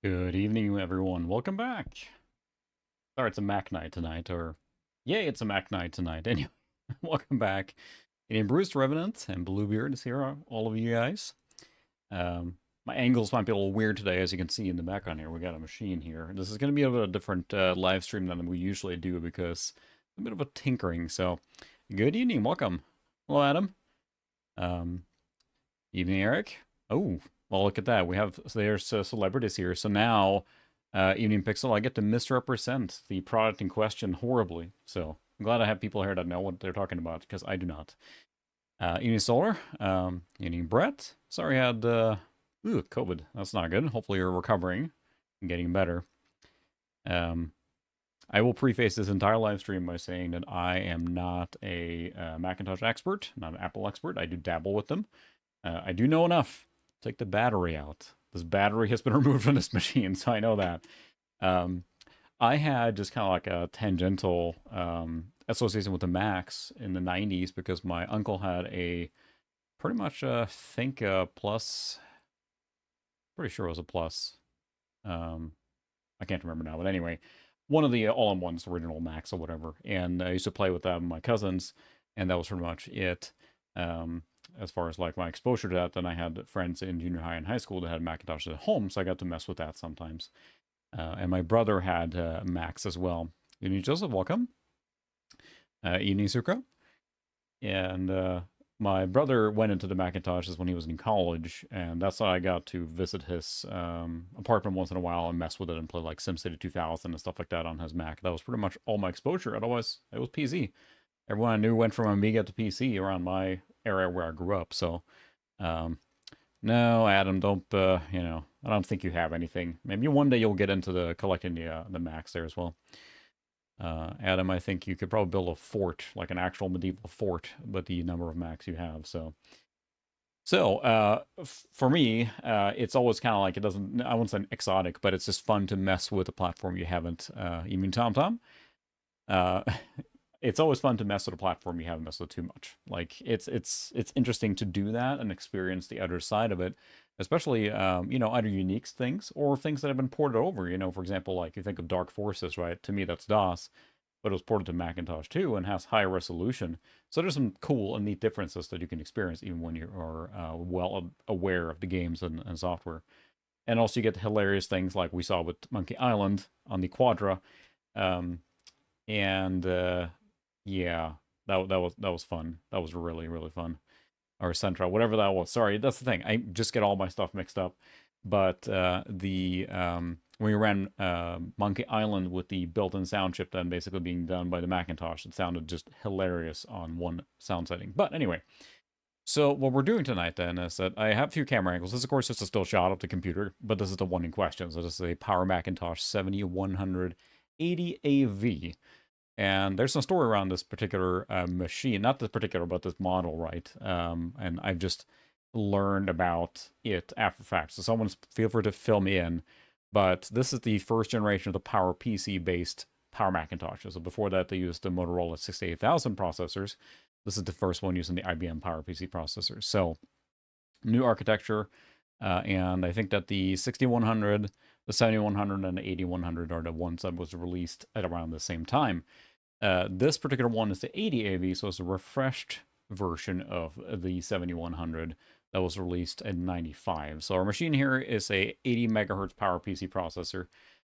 Good evening, everyone. Welcome back. Sorry, it's a Mac night tonight, or yay, it's a Mac night tonight. Anyway, welcome back. And Bruce Revenant and Bluebeard is here, all of you guys. My angles might be a little weird today, as you can see in the background here. We got a machine here. This is going to be a bit of a different live stream than we usually do because a bit of a tinkering. So, good evening, welcome. Hello, Adam. Um, Evening, Eric. Oh, well, look at that. There's celebrities here. So now, Evening Pixel, I get to misrepresent the product in question horribly. So I'm glad I have people here that know what they're talking about because I do not. Evening Solar, Evening Brett. Sorry I had COVID. That's not good. Hopefully you're recovering and getting better. I will preface this entire live stream by saying that I am not a Macintosh expert, not an Apple expert. I do dabble with them. I do know enough. Take the battery out. This battery has been removed from this machine, so I know that. Um, I had just kind of like a tangential association with the Macs in the 90s because my uncle had a pretty much, think a plus, pretty sure it was a plus. Um, I can't remember now, but anyway, one of the all-in-ones, original Macs or whatever. And I used to play with them, my cousins, and that was pretty much it. As far as like my exposure to that, then I had friends in junior high and high school that had Macintoshes at home, so I got to mess with that sometimes. And my brother had Macs as well. Evening, Joseph, welcome. Evening, Sucra. And my brother went into the Macintoshes when he was in college, and that's how I got to visit his apartment once in a while and mess with it and play like SimCity 2000 and stuff like that on his Mac. That was pretty much all my exposure. Otherwise, it was PC. Everyone I knew went from Amiga to PC around my area where I grew up. So, um, no, Adam, don't. I don't think you have anything. Maybe one day you'll get into the collecting the Macs there as well. Adam, I think you could probably build a fort, like an actual medieval fort, with the number of Macs you have. For me, it's always kind of like it doesn't. I won't say exotic, but it's just fun to mess with a platform you haven't. You mean TomTom? Uh, it's always fun to mess with a platform you haven't messed with too much. Like it's interesting to do that and experience the other side of it, especially other unique things or things that have been ported over. For example, like you think of Dark Forces, right? To me, that's DOS, but it was ported to Macintosh too and has higher resolution. So there's some cool and neat differences that you can experience even when you are well aware of the games and software. And also you get hilarious things like we saw with Monkey Island on the Quadra. Um, and yeah, that was fun. That was really really fun. Or Central, whatever that was. Sorry, that's the thing. I just get all my stuff mixed up. But the when we ran Monkey Island with the built-in sound chip, then basically being done by the Macintosh, it sounded just hilarious on one sound setting. But anyway, so what we're doing tonight then is that I have a few camera angles. This, of course, is a still shot of the computer, but this is the one in question. So this is a Power Macintosh 7180 AV. And there's some story around this particular machine, not this particular, but this model, right? And I've just learned about it after fact. So someone's feel free to fill me in. But this is the first generation of the Power PC based Power Macintosh. So before that, they used the Motorola 68000 processors. This is the first one using the IBM Power PC processors. So new architecture. And I think that the 6100, the 7100, and the 8100 are the ones that was released at around the same time. This particular one is the 80 AV, so it's a refreshed version of the 7100 that was released in 95. So our machine here is a 80 megahertz PowerPC processor.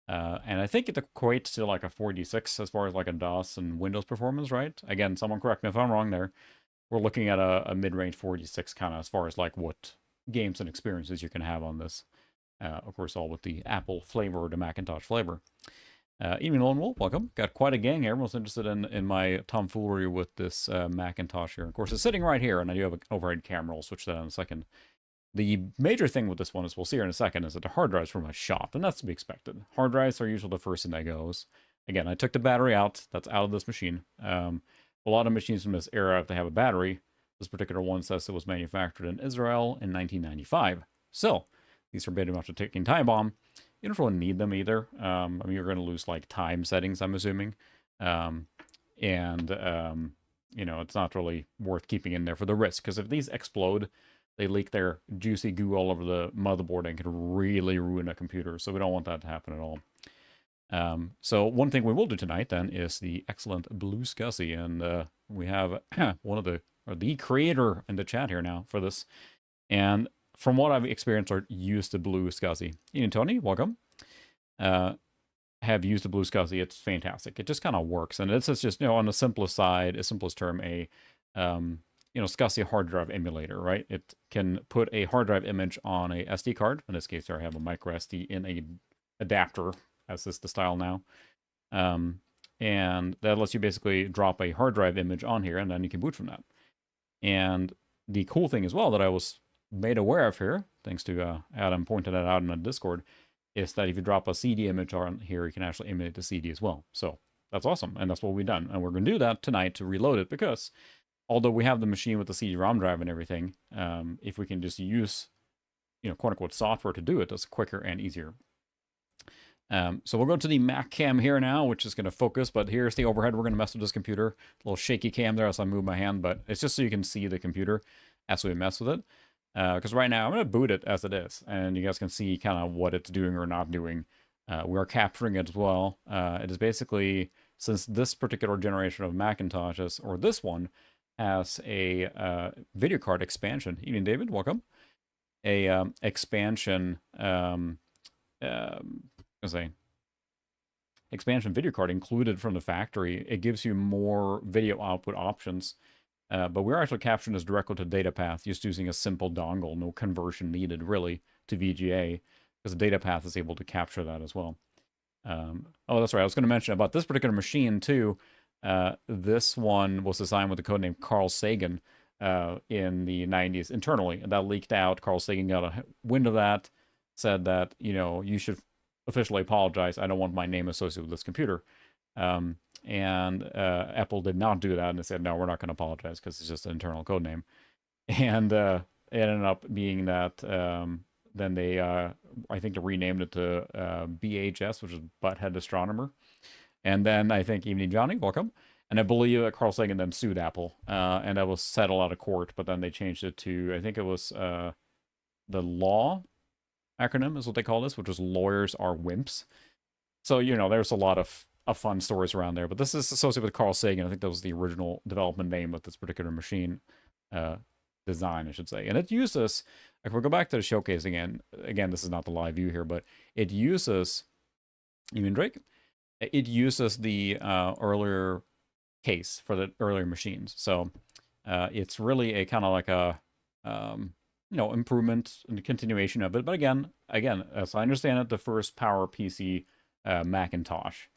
And I think it equates to like a 46 as far as like a DOS and Windows performance, right? Again, someone correct me if I'm wrong there. We're looking at a mid-range 46 kind of as far as like what games and experiences you can have on this. Of course, all with the Apple flavor or the Macintosh flavor. Evening, Lone Wolf, welcome. Got quite a gang here. Everyone's interested in my tomfoolery with this Macintosh here. Of course, it's sitting right here, and I do have an overhead camera. I'll switch that in a second. The major thing with this one, as we'll see here in a second, is that the hard drive's from a shop, and that's to be expected. Hard drives are usually the first thing that goes. Again, I took the battery out. That's out of this machine. A lot of machines from this era, if they have a battery, this particular one says it was manufactured in Israel in 1995. So, these are pretty much a ticking time bomb. You don't really need them either. You're going to lose like time settings, I'm assuming. It's not really worth keeping in there for the risk, because if these explode, they leak their juicy goo all over the motherboard and can really ruin a computer. So we don't want that to happen at all. So one thing we will do tonight then is the excellent BlueSCSI, and we have one of the creator in the chat here now for this. And from what I've experienced or used the BlueSCSI, Ian Tony, welcome. Have used the BlueSCSI. It's fantastic. It just kind of works, and it's just on the simplest side, a simplest term, a SCSI hard drive emulator, right? It can put a hard drive image on a SD card. In this case, I have a micro SD in a adapter, as is the style now. And that lets you basically drop a hard drive image on here, and then you can boot from that. And the cool thing as well that I was made aware of here, thanks to Adam pointed that out in the Discord, is that if you drop a CD image on here, you can actually emulate the CD as well. So that's awesome, and that's what we've done. And we're going to do that tonight to reload it, because although we have the machine with the CD-ROM drive and everything, if we can just use, quote-unquote software to do it, that's quicker and easier. So we'll go to the Mac cam here now, which is going to focus, but here's the overhead. We're going to mess with this computer. A little shaky cam there as I move my hand, but it's just so you can see the computer as we mess with it. Because right now I'm going to boot it as it is, and you guys can see kind of what it's doing or not doing. We are capturing it as well. It is basically, since this particular generation of Macintoshes, or this one, has a video card expansion. Evening, David, welcome. A expansion, expansion video card included from the factory. It gives you more video output options. But we're actually capturing this directly to data path, just using a simple dongle, no conversion needed really to VGA, because the data path is able to capture that as well. Oh, that's right. I was going to mention about this particular machine too. This one was designed with the codename Carl Sagan in the 90s internally, and that leaked out. Carl Sagan got a wind of that, said that, you should officially apologize. I don't want my name associated with this computer. And Apple did not do that, and they said, no, we're not going to apologize because it's just an internal code name. And it ended up being that then they, I think they renamed it to BHS, which is Butthead Astronomer. And then I think Evening Johnny, welcome. And I believe Carl Sagan then sued Apple, and that was settled out of court, but then they changed it to, I think it was the law acronym is what they call this, which was Lawyers Are Wimps. So, there's a lot of fun stories around there, but this is associated with Carl Sagan. I think that was the original development name of this particular machine, design, I should say. And it uses, if we go back to the showcase again, this is not the live view here, but it uses, even Drake, it uses the earlier case for the earlier machines. So it's really a kind of like a, improvement and continuation of it. But again, as I understand it, the first Power PC Macintosh.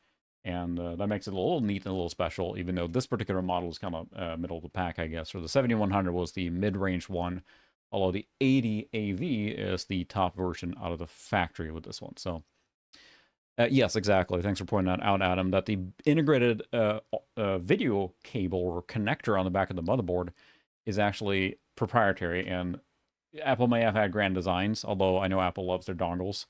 And that makes it a little neat and a little special, even though this particular model is kind of middle of the pack, I guess. So the 7100 was the mid-range one, although the 80 AV is the top version out of the factory with this one. So yes, exactly. Thanks for pointing that out, Adam, that the integrated video cable or connector on the back of the motherboard is actually proprietary. And Apple may have had grand designs, although I know Apple loves their dongles.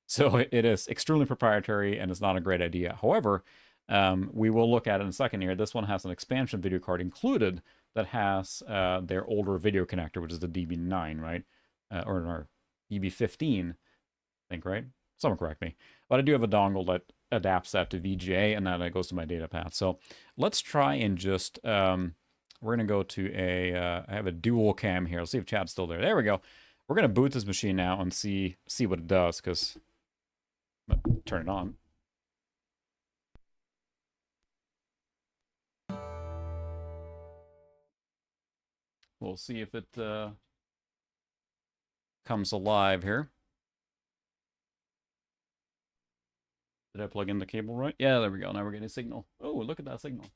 So it is extremely proprietary, and it's not a great idea. However, we will look at it in a second here. This one has an expansion video card included that has their older video connector, which is the DB9, right? Or DB15, I think, right? Someone correct me. But I do have a dongle that adapts that to VGA, and then it goes to my data path. So let's try and just, we're going to go to I have a dual cam here. Let's see if chat's still there. There we go. We're going to boot this machine now and see what it does, because turn it on. We'll see if it comes alive here. Did I plug in the cable right? Yeah, there we go. Now we're getting a signal. Oh, look at that signal.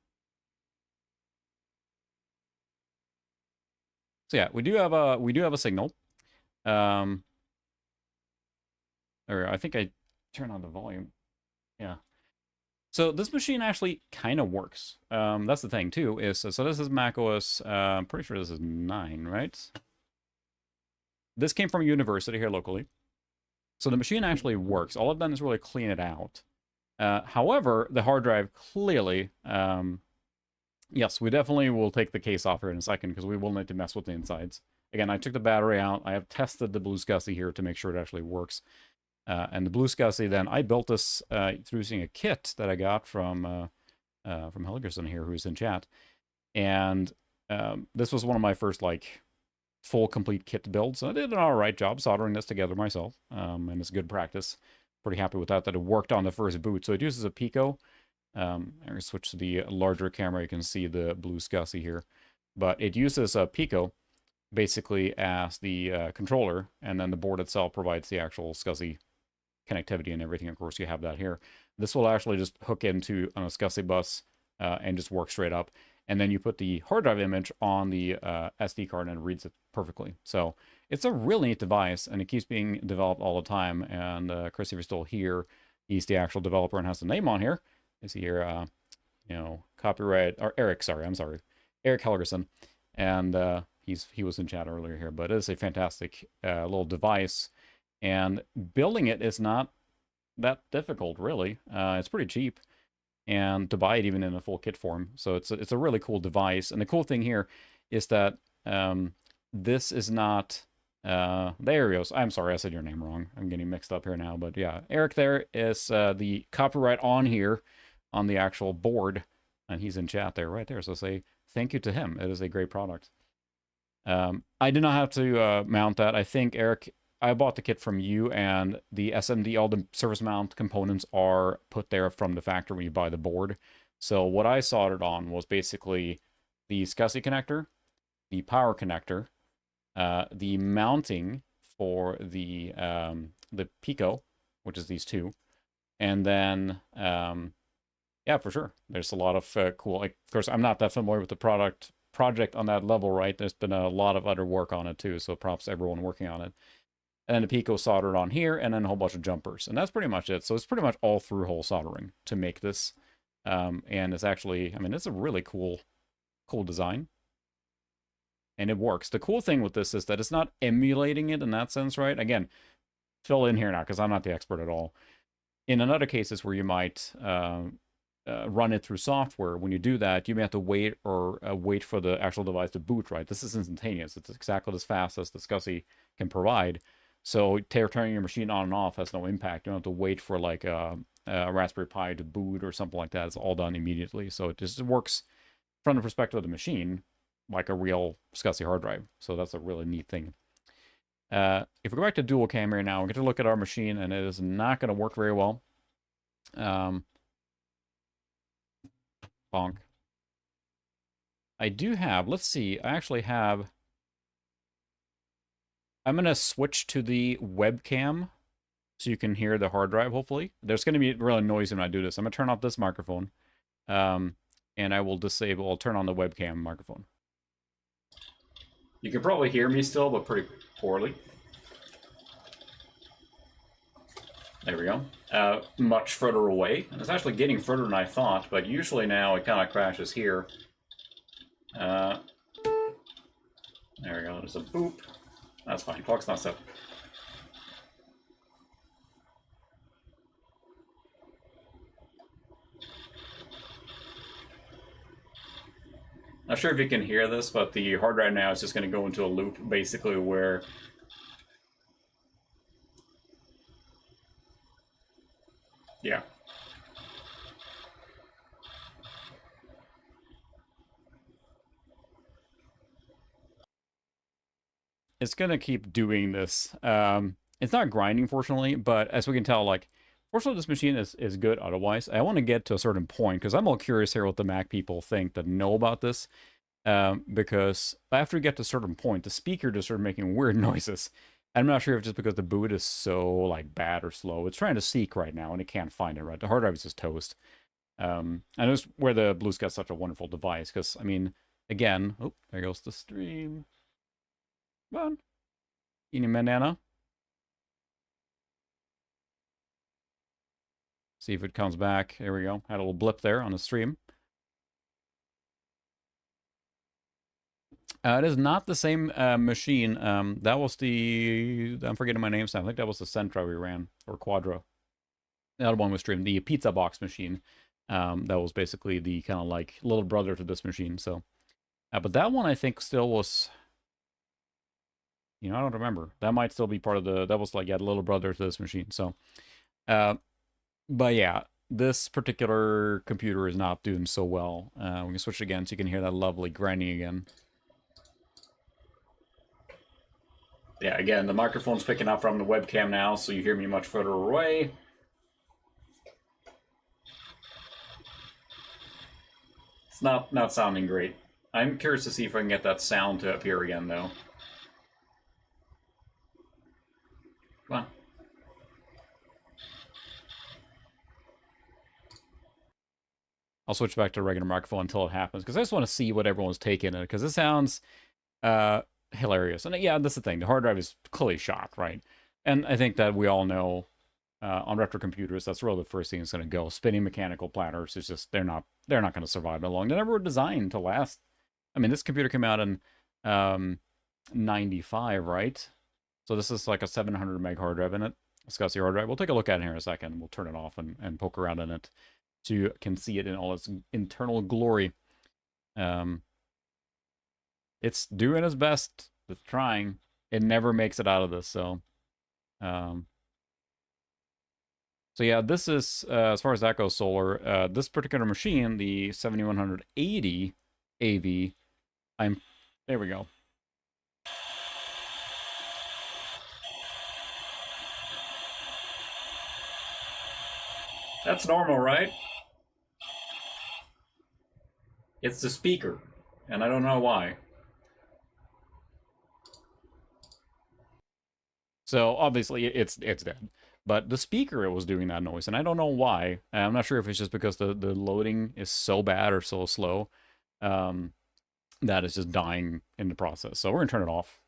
So yeah, we do have a signal. Or I think I turn on the volume. Yeah. So this machine actually kind of works. That's the thing too. So this is Mac OS. I'm pretty sure this is 9, right? This came from a university here locally. So the machine actually works. All I've done is really clean it out. However, the hard drive clearly, yes, we definitely will take the case off here in a second because we will need to mess with the insides. again, I took the battery out. I have tested the BlueSCSI here to make sure it actually works. And the BlueSCSI, then I built this through using a kit that I got from Helgerson here, who's in chat. And this was one of my first like full complete kit builds. So I did an all right job soldering this together myself, and it's good practice. Pretty happy with that it worked on the first boot. So it uses a Pico. I'm going to switch to the larger camera. You can see the BlueSCSI here. But it uses a Pico basically as the controller, and then the board itself provides the actual SCSI connectivity and everything. Of course, you have that here. This will actually just hook into on a SCSI bus and just work straight up. And then you put the hard drive image on the SD card and it reads it perfectly. So it's a really neat device, and it keeps being developed all the time. And Chris, if you're still here, he's the actual developer and has the name on here. Is here, you know, copyright, or Eric, sorry, I'm sorry, Eric Helgerson. And he was in chat earlier here, but it is a fantastic little device. And building it is not that difficult, really. It's pretty cheap, and to buy it even in a full kit form. So it's a really cool device. And the cool thing here is that this is not there he goes. I'm sorry, I said your name wrong. I'm getting mixed up here now. But yeah, Eric there is the copyright on here on the actual board, and he's in chat there, right there. So say thank you to him. It is a great product. I did not have to mount that. I think, Eric, I bought the kit from you, and the SMD, all the surface mount components are put there from the factory when you buy the board. So what I soldered on was basically the SCSI connector, the power connector, the mounting for the Pico, which is these two, and then yeah, for sure, there's a lot of cool. Like, of course, I'm not that familiar with the project on that level, right? There's been a lot of other work on it too, so props to everyone working on it. And then the Pico soldered on here, and then a whole bunch of jumpers. And that's pretty much it. So it's pretty much all through hole soldering to make this. And it's actually, I mean, it's a really cool design. And it works. The cool thing with this is that it's not emulating it in that sense, right? Again, fill in here now, because I'm not the expert at all. In other cases where you might run it through software, when you do that, you may have to wait or wait for the actual device to boot, right? This is instantaneous. It's exactly as fast as the SCSI can provide. So turning your machine on and off has no impact. You don't have to wait for like a Raspberry Pi to boot or something like that. It's all done immediately. So it just works from the perspective of the machine like a real SCSI hard drive. So that's a really neat thing. If we go back to dual cam here now, we get to look at our machine, and it is not going to work very well. Bonk. I do have, let's see, I actually have, I'm going to switch to the webcam so you can hear the hard drive, hopefully. There's going to be really noisy when I do this. I'm going to turn off this microphone, and I will I'll turn on the webcam microphone. You can probably hear me still, but pretty poorly. There we go. Much further away. And it's actually getting further than I thought, but usually now it kind of crashes here. There we go. There's a boop. That's fine. Clock's not set. Not sure if you can hear this, but the hard drive now is just going to go into a loop, basically, where yeah. It's going to keep doing this. It's not grinding, fortunately, but as we can tell, like, fortunately, this machine is good otherwise. I want to get to a certain point, because I'm all curious here what the Mac people think that know about this. Because after you get to a certain point, the speaker just started making weird noises. I'm not sure if it's just because the boot is so like bad or slow. It's trying to seek right now, and it can't find it, right? The hard drive is just toast. And that's where the BlueSCSI is such a wonderful device, because, I mean, again, oh, there goes the stream. Come on. Eeny banana. See if it comes back. There we go. Had a little blip there on the stream. It is not the same machine. That was the, I'm forgetting my name, I think that was the Sentra we ran, or Quadra. The other one was streamed, the pizza box machine. That was basically the kind of like little brother to this machine. So, but that one I think still was, You know, I don't remember. That might still be part of the, that was like, yeah, the little brother to this machine. So, uh, but yeah, this particular computer is not doing so well. We can switch again so you can hear that lovely grinding again. Yeah, again, the microphone's picking up from the webcam now, so you hear me much further away. It's not sounding great. I'm curious to see if I can get that sound to appear again, though. Come on. I'll switch back to a regular microphone until it happens, because I just want to see what everyone's taking in it, because it sounds hilarious. And yeah, that's the thing. The hard drive is clearly shot, right? And I think that we all know on retro computers, that's really the first thing that's going to go. Spinning mechanical platters is just, they're not going to survive that long. They never were designed to last. I mean, this computer came out in 95, right? So this is like a 700 meg hard drive in it. SCSI hard drive. We'll take a look at it here in a second. We'll turn it off and poke around in it so you can see it in all its internal glory. It's doing its best. It's trying. It never makes it out of this. So yeah, this is, as far as that goes, solar. This particular machine, the 7180 AV, there we go. That's normal, right? It's the speaker, and I don't know why. So obviously it's dead. But the speaker it was doing that noise, and I don't know why. I'm not sure if it's just because the loading is so bad or so slow that it's just dying in the process. So we're gonna turn it off.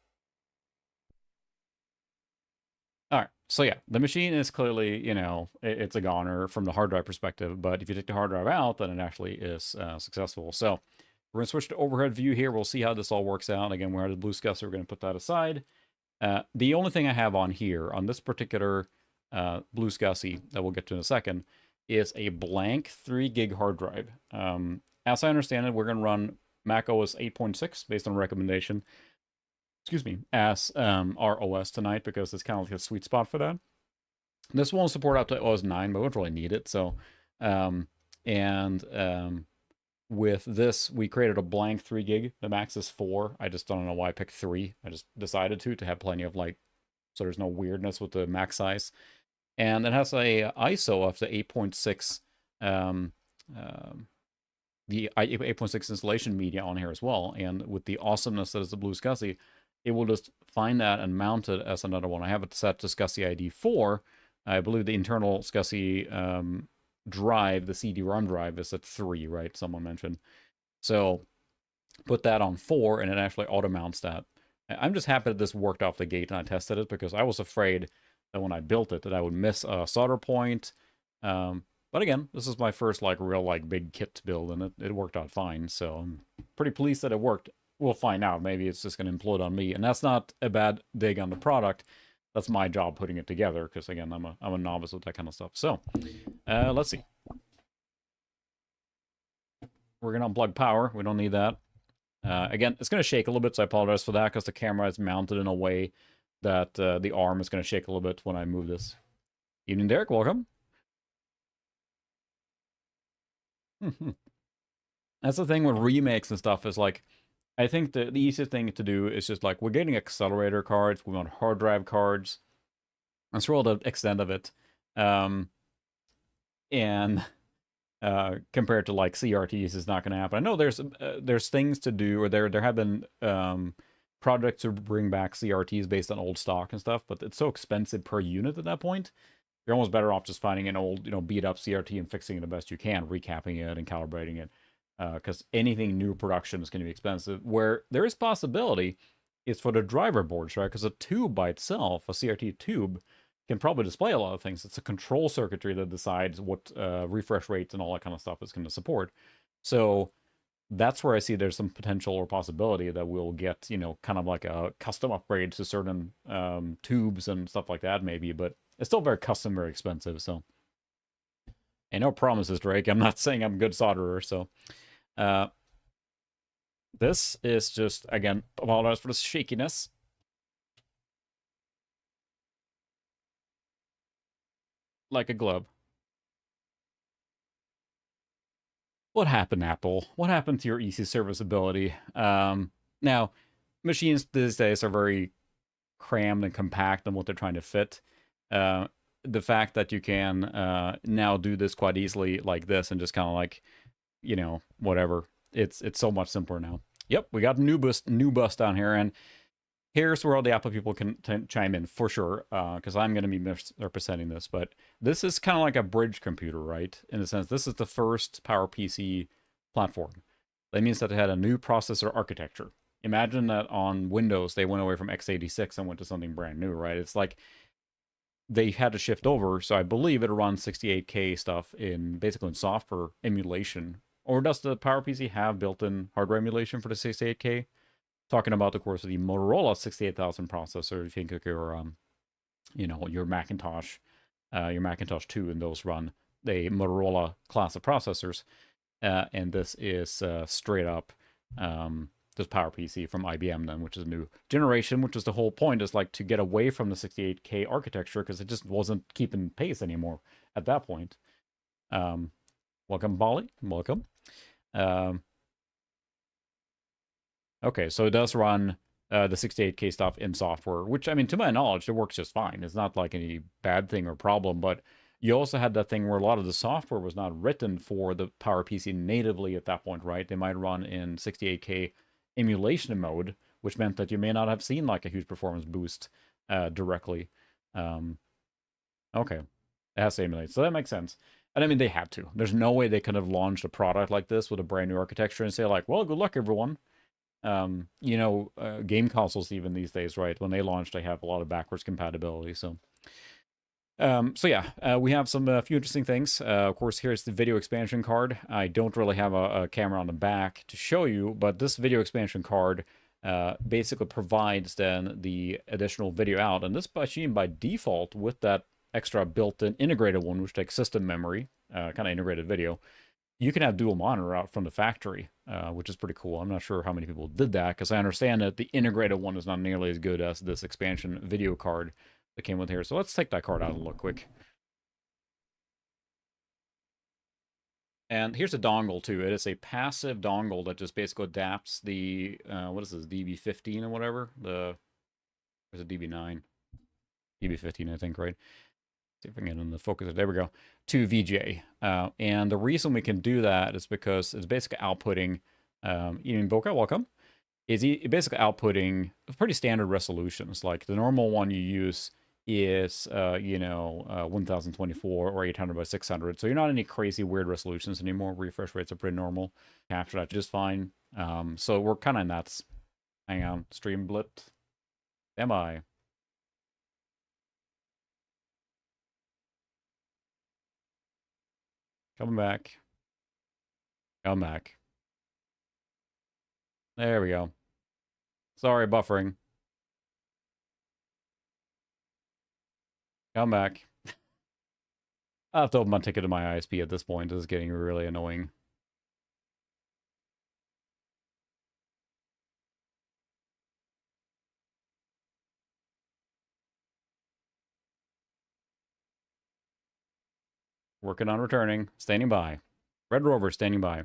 All right. So yeah, the machine is clearly, you know, it's a goner from the hard drive perspective. But if you take the hard drive out, then it actually is successful. So we're gonna switch to overhead view here. We'll see how this all works out. Again, we're at the BlueSCSI. We're gonna put that aside. The only thing I have on here, on this particular BlueSCSI that we'll get to in a second, is a blank 3 gig hard drive. As I understand it, we're going to run Mac OS 8.6 based on recommendation, excuse me, as our OS tonight, because it's kind of like a sweet spot for that. This won't support up to OS 9, but we don't really need it. So, with this, we created a blank 3 gig. The max is 4. I just don't know why I picked 3. I just decided to have plenty of like, so there's no weirdness with the max size. And it has a ISO of the 8.6, the 8.6 installation media on here as well. And with the awesomeness that is the BlueSCSI, it will just find that and mount it as another one. I have it set to SCSI ID 4. I believe the internal SCSI drive, the CD-ROM drive, is at 3, right? Someone mentioned. So put that on 4, and it actually auto-mounts that. I'm just happy that this worked off the gate and I tested it, because I was afraid that when I built it that I would miss a solder point. But again, this is my first like real like big kit build, and it worked out fine. So I'm pretty pleased that it worked. We'll find out. Maybe it's just going to implode on me, and that's not a bad dig on the product. That's my job putting it together, because again, I'm a novice with that kind of stuff. So let's see. We're going to unplug power. We don't need that. Again, it's going to shake a little bit, so I apologize for that, because the camera is mounted in a way that the arm is going to shake a little bit when I move this. Evening, Derek. Welcome. That's the thing with remakes and stuff, is like, I think the easiest thing to do is just like, we're getting accelerator cards, we want hard drive cards. That's really the extent of it. And compared to like CRTs, is not going to happen. I know there's things to do, or there have been projects to bring back CRTs based on old stock and stuff, but it's so expensive per unit at that point. You're almost better off just finding an old, beat up CRT and fixing it the best you can, recapping it and calibrating it. Because anything new production is going to be expensive. Where there is possibility is for the driver boards, right? Because a tube by itself, a CRT tube, can probably display a lot of things. It's a control circuitry that decides what refresh rates and all that kind of stuff it's going to support. So that's where I see there's some potential or possibility that we'll get, kind of like a custom upgrade to certain tubes and stuff like that, maybe. But it's still very custom, very expensive. So, and no promises, Drake. I'm not saying I'm a good solderer. So, this is just, again, apologize for the shakiness. like a glove. What happened, Apple? What happened to your easy serviceability? Now, machines these days are very crammed and compact in what they're trying to fit. Uh, the fact that you can now do this quite easily like this and just kind of like, whatever. It's so much simpler now. Yep, we got a new bus down here, and here's where all the Apple people can chime in for sure, because I'm going to be misrepresenting this. But this is kind of like a bridge computer, right? In a sense, this is the first PowerPC platform. That means that it had a new processor architecture. Imagine that on Windows, they went away from x86 and went to something brand new, right? It's like they had to shift over. So I believe it runs 68K stuff basically in software emulation. Or does the PowerPC have built-in hardware emulation for the 68K? Talking about, of course, the Motorola 68000 processor. If you think of your Macintosh, your Macintosh 2, and those run the Motorola class of processors. And this is straight up this PowerPC from IBM then, which is a new generation, which is the whole point, is like to get away from the 68K architecture because it just wasn't keeping pace anymore at that point. Welcome, Bali. Welcome. Okay, so it does run the 68K stuff in software, which, I mean, to my knowledge, it works just fine. It's not like any bad thing or problem, but you also had that thing where a lot of the software was not written for the PowerPC natively at that point, right? They might run in 68K emulation mode, which meant that you may not have seen like a huge performance boost directly. Okay, it has to emulate, so that makes sense. And I mean, they had to. There's no way they could have launched a product like this with a brand new architecture and say like, well, good luck, everyone. Game consoles even these days, right? When they launch, they have a lot of backwards compatibility. So we have some few interesting things. Of course, here's the video expansion card. I don't really have a camera on the back to show you, but this video expansion card basically provides then the additional video out. And this machine by default, with that extra built-in integrated one, which takes system memory, kind of integrated video, you can have dual monitor out from the factory, which is pretty cool. I'm not sure how many people did that, because I understand that the integrated one is not nearly as good as this expansion video card that came with here. So let's take that card out and look quick. And here's a dongle too. It is a passive dongle that just basically adapts the, what is this, DB15 or whatever? Or is it DB9? DB15, I think, right? See if I can get in the focus. There we go. To VGA. And the reason we can do that is because it's basically outputting, Ian Boca, welcome, is basically outputting pretty standard resolutions. Like the normal one you use is, 1024 or 800 by 600. So you're not any crazy weird resolutions anymore. Refresh rates are pretty normal. Capture that just fine. So we're kind of in that. Hang on. Stream blipped. Am I? Come back. Come back. There we go. Sorry, buffering. Come back. I'll have to open my ticket to my ISP at this point. This is getting really annoying. Working on returning. Standing by. Red Rover standing by.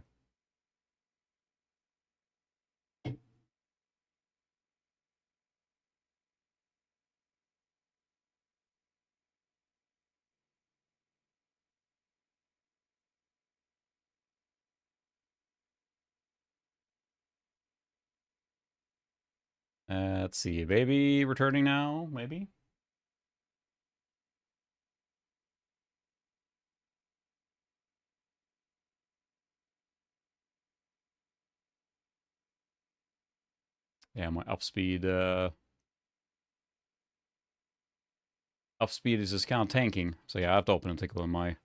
Let's see. Baby returning now, maybe? Yeah, my upspeed is just kind of tanking. So yeah, I have to open and take a look at my...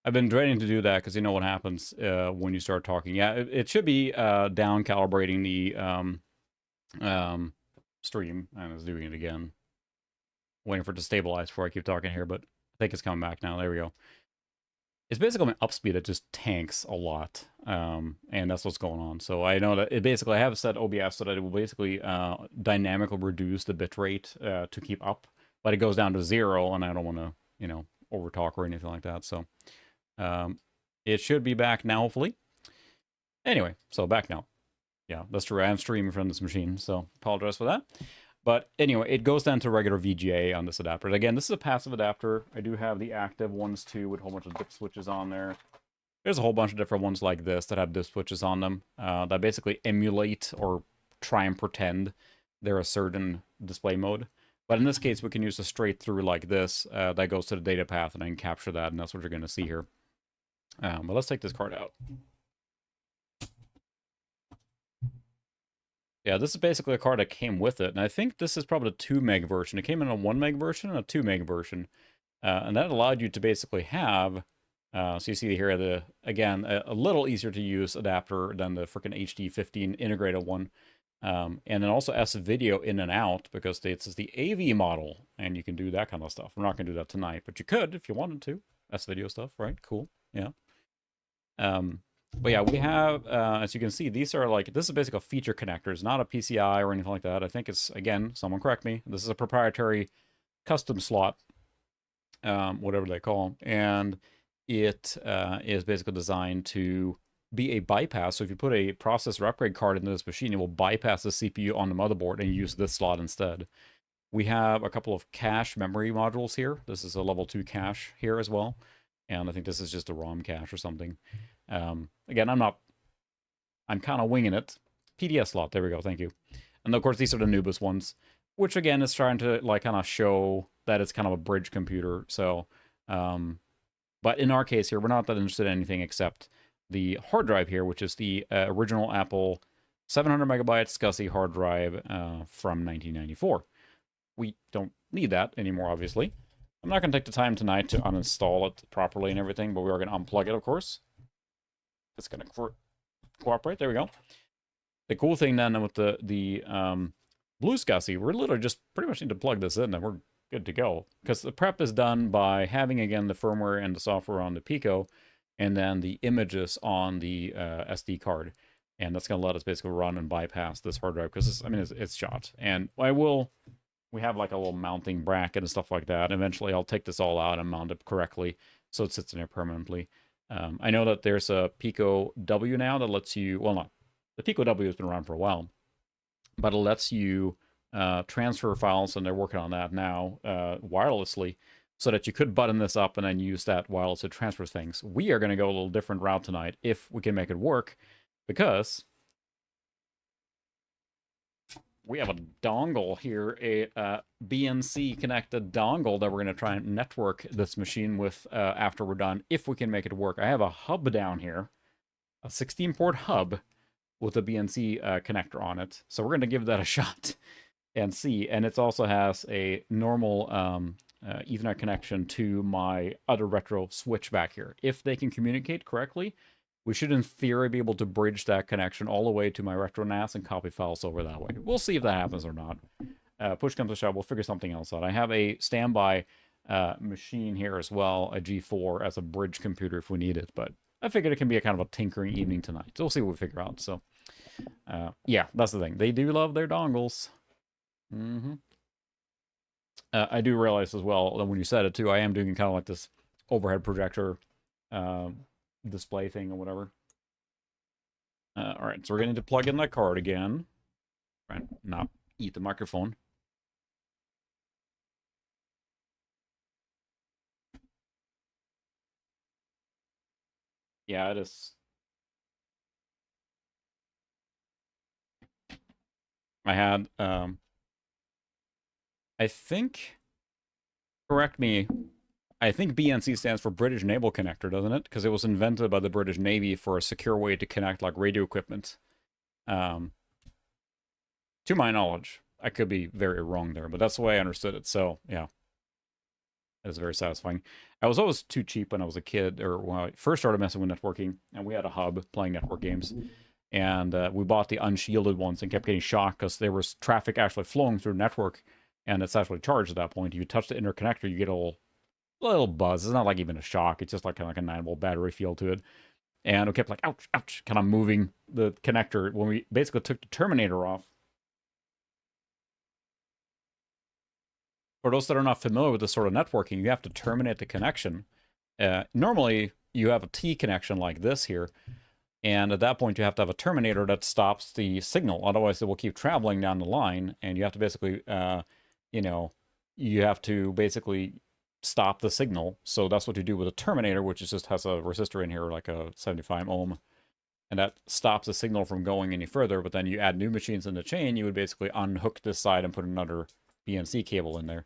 I've been dreading to do that because you know what happens when you start talking. Yeah, it should be down calibrating the stream, and it's doing it again. Waiting for it to stabilize before I keep talking here, but I think it's coming back now. There we go. It's basically my upspeed that just tanks a lot, and that's what's going on. So I know that I have set OBS so that it will basically dynamically reduce the bitrate to keep up, but it goes down to 0, and I don't want to, over talk or anything like that. So it should be back now, hopefully. Anyway, so back now. Yeah, that's true. I am streaming from this machine, so apologize for that. But anyway, it goes down to regular VGA on this adapter. Again, this is a passive adapter. I do have the active ones too with a whole bunch of dip switches on there. There's a whole bunch of different ones like this that have dip switches on them that basically emulate or try and pretend they're a certain display mode. But in this case, we can use a straight through like this that goes to the data path and I can capture that, and that's what you're going to see here. But let's take this card out. Yeah, this is basically a card that came with it, and I think this is probably a 2 meg version. It came in a 1 meg version and a 2 meg version, and that allowed you to basically have, so you see here, again, a little easier to use adapter than the freaking HD15 integrated one, and then also S-video in and out, because it's the AV model, and you can do that kind of stuff. We're not going to do that tonight, but you could if you wanted to. S-video stuff, right? Cool, yeah. But yeah, we have, as you can see, these are like, this is basically a feature connectors, not a PCI or anything like that. I think it's, again, someone correct me, this is a proprietary custom slot, whatever they call them. And it is basically designed to be a bypass. So if you put a processor upgrade card into this machine, it will bypass the CPU on the motherboard and use this slot instead. We have a couple of cache memory modules here. This is a level 2 cache here as well. And I think this is just a ROM cache or something. Again, I'm kind of winging it. PDS slot, there we go, thank you. And of course, these are the Nubus ones, which again is trying to like kind of show that it's kind of a bridge computer. So, but in our case here, we're not that interested in anything except the hard drive here, which is the original Apple 700 megabyte SCSI hard drive from 1994. We don't need that anymore, obviously. I'm not going to take the time tonight to uninstall it properly and everything, but we are going to unplug it, of course. It's going to cooperate. There we go. The cool thing then with the BlueSCSI, we're literally just pretty much need to plug this in and we're good to go. Because the prep is done by having, again, the firmware and the software on the Pico, and then the images on the SD card. And that's going to let us basically run and bypass this hard drive, because, I mean, it's shot. And we have like a little mounting bracket and stuff like that. Eventually, I'll take this all out and mount it correctly so it sits in there permanently. I know that there's a Pico W now that lets you, well, not, the Pico W has been around for a while, but it lets you transfer files, and they're working on that now wirelessly, so that you could button this up and then use that wireless to transfer things. We are going to go a little different route tonight if we can make it work, because we have a dongle here, a BNC connected dongle that we're going to try and network this machine with after we're done, if we can make it work. I have a hub down here, a 16-port hub with a BNC connector on it. So we're going to give that a shot and see. And it also has a normal Ethernet connection to my other retro switch back here. If they can communicate correctly, we should, in theory, be able to bridge that connection all the way to my retro NAS and copy files over that way. We'll see if that happens or not. Push comes to shove, we'll figure something else out. I have a standby machine here as well, a G4, as a bridge computer if we need it. But I figured it can be a kind of a tinkering evening tonight. So we'll see what we figure out. So, yeah, that's the thing. They do love their dongles. I do realize as well that when you said it too, I am doing kind of like this overhead projector display thing or whatever. All right, so we're going to plug in that card again. Right, not eat the microphone. Yeah, it is. I had, I think, correct me, I think BNC stands for British Naval Connector, doesn't it? Because it was invented by the British Navy for a secure way to connect like radio equipment. To my knowledge. I could be very wrong there, but that's the way I understood it. So, yeah. It was very satisfying. I was always too cheap when I was a kid, or when I first started messing with networking, and we had a hub playing network games. And we bought the unshielded ones and kept getting shocked because there was traffic actually flowing through the network, and it's actually charged at that point. If you touch the interconnector, you get a little buzz. It's not like even a shock. It's just like kind of like a 9-volt battery feel to it. And we kept like, ouch, ouch, kind of moving the connector. When we basically took the terminator off, for those that are not familiar with this sort of networking, you have to terminate the connection. Normally, you have a T connection like this here, and at that point, you have to have a terminator that stops the signal. Otherwise, it will keep traveling down the line, and you have to basically, you know, you have to basically stop the signal. So that's what you do with a terminator, which is just has a resistor in here, like a 75 ohm, and that stops the signal from going any further. But then you add new machines in the chain, you would basically unhook this side and put another BNC cable in there.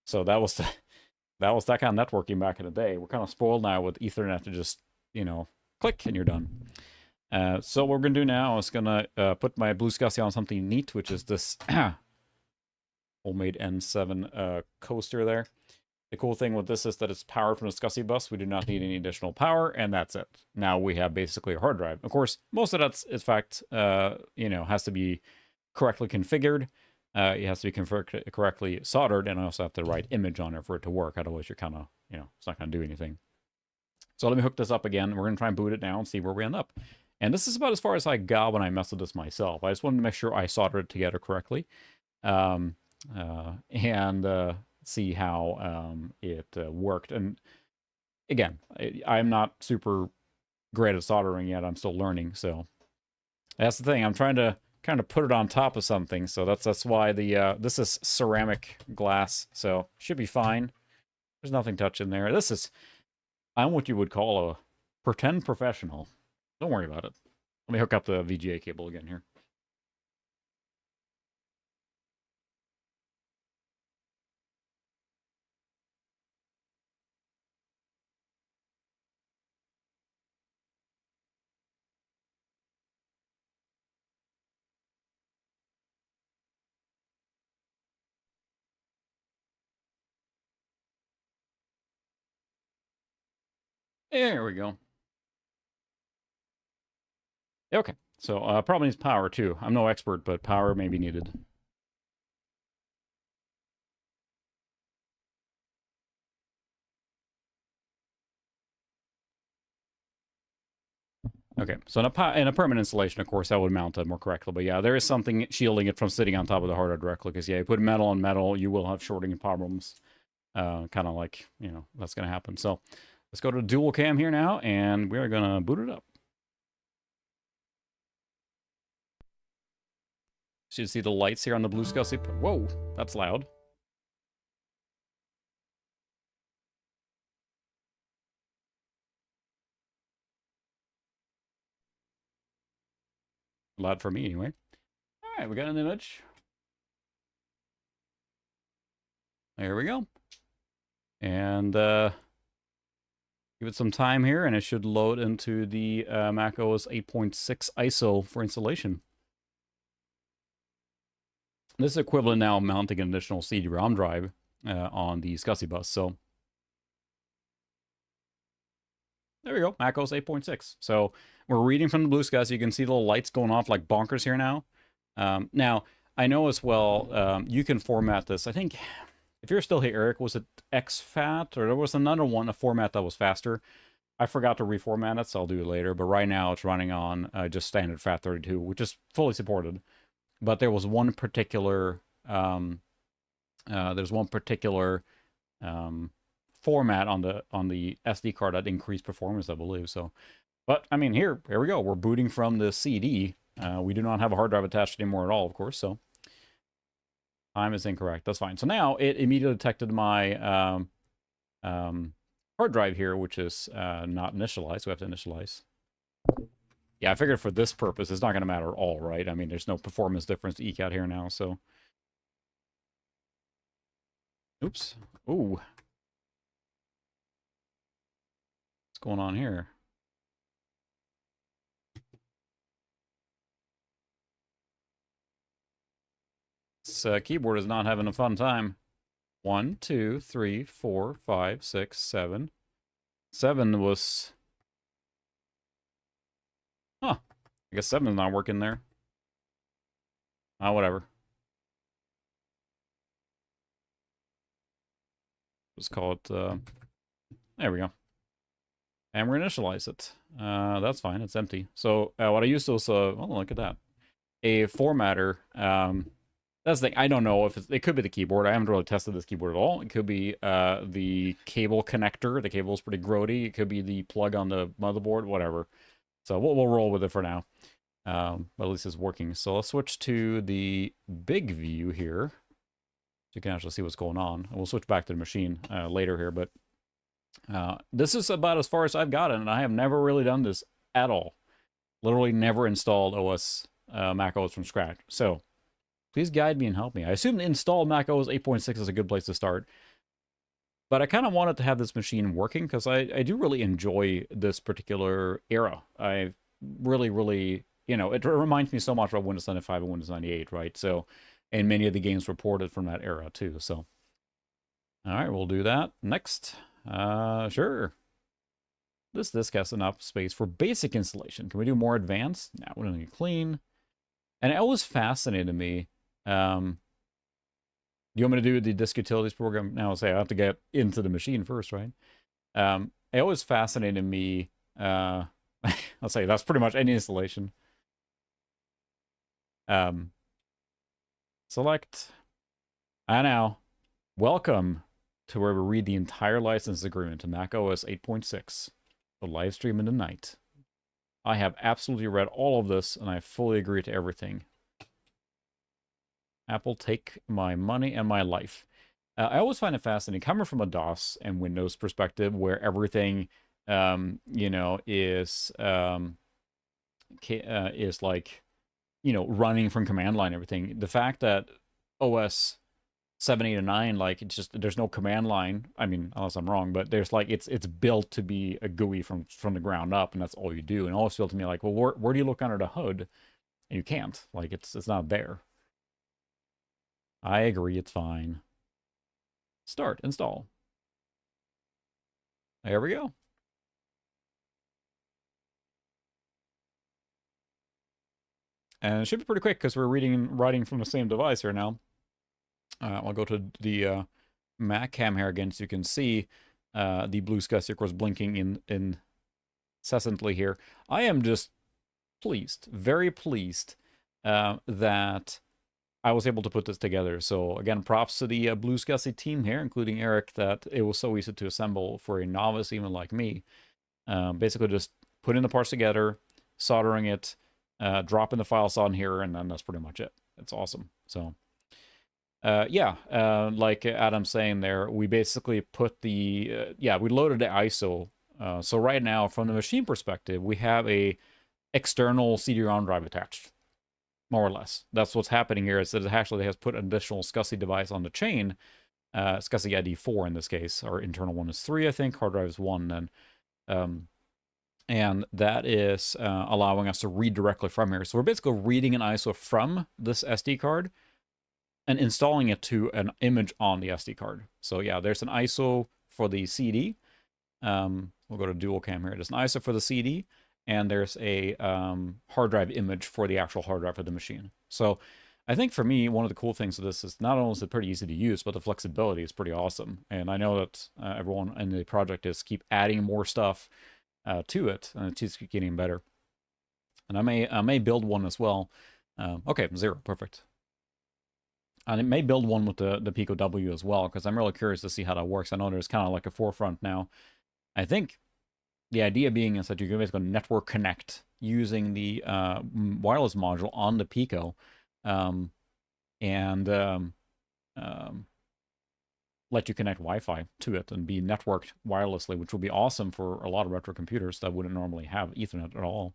So that was that kind of networking back in the day. We're kind of spoiled now with Ethernet to just, click and you're done. So what we're going to do now is going to put my BlueSCSI on something neat, which is this homemade N7 coaster there. The cool thing with this is that it's powered from the SCSI bus. We do not need any additional power, and that's it. Now we have basically a hard drive. Of course, most of that's, in fact, has to be correctly configured. It has to be correctly soldered, and I also have the right image on it for it to work. Otherwise, you're kind of, it's not going to do anything. So let me hook this up again. We're going to try and boot it now and see where we end up. And this is about as far as I got when I messed with this myself. I just wanted to make sure I soldered it together correctly. And see how it worked. And again, I'm not super great at soldering yet. I'm still learning. So that's the thing. I'm trying to kind of put it on top of something. So that's why the this is ceramic glass. So should be fine. There's nothing touching there. I'm what you would call a pretend professional. Don't worry about it. Let me hook up the VGA cable again here. There we go. Okay, so probably needs power too. I'm no expert, but power may be needed. Okay, so in a permanent installation, of course, that would mount it more correctly. But yeah, there is something shielding it from sitting on top of the hard drive directly. Because yeah, you put metal on metal, you will have shorting problems. Kind of like, that's going to happen. So let's go to dual cam here now, and we're going to boot it up. So you see the lights here on the BlueSCSI. Whoa, that's loud. Loud for me, anyway. All right, we got an image. There we go. And give it some time here, and it should load into the Mac OS 8.6 ISO for installation. This is equivalent now mounting an additional CD-ROM drive on the SCSI bus. So there we go, Mac OS 8.6. So we're reading from the BlueSCSI. You can see the little lights going off like bonkers here now. Now, I know as well, you can format this. I think, if you're still here, Eric, was it exFAT? Or there was another one, a format that was faster. I forgot to reformat it, so I'll do it later. But right now, it's running on just standard FAT32, which is fully supported. But there was one particular, format on the SD card that increased performance, I believe. So, but I mean, here we go. We're booting from the CD. We do not have a hard drive attached anymore at all, of course. So time is incorrect. That's fine. So now it immediately detected my hard drive here, which is not initialized. We have to initialize. Yeah, I figured for this purpose, it's not going to matter at all, right? I mean, there's no performance difference to eke out here now, so. Oops. Ooh. What's going on here? This keyboard is not having a fun time. 1, 2, 3, 4, 5, 6, 7. 7 was... Huh. I guess 7 is not working there. Whatever. Let's call it... there we go. And we're going to initialize it. That's fine. It's empty. So what I used was... oh, look at that. A formatter That's the thing. I don't know if it could be the keyboard. I haven't really tested this keyboard at all. It could be the cable connector. The cable is pretty grody. It could be the plug on the motherboard, whatever. So we'll roll with it for now. But at least it's working. So let's switch to the big view here. So you can actually see what's going on. And we'll switch back to the machine later here. But this is about as far as I've gotten. And I have never really done this at all. Literally never installed Mac OS from scratch. So please guide me and help me. I assume install Mac OS 8.6 is a good place to start. But I kind of wanted to have this machine working because I do really enjoy this particular era. I really, it reminds me so much about Windows 95 and Windows 98, right? So, and many of the games were ported from that era too. So, all right, we'll do that next. Sure. This disk has enough space for basic installation. Can we do more advanced? No, we're going to clean. And it always fascinated me. Do you want me to do the disk utilities program? Now, I'll say I have to get into the machine first, right? It always fascinated me. I'll say that's pretty much any installation. Select. I know. Welcome to where we read the entire license agreement to Mac OS 8.6. The live stream in the night. I have absolutely read all of this, and I fully agree to everything. Apple, take my money and my life. I always find it fascinating, coming from a DOS and Windows perspective, where everything, is like, running from command line. Everything. The fact that OS 7, 8, and 9, like, it's just there's no command line. I mean, unless I'm wrong, but there's like it's built to be a GUI from the ground up, and that's all you do. And it always feels to me like, well, where do you look under the hood? And you can't. Like, it's not there. I agree, it's fine. Start, install. There we go. And it should be pretty quick because we're writing from the same device here now. I'll go to the Mac cam here again so you can see the BlueSCSI, of course, blinking incessantly here. I am just pleased, very pleased that I was able to put this together. So again, props to the BlueSCSI team here, including Eric, that it was so easy to assemble for a novice even like me. Basically just putting the parts together, soldering it, dropping the files on here, and then that's pretty much it. It's awesome. So like Adam's saying there, we basically put the, we loaded the ISO. So right now, from the machine perspective, we have a external CD-ROM drive attached. More or less. That's what's happening here, is that it actually has put an additional SCSI device on the chain. SCSI ID 4 in this case. Our internal one is 3, I think. Hard drive is 1. And that is allowing us to read directly from here. So we're basically reading an ISO from this SD card and installing it to an image on the SD card. So yeah, there's an ISO for the CD. We'll go to dual cam here. There's an ISO for the CD. And there's a hard drive image for the actual hard drive of the machine. So I think for me, one of the cool things of this is not only is it pretty easy to use, but the flexibility is pretty awesome. And I know that everyone in the project is keep adding more stuff to it, and it keeps getting better. And I may build one as well. Okay, 0, perfect. And it may build one with the Pico W as well, because I'm really curious to see how that works. I know there's kind of like a forefront now. I think the idea being is that you can basically network connect using the wireless module on the Pico, and let you connect Wi-Fi to it and be networked wirelessly, which would be awesome for a lot of retro computers that wouldn't normally have Ethernet at all.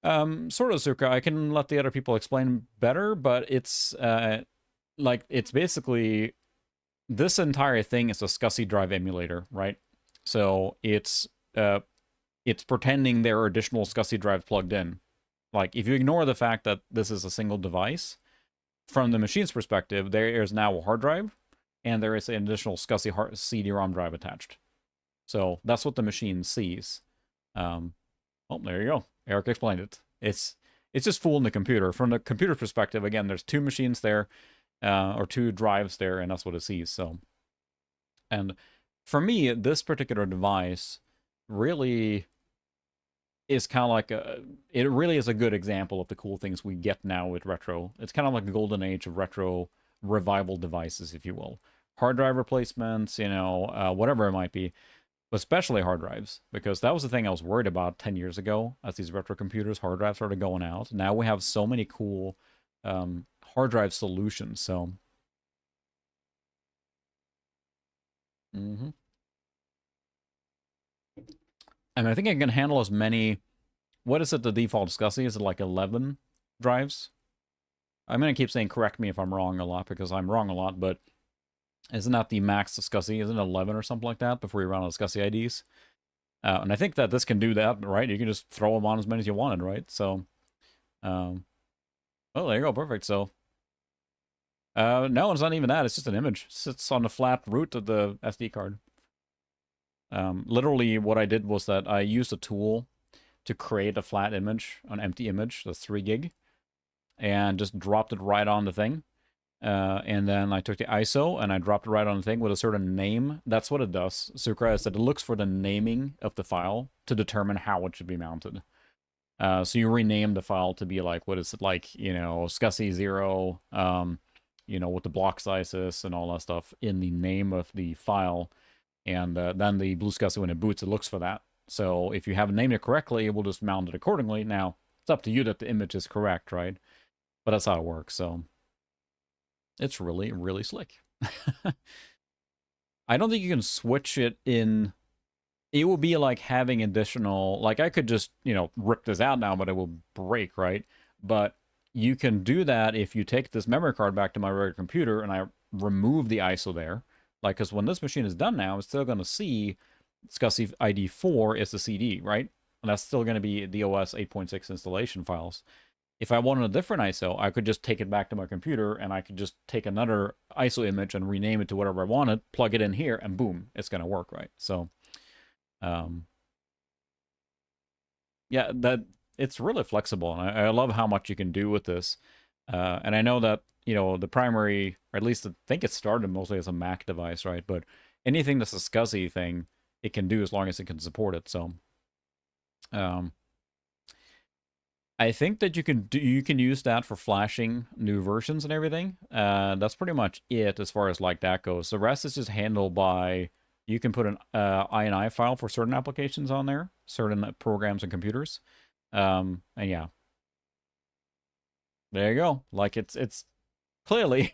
Sort of, Zuka. I can let the other people explain better, but it's it's basically this entire thing is a SCSI drive emulator, right? So it's pretending there are additional SCSI drives plugged in. Like, if you ignore the fact that this is a single device, from the machine's perspective, there is now a hard drive, and there is an additional SCSI CD-ROM drive attached. So that's what the machine sees. Oh, there you go. Eric explained it. It's just fooling the computer. From the computer perspective, again, there's 2 machines there, or 2 drives there, and that's what it sees. So, and for me, this particular device really, is kind of like it really is a good example of the cool things we get now with retro. It's kind of like a golden age of retro revival devices, if you will. Hard drive replacements, whatever it might be, but especially hard drives, because that was the thing I was worried about 10 years ago as these retro computers, hard drives started going out. Now we have so many cool hard drive solutions, so. And I think I can handle as many. What is it, the default SCSI? Is it like 11 drives? I'm going to keep saying correct me if I'm wrong a lot, because I'm wrong a lot, but isn't that the max SCSI? Isn't it 11 or something like that before you run out of SCSI IDs? And I think that this can do that, right? You can just throw them on as many as you wanted, right? So, oh, there you go. Perfect. So, no, it's not even that. It's just an image. It sits on the flat root of the SD card. Literally, what I did was that I used a tool to create a flat image, an empty image, that's 3 gig, and just dropped it right on the thing. And then I took the ISO and I dropped it right on the thing with a certain name. That's what it does. Sucra is that it looks for the naming of the file to determine how it should be mounted. So you rename the file to be like, what is it like, SCSI 0, what the block size is and all that stuff in the name of the file. And then the BlueSCSI, when it boots, it looks for that. So if you haven't named it correctly, it will just mount it accordingly. Now, it's up to you that the image is correct, right? But that's how it works, so it's really, really slick. I don't think you can switch it in. It will be like having additional, like I could just, rip this out now, but it will break, right? But you can do that if you take this memory card back to my regular computer and I remove the ISO there. Like, because when this machine is done now, it's still going to see SCSI ID 4 is the CD, right? And that's still going to be the OS 8.6 installation files. If I wanted a different ISO, I could just take it back to my computer and I could just take another ISO image and rename it to whatever I wanted, plug it in here, and boom, it's going to work, right? So, yeah, it's really flexible, and I love how much you can do with this. And I know that, the primary, or at least I think it started mostly as a Mac device, right? But anything that's a SCSI thing, it can do as long as it can support it. So, I think that you can use that for flashing new versions and everything. That's pretty much it as far as like that goes. The rest is just handled by, you can put an INI file for certain applications on there, certain programs and computers. And yeah, there you go. Like it's clearly,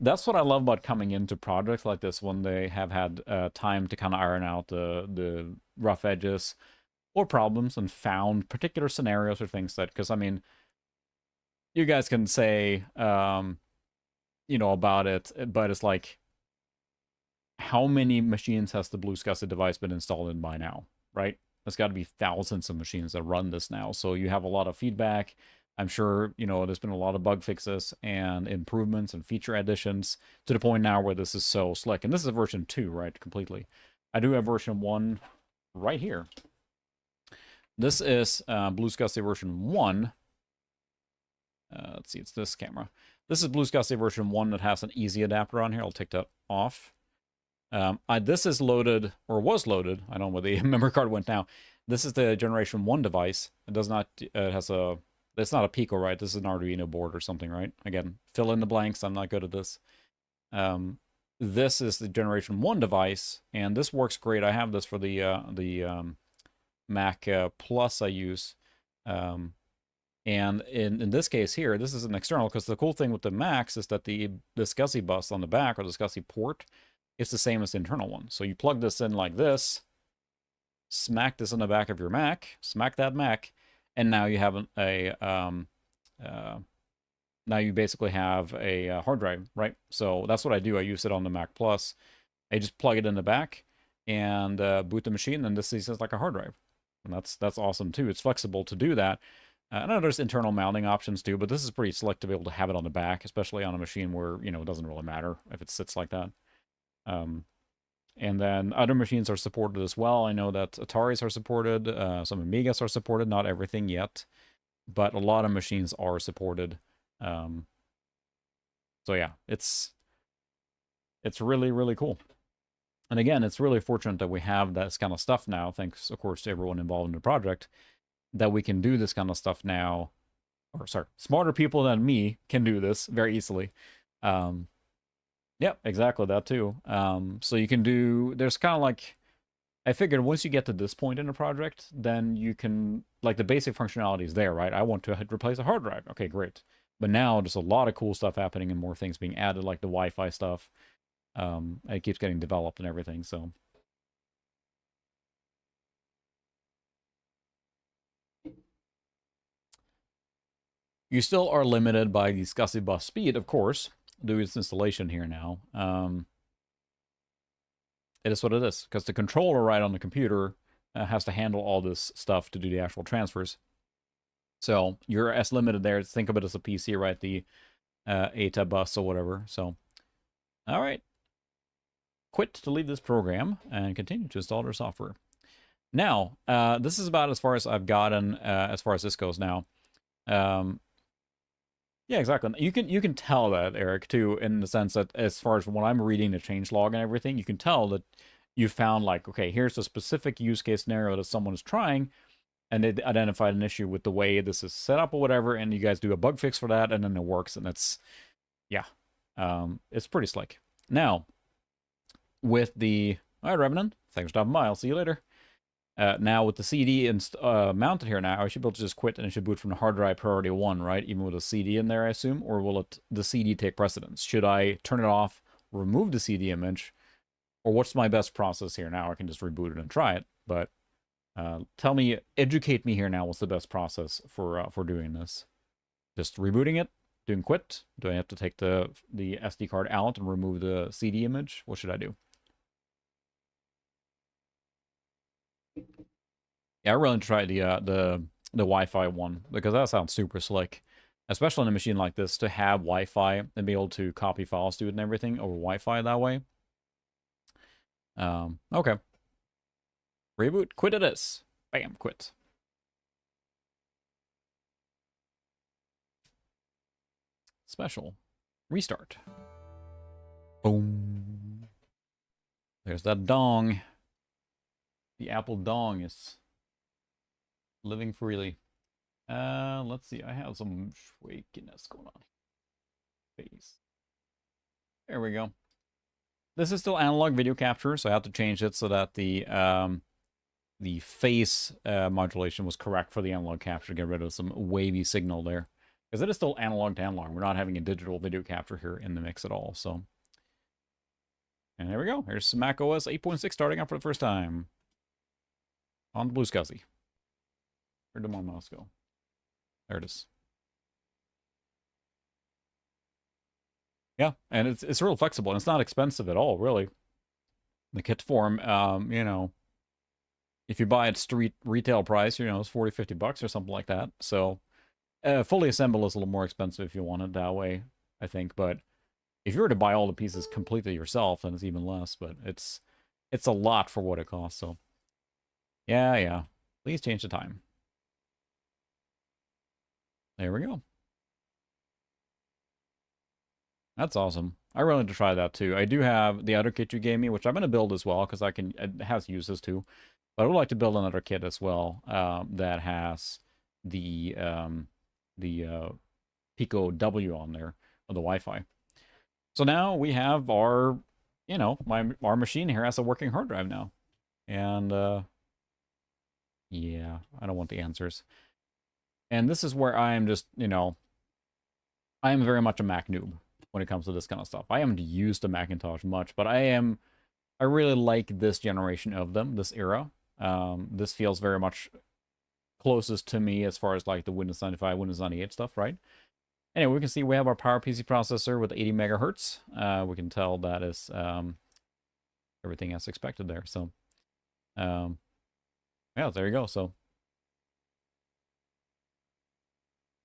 that's what I love about coming into projects like this when they have had time to kind of iron out the rough edges or problems and found particular scenarios or things that, because I mean, you guys can say, about it, but it's like, how many machines has the BlueSCSI device been installed in by now, right? There's got to be thousands of machines that run this now. So you have a lot of feedback. I'm sure, there's been a lot of bug fixes and improvements and feature additions to the point now where this is so slick. And this is version 2, right? Completely. I do have version 1 right here. This is BlueSCSI version 1. Let's see, it's this camera. This is BlueSCSI version 1 that has an easy adapter on here. I'll take that off. This is loaded, or was loaded. I don't know where the memory card went now. This is the generation 1 device. It does not, it has a, it's not a Pico, right? This is an Arduino board or something, right? Again, fill in the blanks. I'm not good at this. This is the generation 1 device, and this works great. I have this for the Mac Plus I use. And in this case here, this is an external, because the cool thing with the Macs is that the SCSI bus on the back, or the SCSI port, is the same as the internal one. So you plug this in like this, smack this in the back of your Mac, smack that Mac, and now you have now you basically have a hard drive, right? So that's what I do. I use it on the Mac Plus. I just plug it in the back and boot the machine, and this is like a hard drive. And that's awesome too. It's flexible to do that. I know there's internal mounting options too, but this is pretty slick to be able to have it on the back, especially on a machine where, it doesn't really matter if it sits like that. And then other machines are supported as well. I know that Ataris are supported, some Amigas are supported, not everything yet, but a lot of machines are supported. So yeah, it's really, really cool. And again, it's really fortunate that we have this kind of stuff now, thanks, of course, to everyone involved in the project. that we can do this kind of stuff now. Or sorry, smarter people than me can do this very easily. Yep, exactly that too. So you can do, there's kind of like, I figured once you get to this point in a project, then you can, like the basic functionality is there, right? I want to replace a hard drive. Okay, great. But now there's a lot of cool stuff happening and more things being added, like the Wi-Fi stuff. It keeps getting developed and everything, so. You still are limited by the SCSI bus speed, of course, do its installation here now. It is what it is, because the controller right on the computer has to handle all this stuff to do the actual transfers. So you're as limited there. Think of it as a PC, right? The ATA bus or whatever. So, all right. Quit to leave this program and continue to install their software. Now, this is about as far as I've gotten as far as this goes now. Yeah, exactly. You can tell that, Eric, too, in the sense that as far as when I'm reading the changelog and everything, you can tell that you found like, okay, here's a specific use case scenario that someone is trying, and they identified an issue with the way this is set up or whatever, and you guys do a bug fix for that, and then it works, and yeah, it's pretty slick. Now, with the, all right, Revenant, thanks for stopping by. I'll see you later. Now with the CD mounted here now, I should be able to just quit and it should boot from the hard drive priority 1, right? Even with a CD in there, I assume? Or will the CD take precedence? Should I turn it off, remove the CD image? Or what's my best process here now? I can just reboot it and try it. But tell me, educate me here now. What's the best process for doing this? Just rebooting it? Doing quit? Do I have to take the SD card out and remove the CD image? What should I do? Yeah, I really tried the Wi-Fi one because that sounds super slick, especially on a machine like this to have Wi-Fi and be able to copy files to it and everything over Wi-Fi that way. Okay. Reboot, quit it is. Bam, quit. Special. Restart. Boom. There's that dong. The Apple dong is living freely. Let's see. I have some shakiness going on. Face. There we go. This is still analog video capture, so I have to change it so that the face modulation was correct for the analog capture. Get rid of some wavy signal there, because it is still analog to analog. We're not having a digital video capture here in the mix at all. So, and there we go. Here's Mac OS 8.6 starting up for the first time on the BlueSCSI. Where did my mouse go? There it is. Yeah, and it's real flexible, and it's not expensive at all, really. The kit form, you know, if you buy at street retail price, you know, it's 40, 50 bucks or something like that. So, fully assembled is a little more expensive if you want it that way, I think. But if you were to buy all the pieces completely yourself, then it's even less. But it's a lot for what it costs. So, yeah. Please change the time. There we go. That's awesome. I really need to try that too. I do have the other kit you gave me, which I'm going to build as well because it has uses too. But I would like to build another kit as well that has the Pico W on there, or the Wi-Fi. So now we have our, you know, our machine here has a working hard drive now. And yeah, I don't want the answers. And this is where I am just, you know, I am very much a Mac noob when it comes to this kind of stuff. I haven't used a Macintosh much, but I really like this generation of them, this era. This feels very much closest to me as far as like the Windows 95, Windows 98 stuff, right? Anyway, we can see we have our PowerPC processor with 80 megahertz. We can tell that is everything as expected there. So, yeah, there you go. So,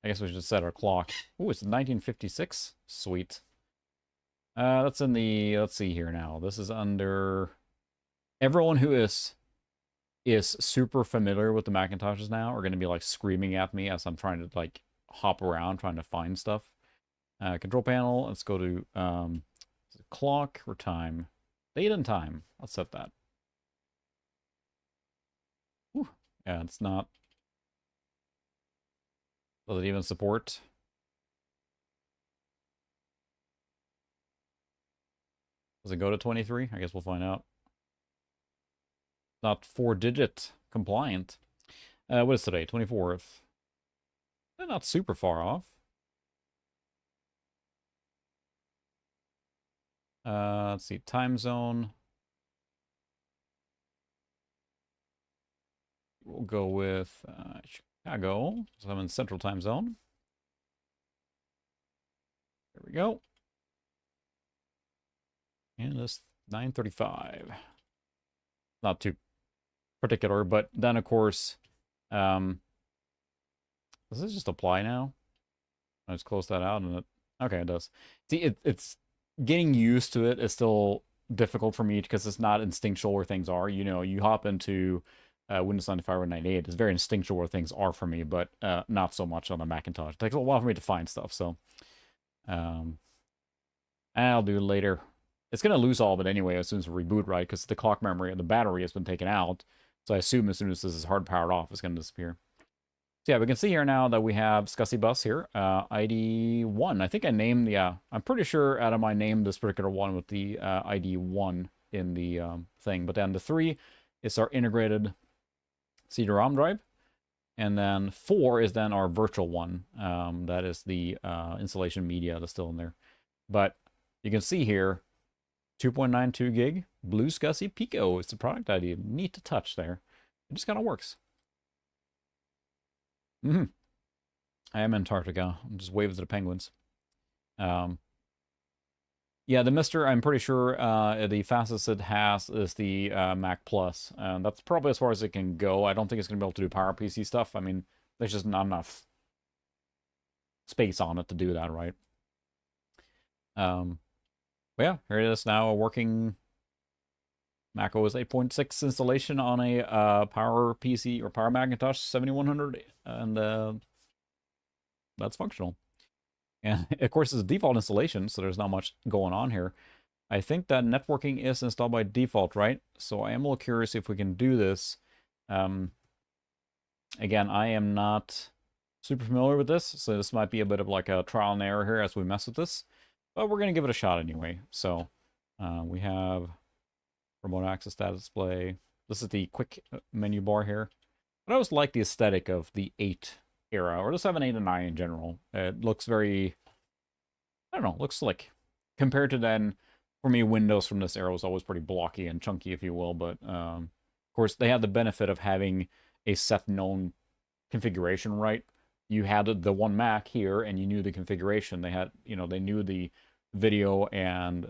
I guess we should set our clock. Ooh, it's 1956. Sweet. That's in the, let's see here now. This is under, everyone who is super familiar with the Macintoshes now are going to be like screaming at me as I'm trying to like hop around trying to find stuff. Control panel, let's go to clock or time. Date and time. Let's set that. Whew. Yeah, it's not Does it even support? Does it go to 23? I guess we'll find out. Not 4-digit compliant. What is today? 24th. They're not super far off. Let's see. Time zone. We'll go with Chicago. So I'm in Central Time Zone. There we go. And this 9:35. Not too particular, but then of course, does this just apply now? I just close that out and okay, it does. See, it's getting used to it is still difficult for me because it's not instinctual where things are. You know, you hop into Windows 95 or 98, it's very instinctual where things are for me, but not so much on the Macintosh. It takes a while for me to find stuff, so I'll do it later. It's going to lose all of it anyway as soon as we reboot, right? Because the clock memory and the battery has been taken out. So I assume as soon as this is hard powered off, it's going to disappear. So yeah, we can see here now that we have SCSI bus here, ID 1. I think I named, yeah, I'm pretty sure Adam, I named this particular one with the ID 1 in the thing. But then the 3 is our integrated CD-ROM drive. And then 4 is then our virtual one. That is the installation media that's still in there. But you can see here, 2.92 gig, BlueSCSI Pico is the product ID. Neat to touch there. It just kind of works. I am Antarctica. I'm just waving to the penguins. Yeah, the Mister, I'm pretty sure the fastest it has is the Mac Plus. That's probably as far as it can go. I don't think it's going to be able to do PowerPC stuff. I mean, there's just not enough space on it to do that, right? Yeah, here it is now, a working Mac OS 8.6 installation on a Power PC or Power Macintosh 7100, and that's functional. And of course, it's a default installation, so there's not much going on here. I think that networking is installed by default, right? So I am a little curious if we can do this. Again, I am not super familiar with this, so this might be a bit of like a trial and error here as we mess with this. But we're going to give it a shot anyway. So we have remote access status display. This is the quick menu bar here. But I always like the aesthetic of the 8 era, or the 7, 8, and 9 in general. It looks very, I don't know, looks slick. Compared to then, for me, Windows from this era was always pretty blocky and chunky, if you will. But, of course, they had the benefit of having a set known configuration, right? You had the one Mac here, and you knew the configuration. They had, you know, they knew the video and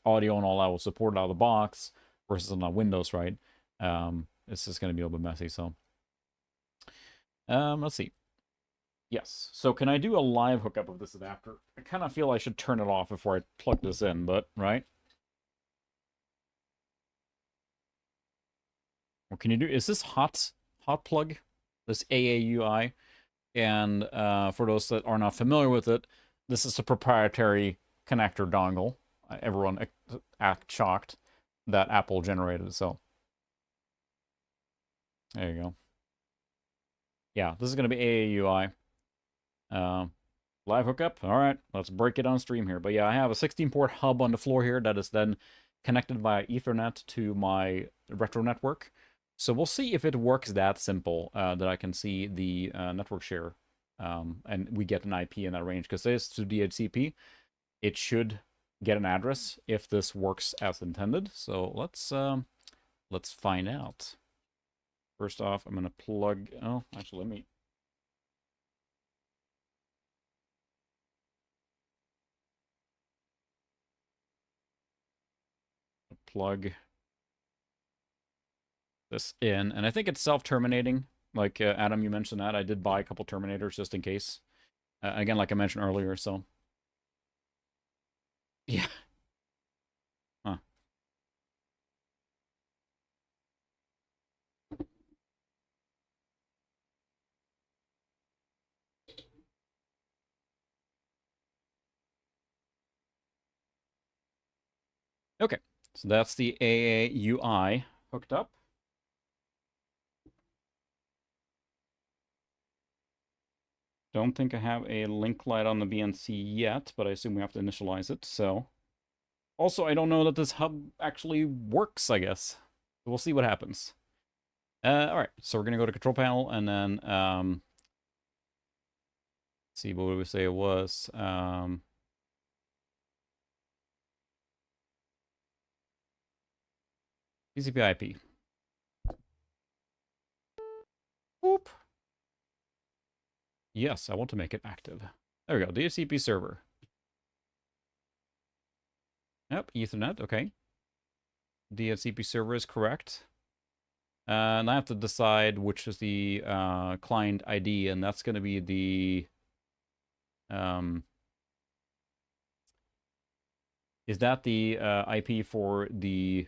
audio and all that was supported out of the box, versus on Windows, right? It's just going to be a little bit messy, so. Let's see. Yes, so can I do a live hookup of this adapter? I kind of feel I should turn it off before I plug this in, but, right? What can you do? Is this hot plug? This AAUI? And for those that are not familiar with it, this is a proprietary connector dongle. Everyone act shocked that Apple generated, so. There you go. Yeah, this is going to be AAUI. Live hookup. All right, let's break it on stream here. But yeah, I have a 16-port hub on the floor here that is then connected via Ethernet to my retro network. So we'll see if it works that simple, that I can see the network share, and we get an IP in that range. Because this is to DHCP, it should get an address if this works as intended. So let's find out. First off, I'm gonna plug. Oh, actually, let me. Plug this in, and I think it's self-terminating. Like Adam, you mentioned that. I did buy a couple terminators just in case. Again, like I mentioned earlier, so. Yeah. Huh. Okay, so that's the AAUI hooked up. Don't think I have a link light on the BNC yet, but I assume we have to initialize it, so. Also, I don't know that this hub actually works, I guess. We'll see what happens. All right, so we're going to go to control panel and then see what we say it was. TCP IP. Whoop. Yes, I want to make it active. There we go, DHCP server. Yep, Ethernet, okay. DHCP server is correct. And I have to decide which is the client ID, and that's going to be the... is that the IP for the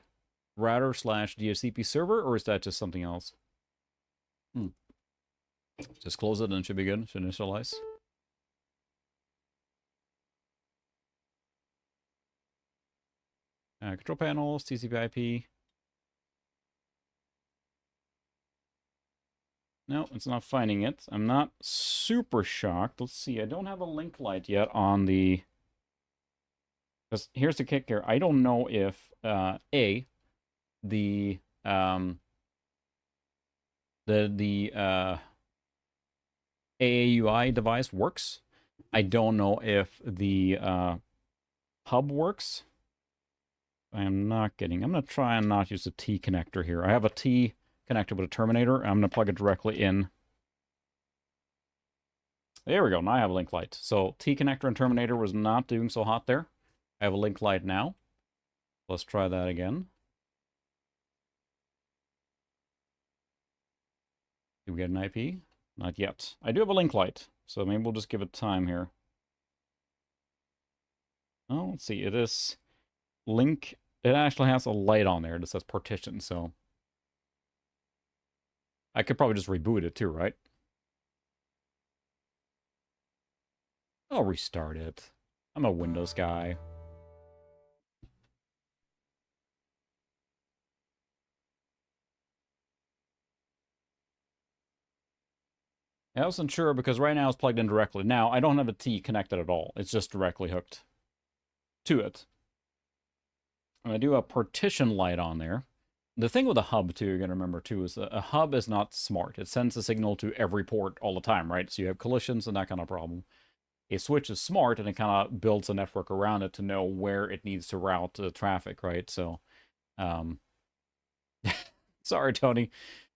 router slash DHCP server, or is that just something else? Just close it and it should be good. Should initialize. Control panels, TCP IP. No, it's not finding it. I'm not super shocked. Let's see. I don't have a link light yet on the... Because here's the kick here. I don't know if the AAUI device works. I don't know if the hub works. I'm not getting... I'm going to try and not use the T connector here. I have a T connected with a terminator. I'm going to plug it directly in. There we go. Now I have a link light. So T connector and terminator was not doing so hot there. I have a link light now. Let's try that again. Do we get an IP? Not yet. I do have a link light, so maybe we'll just give it time here. Oh, let's see. It is link. It actually has a light on there that says partition, so I could probably just reboot it too, right? I'll restart it. I'm a Windows guy. I wasn't sure because right now it's plugged in directly. Now, I don't have a T connected at all. It's just directly hooked to it. And I do have a partition light on there. The thing with a hub, too, you're going to remember, too, is a hub is not smart. It sends a signal to every port all the time, right? So you have collisions and that kind of problem. A switch is smart, and it kind of builds a network around it to know where it needs to route the traffic, right? So, sorry, Tony.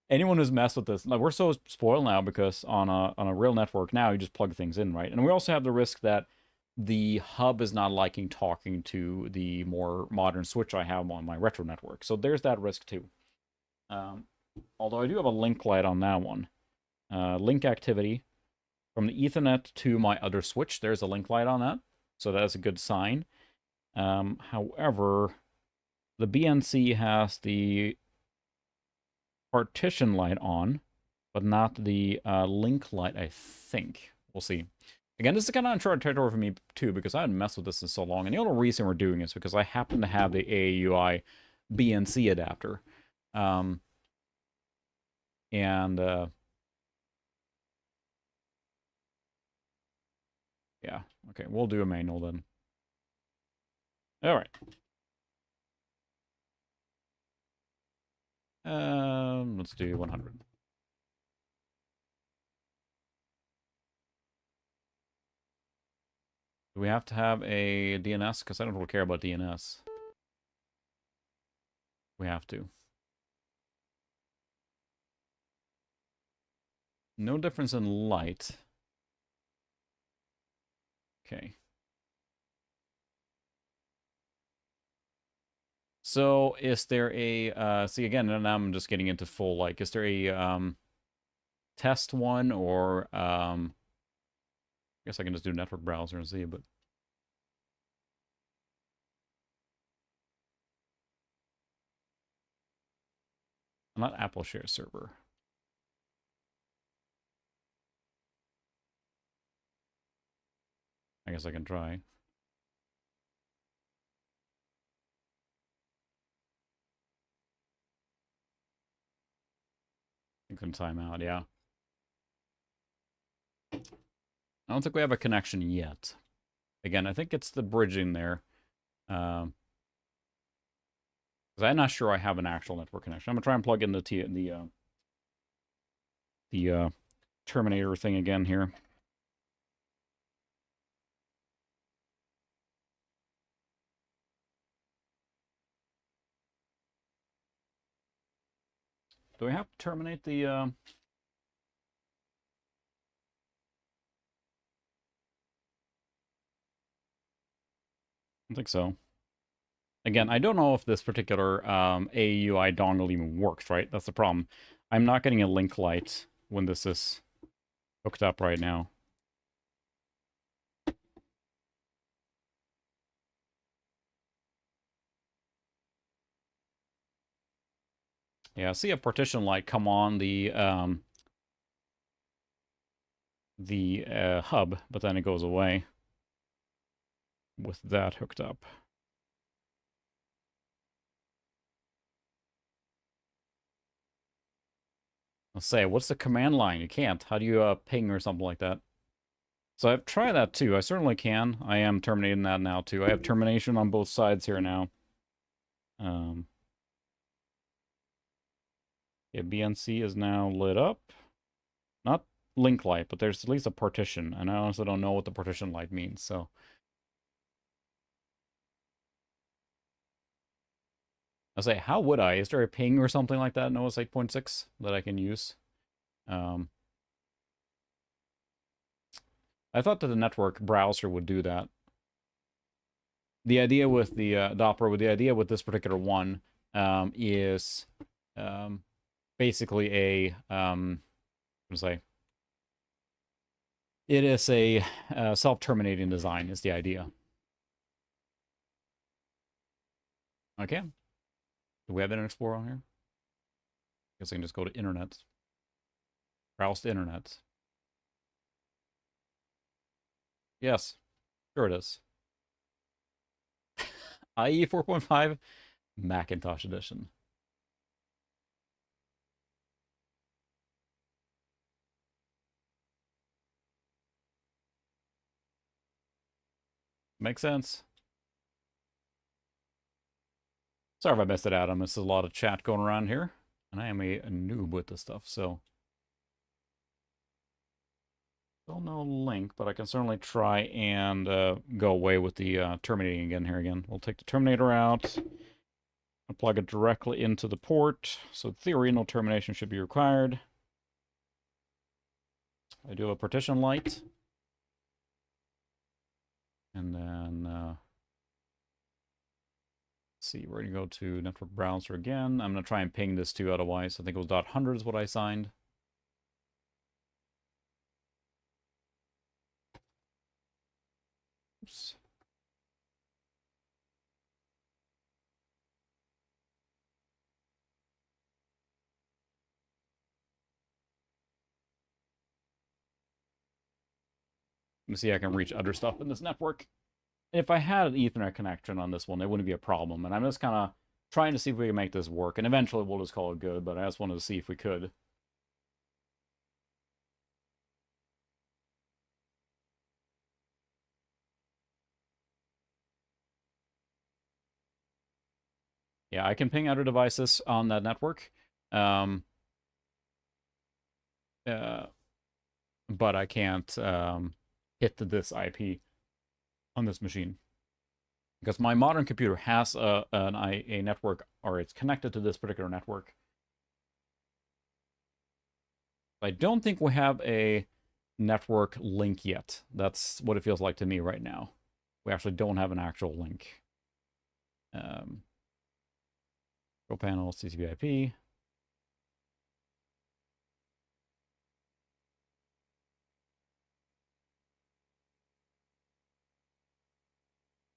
Anyone who's messed with this, like, we're so spoiled now because on a real network now, you just plug things in, right? And we also have the risk that the hub is not liking talking to the more modern switch I have on my retro network. So there's that risk too. Although I do have a link light on that one. Link activity from the Ethernet to my other switch. There's a link light on that. So that's a good sign. However, the BNC has the partition light on, but not the link light, I think. We'll see. Again, this is kind of uncharted territory for me, too, because I haven't messed with this in so long. And the only reason we're doing it is because I happen to have the AAUI BNC adapter. Yeah, okay, we'll do a manual then. All right. Let's do 100. Do we have to have a DNS? Because I don't really care about DNS. We have to. No difference in light. Okay. So is there a, see again, and I'm just getting into full, like, is there a test one or, I guess I can just do network browser and see, but. Not Apple Share Server. I guess I can try. You can time out, yeah. I don't think we have a connection yet. Again, I think it's the bridging there. Because I'm not sure I have an actual network connection. I'm gonna try and plug in the Terminator thing again here. Do we have to terminate the? I don't think so. Again, I don't know if this particular AUI dongle even works, right? That's the problem. I'm not getting a link light when this is hooked up right now. Yeah, I see a partition light come on the hub, but then it goes away with that hooked up. Let's say, what's the command line? You can't. How do you ping or something like that? So I've tried that too. I certainly can. I am terminating that now too. I have termination on both sides here now. Yeah, BNC is now lit up. Not link light, but there's at least a partition. And I honestly don't know what the partition light means, so. I say, how would I? Is there a ping or something like that in OS 8.6 that I can use? I thought that the network browser would do that. The idea with the the idea with this particular one is basically a say it is a self-terminating design is the idea. Okay. Do we have Internet Explorer on here? I guess I can just go to Internet. Browse the Internet. Yes, sure it is. IE 4.5 Macintosh edition. Makes sense. Sorry if I missed it, Adam. This is a lot of chat going around here. And I am a noob with this stuff, so. Still no link, but I can certainly try and go away with the terminating again here again. We'll take the terminator out. I'll plug it directly into the port. So in theory, no termination should be required. I do a partition light. And then, let's see, we're going to go to network browser again. I'm going to try and ping this too, otherwise. I think it was .100 is what I signed. Oops. Let me see if I can reach other stuff in this network. If I had an Ethernet connection on this one, it wouldn't be a problem. And I'm just kind of trying to see if we can make this work. And eventually we'll just call it good, but I just wanted to see if we could. Yeah, I can ping other devices on that network. But I can't hit this IP on this machine. Because my modern computer has a network, or it's connected to this particular network. I don't think we have a network link yet. That's what it feels like to me right now. We actually don't have an actual link. Control panel, TCP/IP.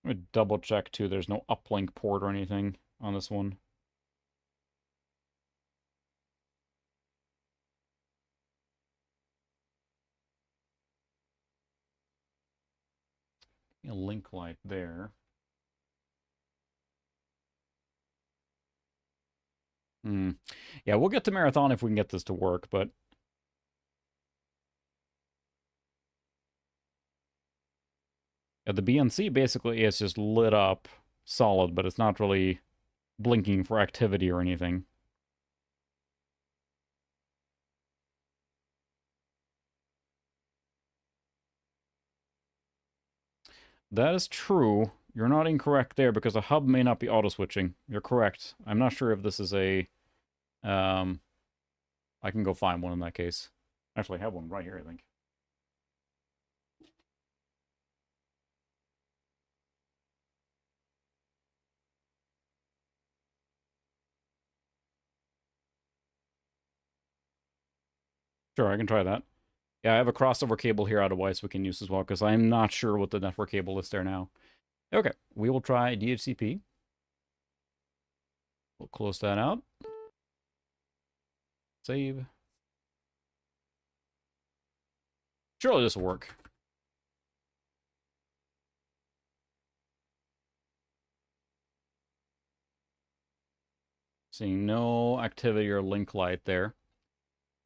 Let me double check too. There's no uplink port or anything on this one. A link light there. Yeah, we'll get to Marathon if we can get this to work, but The BNC basically is just lit up solid, but it's not really blinking for activity or anything. That is true. You're not incorrect there because the hub may not be auto-switching. You're correct. I'm not sure if this is a... I can go find one in that case. Actually, I have one right here, I think. Sure, I can try that. Yeah, I have a crossover cable here otherwise we can use as well, because I'm not sure what the network cable is there now. Okay, we will try DHCP. We'll close that out. Save. Surely this will work. Seeing no activity or link light there.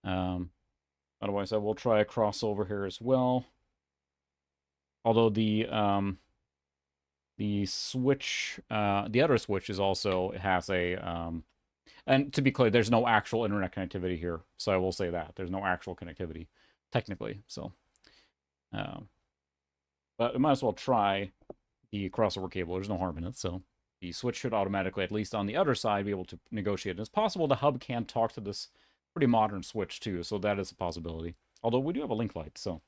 Otherwise, I will try a crossover here as well. Although the switch, the other switch is also has a and to be clear, there's no actual internet connectivity here, so I will say that there's no actual connectivity technically. So, but I might as well try the crossover cable. There's no harm in it. So the switch should automatically, at least on the other side, be able to negotiate. It's possible the hub can talk to this pretty modern switch too, so that is a possibility. Although we do have a link light, so.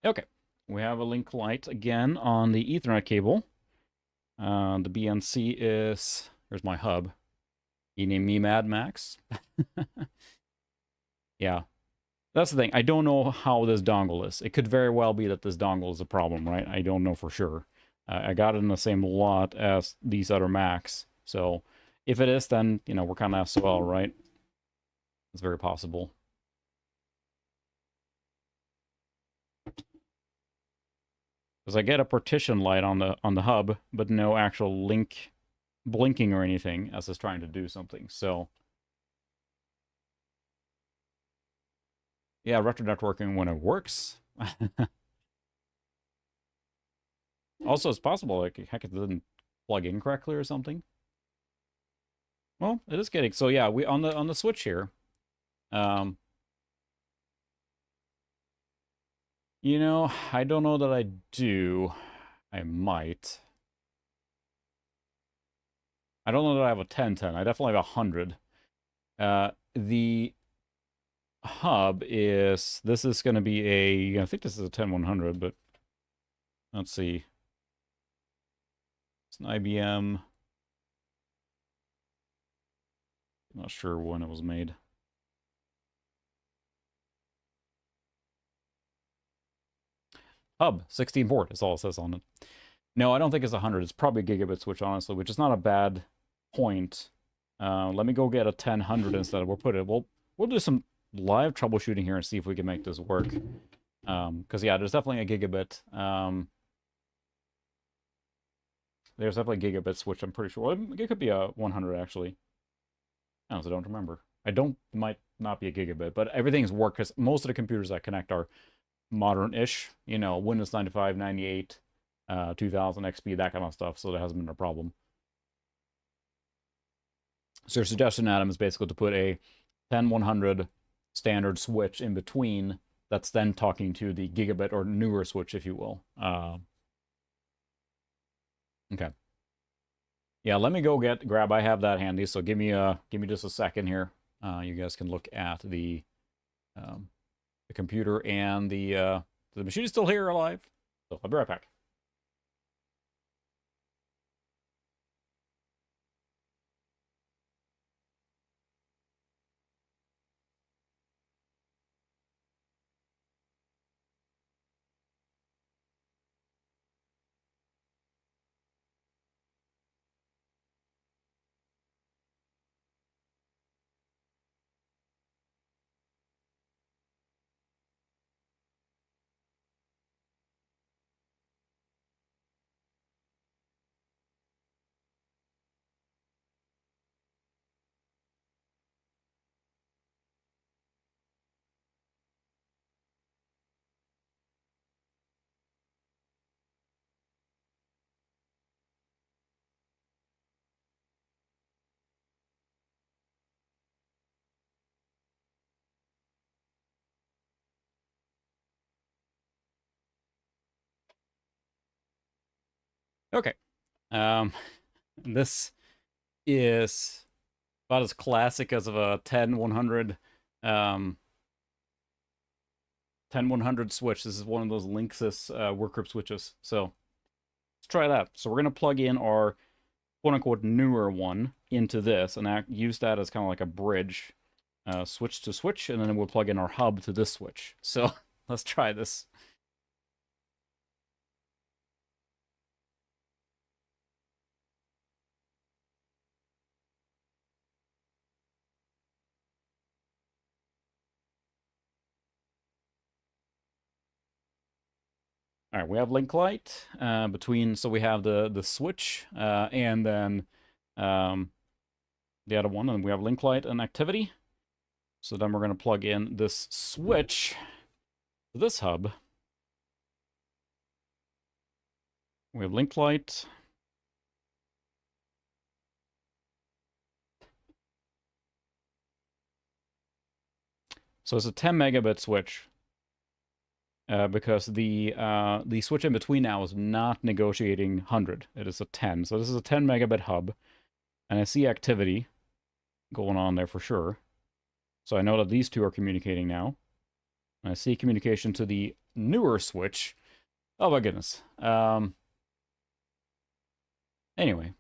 Okay, we have a link light again on the Ethernet cable. The BNC is, here's my hub. You name me Mad Max. Yeah, that's the thing. I don't know how this dongle is. It could very well be that this dongle is a problem, right? I don't know for sure. I got it in the same lot as these other Macs. So if it is, then, you know, we're kind of SOL, right? It's very possible. Because I get a partition light on the hub, but no actual link blinking or anything as it's trying to do something. So yeah, retro networking when it works. Also, it's possible, like, heck, it didn't plug in correctly or something. Well, it is getting, so yeah, we on the switch here. You know, I don't know that I do. I might. I don't know that I have a 1010. I definitely have a 100. The hub is, this is going to be a, I think this is a 10100, but let's see. It's an IBM. Not sure when it was made. Hub, 16 port is all it says on it. No, I don't think it's 100. It's probably a gigabit switch, honestly, which is not a bad point. Let me go get a 1000 instead. We'll do some live troubleshooting here and see if we can make this work. Because yeah, there's definitely a gigabit. There's definitely a gigabit switch, I'm pretty sure. It could be a 100 actually. I honestly don't remember. Might not be a gigabit, but everything's worked because most of the computers that connect are modern-ish, you know, Windows 95, 98, 2000 XP, that kind of stuff, so there hasn't been a problem. So your suggestion, Adam, is basically to put a 10100 standard switch in between that's then talking to the gigabit or newer switch, if you will. Okay. Yeah, let me go grab. I have that handy, so give me just a second here. You guys can look at the computer and the machine is still here alive. So I'll be right back. Okay. This is about as classic as of a 10-100 um 10-100 switch. This is one of those Linksys workgroup switches. So let's try that. So we're gonna plug in our quote unquote newer one into this and use that as kind of like a bridge, switch to switch, and then we'll plug in our hub to this switch. So let's try this. All right, we have link light between, so we have the switch and then um, the other one, and we have link light and activity. So then we're going to plug in this switch to this hub. We have link light. So it's a 10 megabit switch because the switch in between now is not negotiating 100. It is a 10. So this is a 10 megabit hub, and I see activity going on there for sure. So I know that these two are communicating now. I see communication to the newer switch. Oh my goodness. Anyway.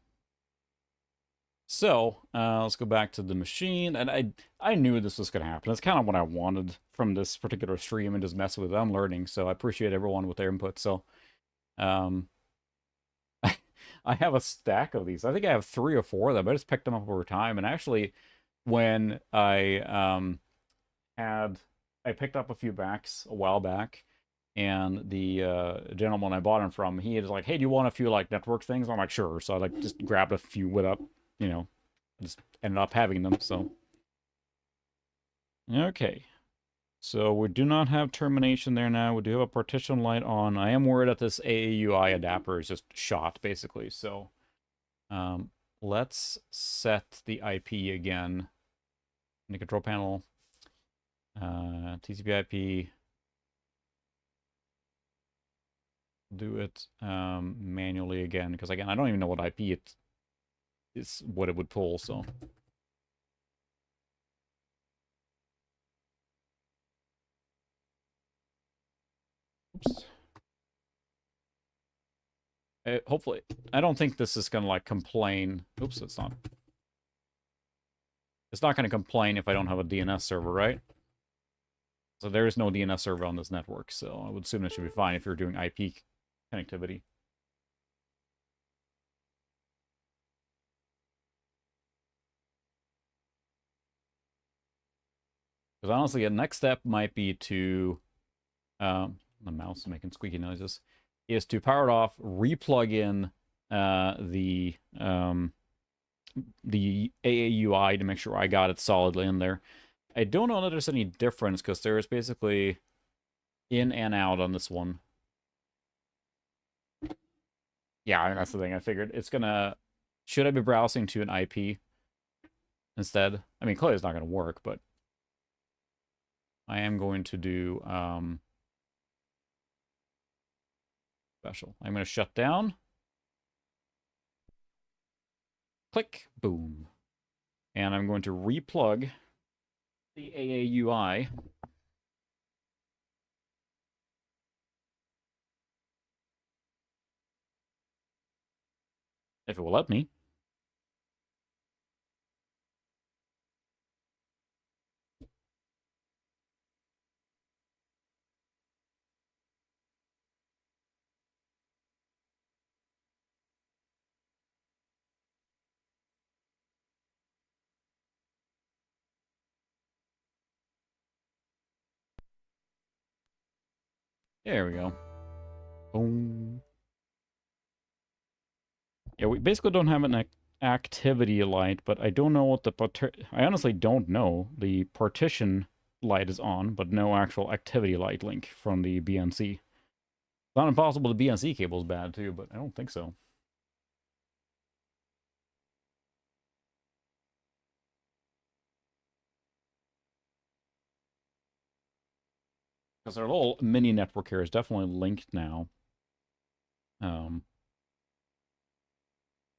So, let's go back to the machine. And I knew this was going to happen. That's kind of what I wanted from this particular stream and just mess with it. I'm learning, so I appreciate everyone with their input. So, um, I have a stack of these. I think I have 3 or 4 of them. I just picked them up over time. And actually, when I picked up a few backs a while back, and the gentleman I bought them from, he was like, "Hey, do you want a few like network things?" I'm like, "Sure." So I like just grabbed a few without, you know, just ended up having them. So okay, so we do not have termination there now. We do have a partition light on. I am worried that this AAUI adapter is just shot basically. So um, let's set the IP again in the control panel. TCP/IP. Do it manually again, because again, I don't even know what IP it is, what it would pull. So oops. Hopefully, I don't think this is gonna like complain. Oops, it's not. It's not gonna complain if I don't have a DNS server, right? So there is no DNS server on this network, so I would assume it should be fine if you're doing IP connectivity. Because honestly, the next step might be to, the mouse is making squeaky noises, is to power it off, replug in the AAUI to make sure I got it solidly in there. I don't know that there's any difference because there is basically in and out on this one. Yeah, that's the thing. I figured it's gonna. Should I be browsing to an IP instead? I mean, clearly it's not gonna work, but I am going to do special. I'm gonna shut down. Click, boom, and I'm going to replug the AAUI. If it will let me. There we go. Boom. Yeah, we basically don't have an activity light, but I don't know what I honestly don't know. The partition light is on, but no actual activity light link from the BNC. It's not impossible the BNC cable is bad too, but I don't think so. Because our little mini network here is definitely linked now. Um,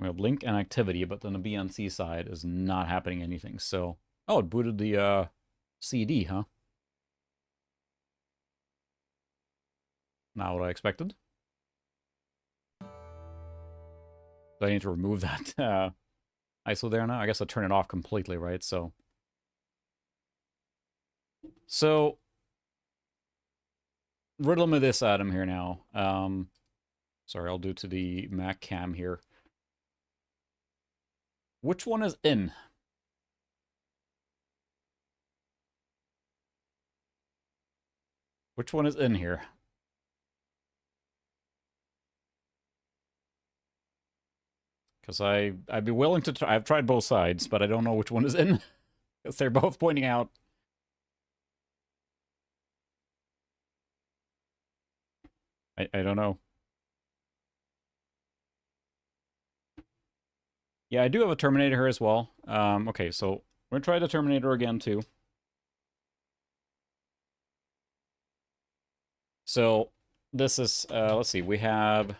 We have link and activity, but then the BNC side is not happening anything. So, oh, it booted the CD, huh? Not what I expected. Do I need to remove that ISO there now? I guess I'll turn it off completely, right? So riddle me this, Adam, here now. Sorry, I'll do to the Mac cam here. Which one is in? Which one is in here? Because I'd be willing to try. I've tried both sides, but I don't know which one is in. Because they're both pointing out. I don't know. Yeah, I do have a Terminator here as well. Okay, so we're gonna try the Terminator again too. So this is let's see, we have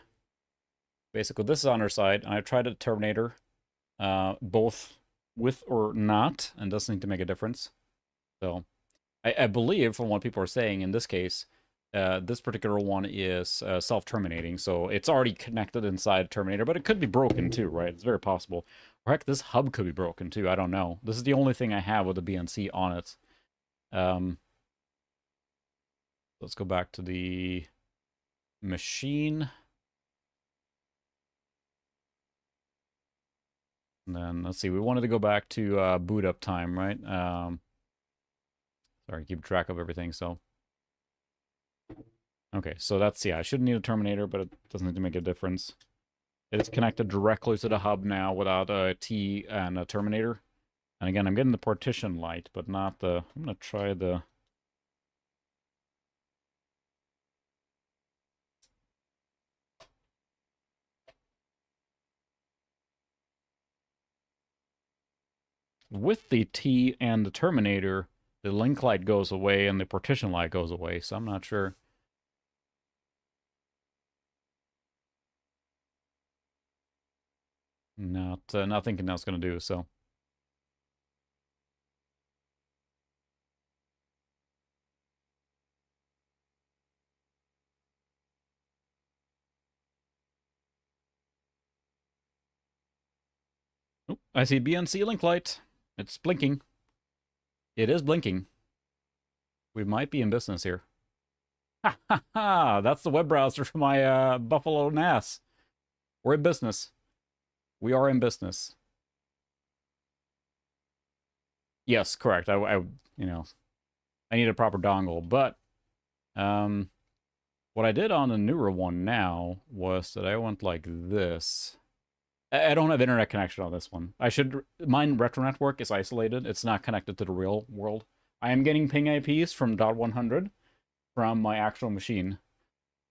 basically this is on our side. I tried a Terminator, both with or not, and doesn't seem to make a difference. So I believe from what people are saying in this case, this particular one is self-terminating, so it's already connected inside Terminator, but it could be broken too, right? It's very possible. Or heck, this hub could be broken too, I don't know. This is the only thing I have with the BNC on it. Let's go back to the machine. And then, let's see, we wanted to go back to boot up time, right? Sorry, keep track of everything, so... Okay, so that's, yeah, I shouldn't need a Terminator, but it doesn't need to make a difference. It is connected directly to the hub now without a T and a Terminator. And again, I'm getting the partition light, but not the... I'm going to try the... With the T and the Terminator, the link light goes away and the partition light goes away, so I'm not sure. Not thinking that's going to do, so. Oh, I see BNC link light. It's blinking. It is blinking. We might be in business here. Ha ha ha! That's the web browser for my Buffalo NAS. We're in business. We are in business. Yes, correct. I you know, I need a proper dongle, but what I did on the newer one now was that I went like this. I don't have internet connection on this one. Mine retro network is isolated. It's not connected to the real world. I am getting ping IPs from .100 from my actual machine.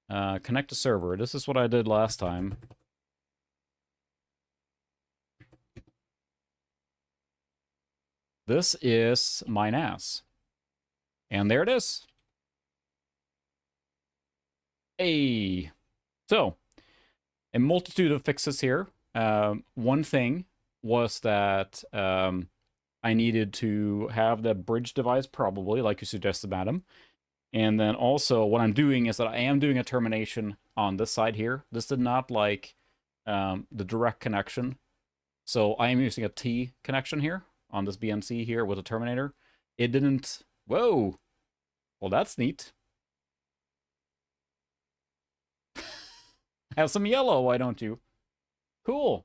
Connect to server. This is what I did last time. This is my NAS. And there it is. Hey. So, a multitude of fixes here. One thing was that I needed to have the bridge device, probably, like you suggested, madam. And then also, what I'm doing is that I am doing a termination on this side here. This did not like the direct connection. So I am using a T connection here on this BNC here with a terminator. It didn't... Whoa! Well, that's neat. Have some yellow, why don't you? Cool.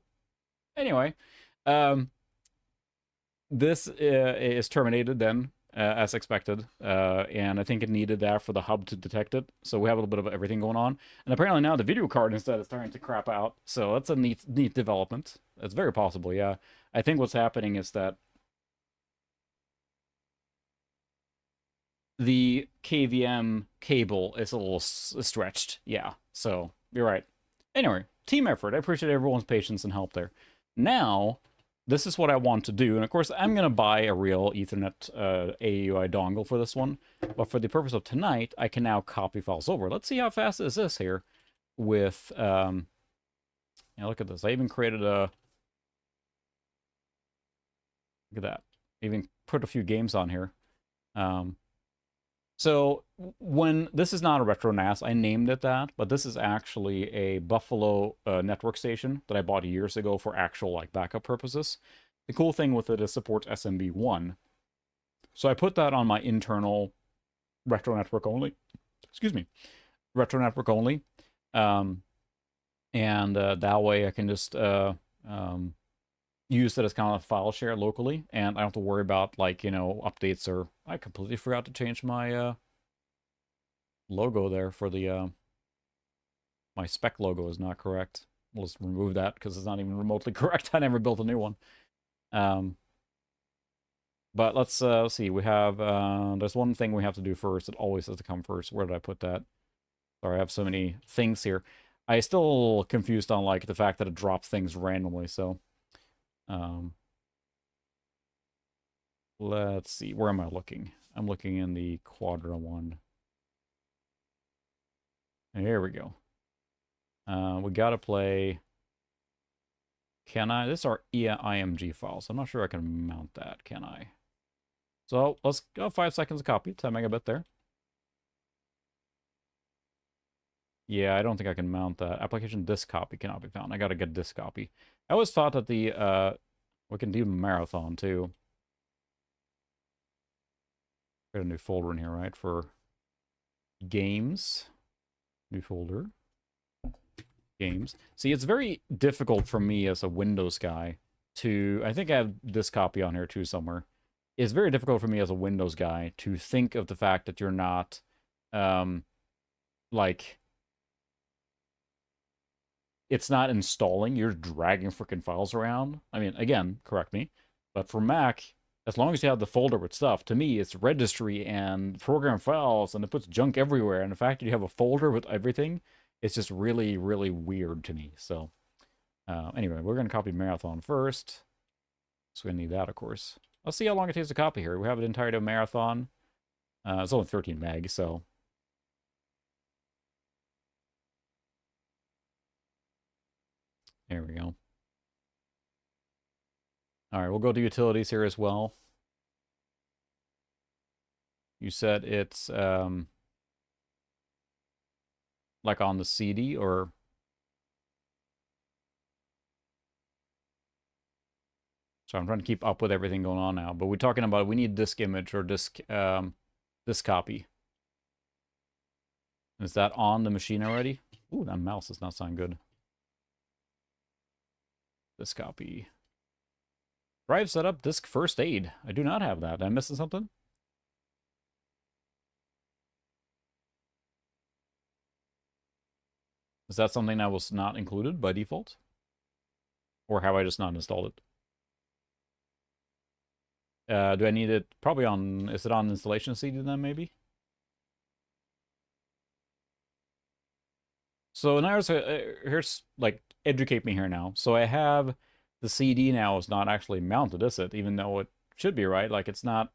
Anyway, this is terminated then, as expected, and I think it needed that for the hub to detect it. So we have a little bit of everything going on, and apparently now the video card instead is starting to crap out. So that's a neat development. It's very possible, yeah. I think what's happening is that the KVM cable is a little stretched, yeah. So you're right. Anyway, team effort. I appreciate everyone's patience and help there. Now, this is what I want to do. And of course, I'm going to buy a real Ethernet AUI dongle for this one. But for the purpose of tonight, I can now copy files over. Let's see how fast this is here with Yeah, look at this. I even created a... Look at that. I even put a few games on here. So when this is not a retro NAS, I named it that, but this is actually a Buffalo network station that I bought years ago for actual like backup purposes. The cool thing with it is it supports SMB1. So I put that on my internal retro network only. Excuse me, retro network only, and that way I can just use that as kind of a file share locally, and I don't have to worry about like updates or I completely forgot to change my logo there for the my spec logo is not correct. We'll just remove that because it's not even remotely correct. I never built a new one. But let's see. We have there's one thing we have to do first. It always has to come first. Where did I put that? Sorry, I have so many things here. I still confused on like the fact that it drops things randomly. So, let's see. Where am I looking? I'm looking in the Quadra one. Here we go. We gotta play. Can I? This is our IMG file, so I'm not sure I can mount that. Can I? So let's go 5 seconds a copy. 10 megabit there. Yeah, I don't think I can mount that. Application disk copy cannot be found. I gotta get disk copy. I always thought that the we can do marathon too. Got a new folder in here, right? For games. New folder. Games. See, it's very difficult for me as a Windows guy to... I think I have this copy on here too somewhere. It's very difficult for me as a Windows guy to think of the fact that you're not, like... It's not installing, you're dragging freaking files around. I mean, again, correct me. But for Mac, as long as you have the folder with stuff, to me, it's registry and program files, and it puts junk everywhere. And the fact that you have a folder with everything, it's just really, really weird to me. So, anyway, we're going to copy Marathon first. So we need that, of course. Let's see how long it takes to copy here. We have an entirety of Marathon. It's only 13 meg, so... There we go. All right, we'll go to utilities here as well. You said it's like on the CD or... So I'm trying to keep up with everything going on now. But we're talking about we need disk image or disk copy. Is that on the machine already? Ooh, that mouse does not sound good. Disk copy. Drive setup, disk first aid. I do not have that. Am I missing something? Is that something that was not included by default? Or have I just not installed it? Do I need it? Probably on... Is it on installation CD then, maybe? So now here's like, educate me here now. So I have the CD now is not actually mounted, is it? Even though it should be, right? Like, it's not...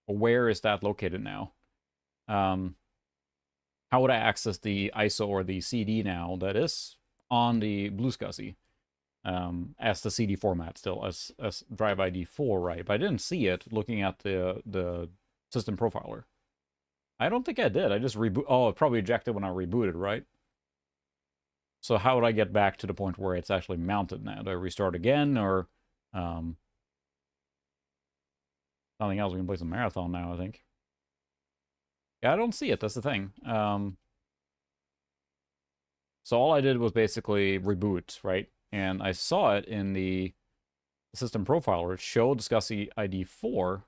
Where is that located now? How would I access the ISO or the CD now that is on the BlueSCSI? As the CD format still, as drive ID 4, right? But I didn't see it looking at the system profiler. I don't think I did. I just reboot. Oh, it probably ejected when I rebooted, right? So how would I get back to the point where it's actually mounted now? Do I restart again, or something else? We can play some Marathon now, I think. Yeah, I don't see it. That's the thing. So all I did was basically reboot, right? And I saw it in the system profiler. It showed SCSI ID 4.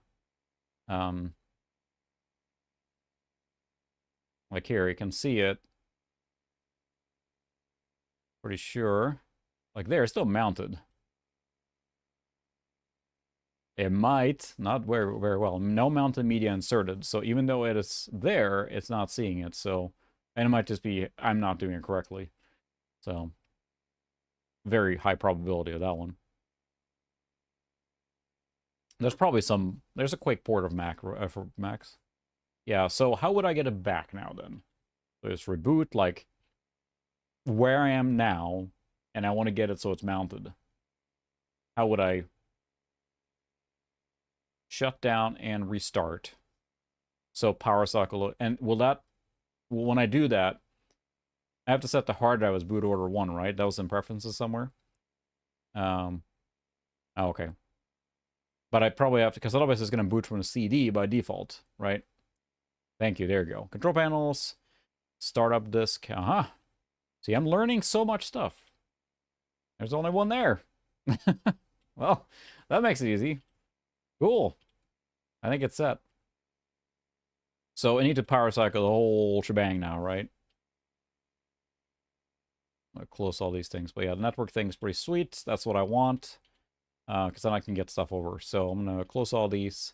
Like here, you can see it. Pretty sure. Like there, it's still mounted. It might, not very, very well. No mounted media inserted. So even though it is there, it's not seeing it. So, and it might just be I'm not doing it correctly. So, very high probability of that one. There's probably some... There's a Quake port of Mac for Macs. Yeah, so how would I get it back now then? So just reboot, like, where I am now, and I want to get it so it's mounted. How would I shut down and restart? So power cycle, and when I do that, I have to set the hard drive as boot order 1, right? That was in preferences somewhere. Oh, okay. But I probably have to, because otherwise it's going to boot from a CD by default, right? Thank you. There you go. Control panels, startup disk. See, I'm learning so much stuff. There's only one there. Well, that makes it easy. Cool. I think it's set. So I need to power cycle the whole shebang now, right? I'm going to close all these things. But yeah, the network thing's pretty sweet. That's what I want. Because then I can get stuff over. So I'm going to close all these.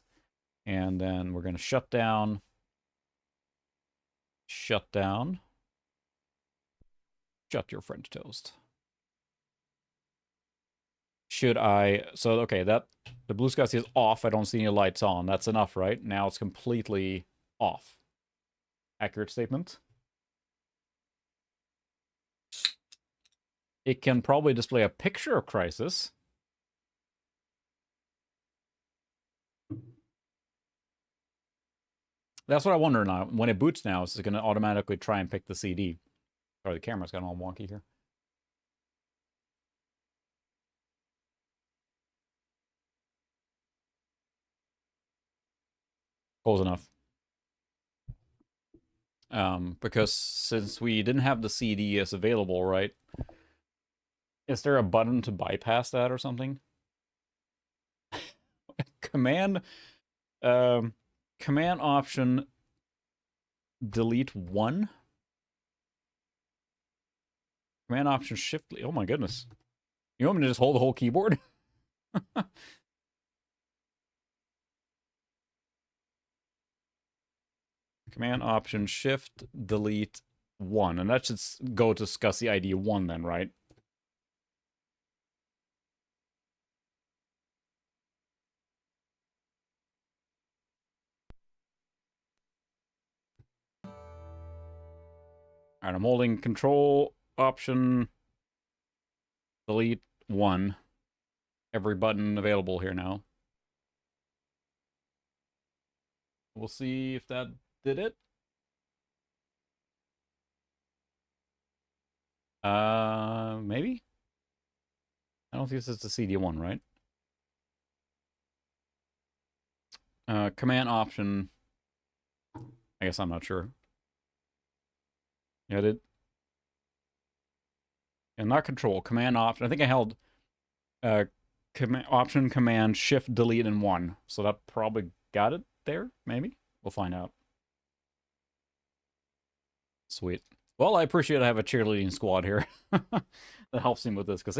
And then we're going to shut down. Shut down. Shut your French toast. Should I... So, okay, the BlueSCSI is off. I don't see any lights on. That's enough, right? Now it's completely off. Accurate statement. It can probably display a picture of Crysis. That's what I wonder now. When it boots now, is it going to automatically try and pick the CD? Sorry, the camera's gotten all wonky here. Close enough. Because since we didn't have the CD as available, right? Is there a button to bypass that or something? Command option delete 1. Command option shift. Oh my goodness. You want me to just hold the whole keyboard? Command option shift delete 1. And that should go to SCSI ID 1 then, right? Alright, I'm holding control option delete 1. Every button available here now. We'll see if that did it. Maybe? I don't think this is the CD1, right? Command option. I guess I'm not sure. Yeah, I did. And not control. Command option. I think I held option, command, shift, delete, and 1. So that probably got it there, maybe? We'll find out. Sweet. Well, I appreciate I have a cheerleading squad here that helps me with this, because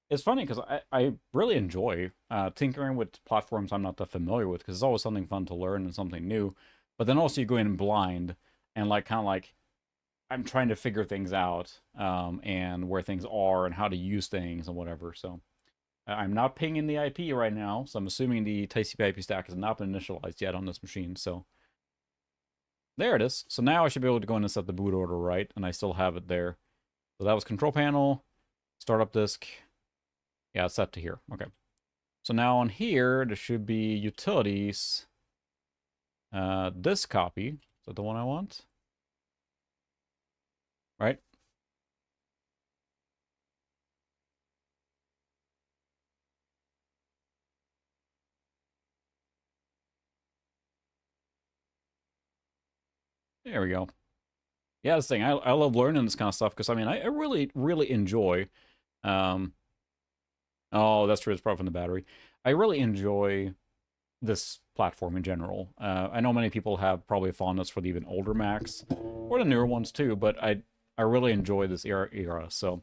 it's funny, because I really enjoy tinkering with platforms I'm not that familiar with, because it's always something fun to learn and something new. But then also you go in blind and kind of I'm trying to figure things out, and where things are and how to use things and whatever. So I'm not pinging the IP right now, so I'm assuming the TCP/IP stack has not been initialized yet on this machine. So there it is. So now I should be able to go in and set the boot order right, and I still have it there. So that was control panel, startup disk. Yeah, it's set to here. Okay. So now on here, there should be utilities. This copy. Is that the one I want? Right? There we go. Yeah, this thing, I love learning this kind of stuff, because I mean, I really, really enjoy. Oh, that's true. It's probably from the battery. I really enjoy this platform in general. I know many people have probably a fondness for the even older Macs, or the newer ones too, but I really enjoy this era. So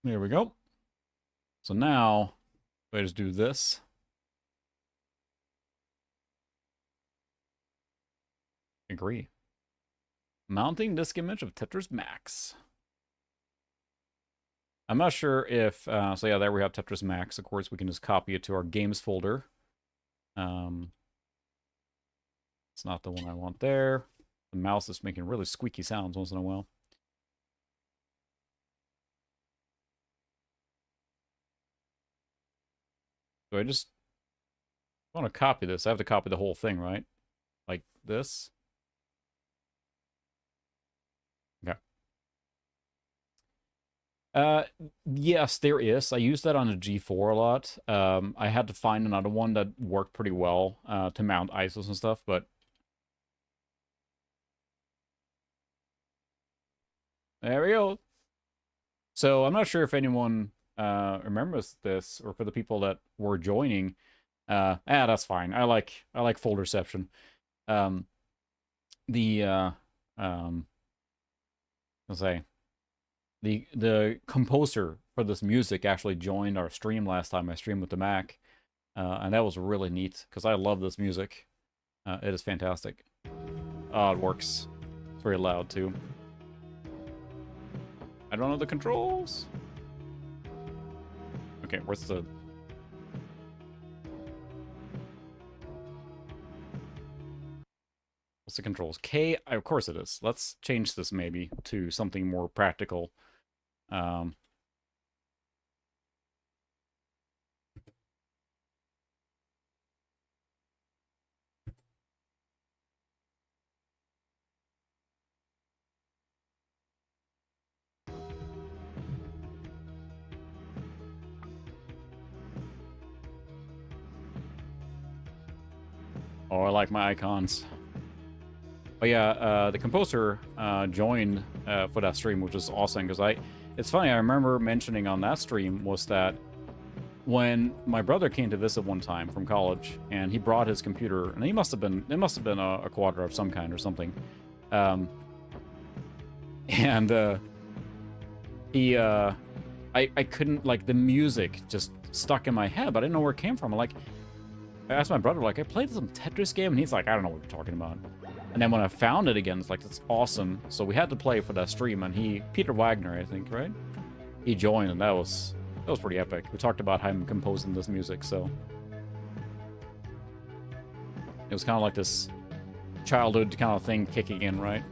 there we go. So now, I just do this. Agree. Mounting disk image of Tetris Max. I'm not sure if, so yeah, there we have Tetris Max. Of course, we can just copy it to our games folder. It's not the one I want there. The mouse is making really squeaky sounds once in a while. So I just want to copy this. I have to copy the whole thing, right? Like this. Okay. Uh, yes, there is. I use that on the G4 a lot. I had to find another one that worked pretty well to mount ISOs and stuff, but there we go. So I'm not sure if anyone remembers this, or for the people that were joining. That's fine. I like full reception. Um, the let's say the composer for this music actually joined our stream last time I streamed with the Mac, and that was really neat because I love this music. It is fantastic. Oh, it works. It's very loud too. I don't know the controls. Okay, where's the... What's the controls? K, of course it is. Let's change this maybe to something more practical. Um, oh, I like my icons. But yeah, the composer joined for that stream, which is awesome because it's funny, I remember mentioning on that stream was that when my brother came to visit one time from college, and he brought his computer, and it must have been a Quadra of some kind or something, and he I couldn't, like, the music just stuck in my head, but I didn't know where it came from. I asked my brother, like, I played some Tetris game, and he's like, I don't know what you're talking about. And then when I found it again, it's like, that's awesome. So we had to play for that stream, and Peter Wagner, I think, right? He joined, and that was pretty epic. We talked about him composing this music, so it was kind of like this childhood kind of thing kicking in, right?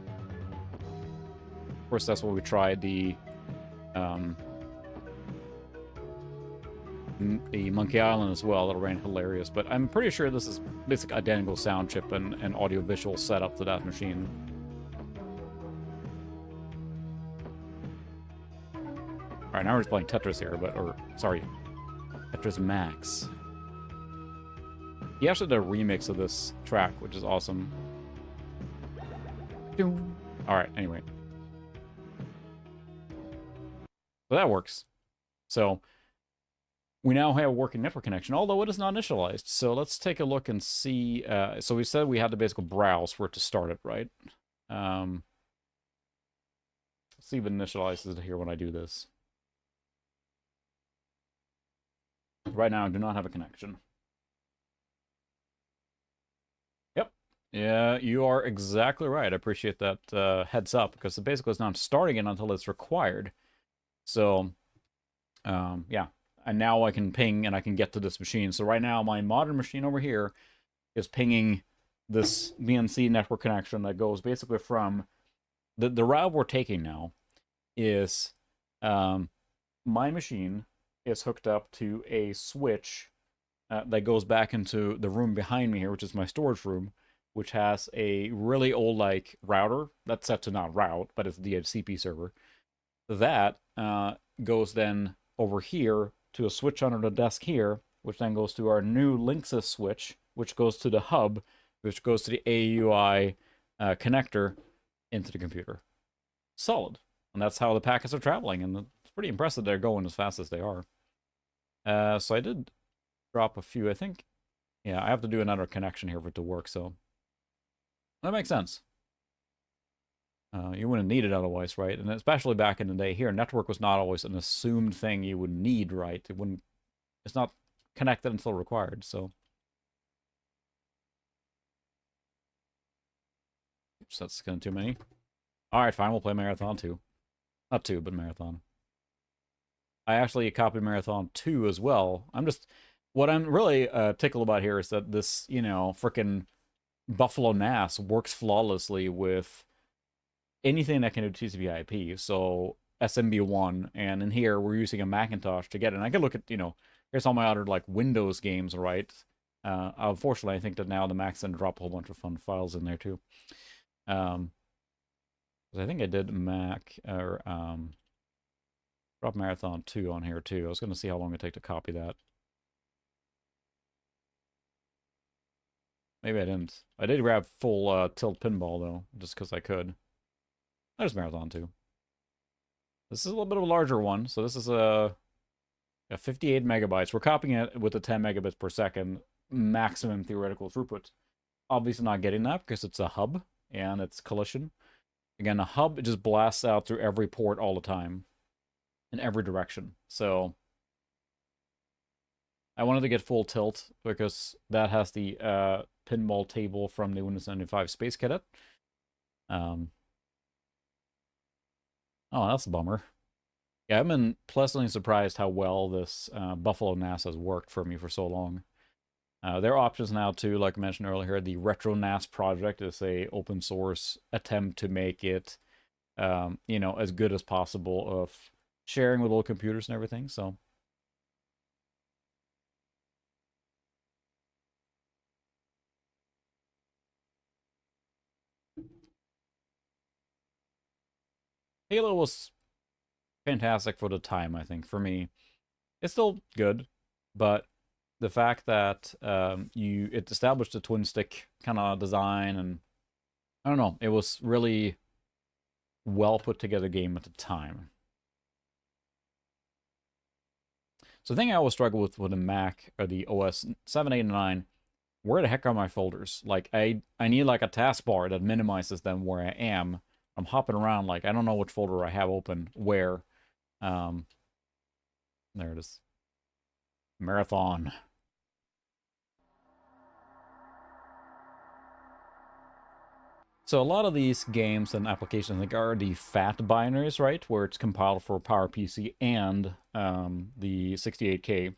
Of course, that's what we tried the Monkey Island as well. That ran hilarious, but I'm pretty sure this is basically identical sound chip and audio visual setup to that machine. Alright, now we're just playing Tetris here, sorry, Tetris Max. He actually did a remix of this track, which is awesome. Alright, anyway. So that works. So we now have a working network connection, although it is not initialized. So let's take a look and see. So we said we had to basically browse for it to start it, right? Let's see if it initializes it here when I do this. Right now, I do not have a connection. Yep. Yeah, you are exactly right. I appreciate that heads up, because it basically is not starting it until it's required. So, yeah. And now I can ping and I can get to this machine. So right now, my modern machine over here is pinging this BNC network connection that goes basically from... The route we're taking now is my machine is hooked up to a switch that goes back into the room behind me here, which is my storage room, which has a really old, like, router that's set to not route, but it's the DHCP server. That goes then over here to a switch under the desk here, which then goes to our new Linksys switch, which goes to the hub, which goes to the AUI connector into the computer. Solid. And that's how the packets are traveling, and it's pretty impressive they're going as fast as they are. So I did drop a few, I think. Yeah, I have to do another connection here for it to work, so that makes sense. You wouldn't need it otherwise, right? And especially back in the day here, network was not always an assumed thing you would need, right? It's not connected until required, so. Oops, that's kind of too many. Alright, fine, we'll play Marathon 2. Not 2, but Marathon. I actually copied Marathon 2 as well. What I'm really tickled about here is that this, frickin' Buffalo NAS works flawlessly with anything that can do TCP/IP. So SMB1, and in here we're using a Macintosh to get it. And I can look at, here's all my other like Windows games, right? Unfortunately, I think that now the Mac's gonna drop a whole bunch of fun files in there too. 'Cause I think I did Mac or drop Marathon 2 on here too. I was gonna see how long it take to copy that. Maybe I didn't. I did grab full tilt pinball though, just because I could. There's Marathon 2. This is a little bit of a larger one, so this is a 58 megabytes. We're copying it with a 10 megabits per second maximum theoretical throughput. Obviously not getting that because it's a hub and it's collision. Again, a hub just blasts out through every port all the time in every direction. So I wanted to get full tilt because that has the pinball table from the Windows 95 Space Cadet. Oh, that's a bummer. Yeah, I've been pleasantly surprised how well this Buffalo NAS has worked for me for so long. There are options now too, like I mentioned earlier. The Retro NAS project is a open source attempt to make it, as good as possible of sharing with old computers and everything. So Halo was fantastic for the time, I think, for me. It's still good, but the fact that it established a twin stick kind of design, and I don't know, it was really well put together game at the time. So the thing I always struggle with a Mac or the OS 7, 8, and 9, where the heck are my folders? Like I need like a taskbar that minimizes them where I am. I'm hopping around like I don't know which folder I have open where. Um, there it is. Marathon. So a lot of these games and applications like are the fat binaries, right? Where it's compiled for PowerPC and the 68K,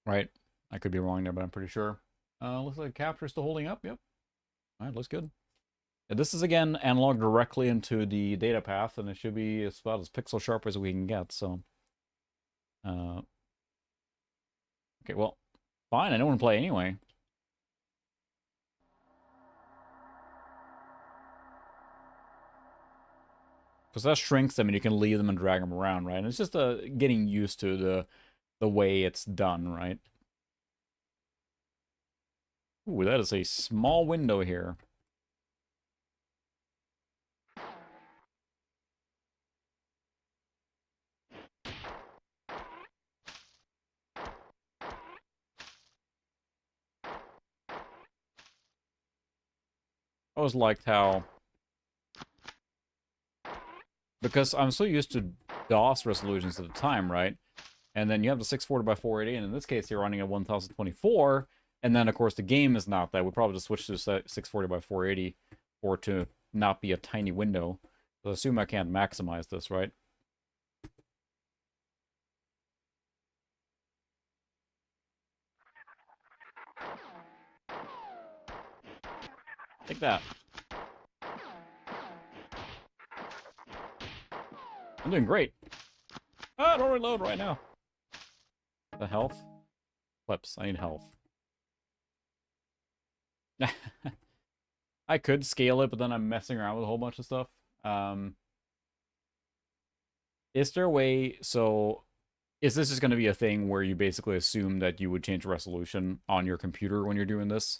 right? I could be wrong there, but I'm pretty sure. Looks like capture's still holding up. Yep. All right, looks good. Yeah, this is again analog directly into the data path, and it should be about as pixel sharp as we can get. So, okay, well, fine. I don't want to play anyway. Because that shrinks them and you can leave them and drag them around, right? And it's just getting used to the way it's done, right? Ooh, that is a small window here. I always liked how, because I'm so used to DOS resolutions at the time, right? And then you have the 640 by 480, and in this case, you're running at 1024, and then, of course, the game is not that. We probably just switch to 640 by 480 for it to not be a tiny window. So I assume I can't maximize this, right? Take that. I'm doing great. Ah, don't reload right now. The health? Clips. I need health. I could scale it, but then I'm messing around with a whole bunch of stuff. Is there a way, so is this just going to be a thing where you basically assume that you would change resolution on your computer when you're doing this,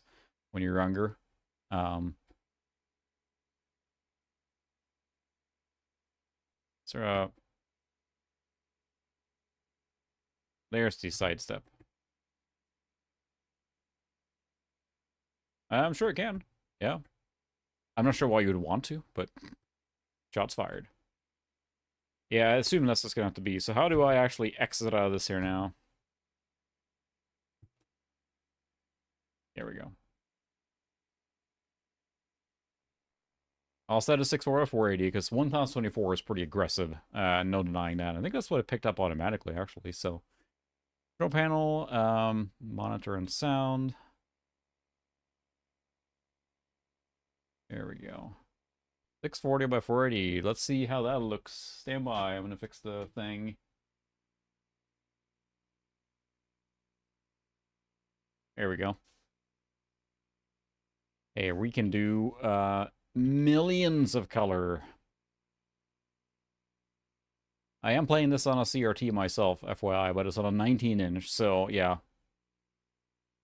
when you're younger? Is there a... There's the sidestep. I'm sure it can. Yeah. I'm not sure why you would want to, but shots fired. Yeah, I assume that's just going to have to be. So how do I actually exit out of this here now? There we go. I'll set a 640 480 because 1024 is pretty aggressive. No denying that. I think that's what it picked up automatically, actually. So, control panel, monitor and sound. There we go. 640 by 480. Let's see how that looks. Stand by. I'm going to fix the thing. There we go. Hey, we can do millions of color. I am playing this on a CRT myself, FYI, but it's on a 19-inch, so yeah.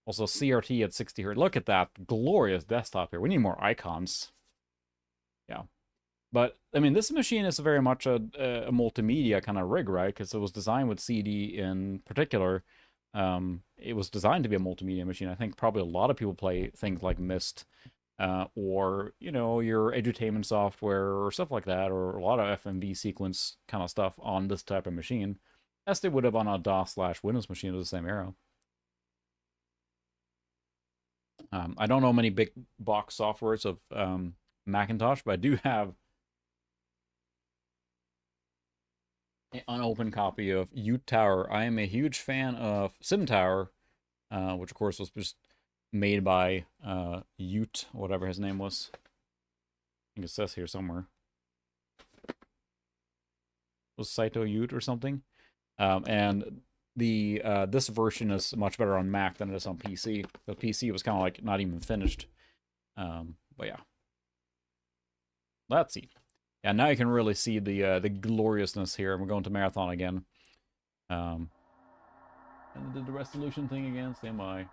Also, CRT at 60 Hz. Look at that glorious desktop here. We need more icons. Yeah. But, I mean, this machine is very much a multimedia kind of rig, right? Because it was designed with CD in particular. It was designed to be a multimedia machine. I think probably a lot of people play things like Myst, or, you know, your edutainment software or stuff like that, or a lot of FMV sequence kind of stuff on this type of machine, as they would have on a DOS/Windows machine of the same era. I don't know many big box softwares of Macintosh, but I do have an open copy of Ute Tower. I am a huge fan of Sim Tower, which of course was just made by Ute, whatever his name was. I think it says here somewhere. Was Saito Ute or something? And the this version is much better on Mac than it is on PC. The PC was kind of like not even finished. But yeah. Let's see. Yeah, now you can really see the gloriousness here. We're going to Marathon again. And did the resolution thing again? Stand by.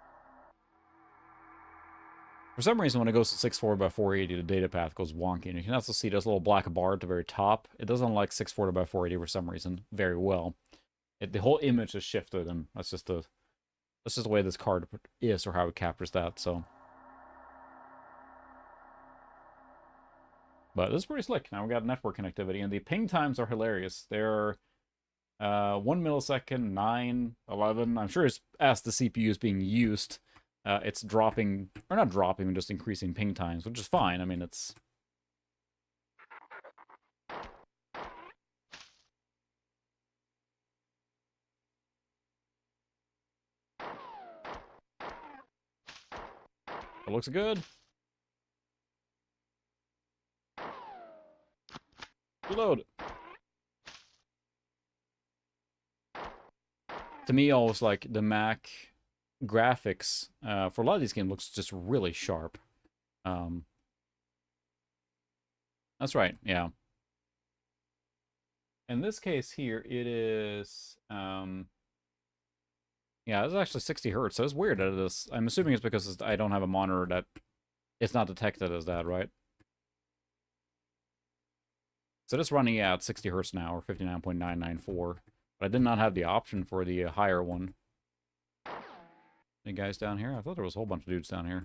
For some reason, when it goes to 640 by 480, the data path goes wonky. And you can also see this little black bar at the very top. It doesn't like 640 by 480 for some reason very well. The whole image is shifted, and that's just the way this card is, or how it captures that. So, but this is pretty slick. Now we got network connectivity, and the ping times are hilarious. They're 1 millisecond, 9, 11. I'm sure it's as the CPU is being used, it's dropping, or not dropping, just increasing ping times, which is fine. I mean, it's... It looks good. Reload. To me, always like the Mac graphics for a lot of these games looks just really sharp. That's right, yeah. In this case here, it is yeah, it's actually 60 hertz, so it's weird that it is. I'm assuming it's because I don't have a monitor that it's not detected as that, right? So it's running, yeah, at 60 hertz now, or 59.994. But I did not have the option for the higher one. Any guys down here? I thought there was a whole bunch of dudes down here.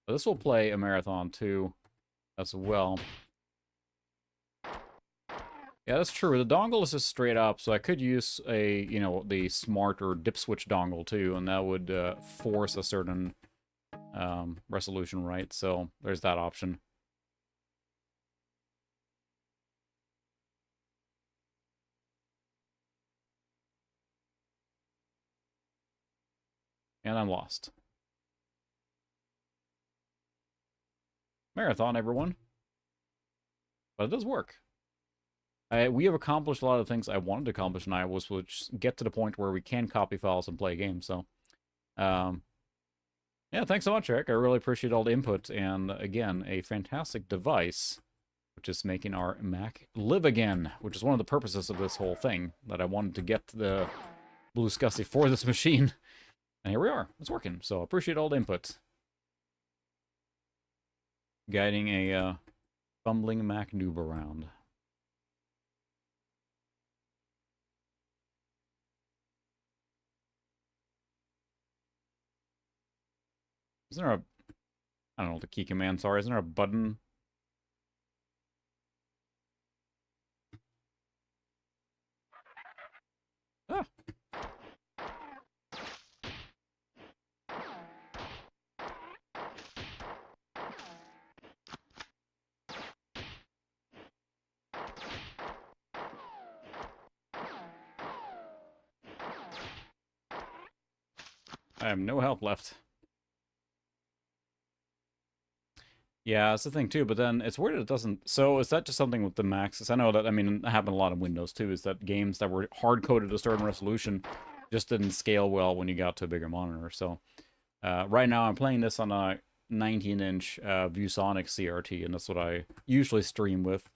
But this will play a marathon too, as well. Yeah, that's true. The dongle is just straight up, so I could use a, you know, the smart or dip switch dongle too, and that would force a certain resolution, right? So there's that option. And I'm lost. Marathon, everyone. But it does work. We have accomplished a lot of things I wanted to accomplish in iOS, which get to the point where we can copy files and play games. So, yeah, thanks so much, Eric. I really appreciate all the input. And again, a fantastic device, which is making our Mac live again, which is one of the purposes of this whole thing, that I wanted to get the BlueSCSI for this machine. And here we are. It's working. So appreciate all the input. Guiding a fumbling Mac noob around. Isn't there a... I don't know what the key commands are. Isn't there a button? Ah. I have no health left. Yeah, that's the thing too. But then it's weird it doesn't. So is that just something with the Maxes? I know that. I mean, it happened a lot on Windows too. Is that games that were hard coded to a certain resolution just didn't scale well when you got to a bigger monitor. So right now I'm playing this on a 19-inch ViewSonic CRT, and that's what I usually stream with.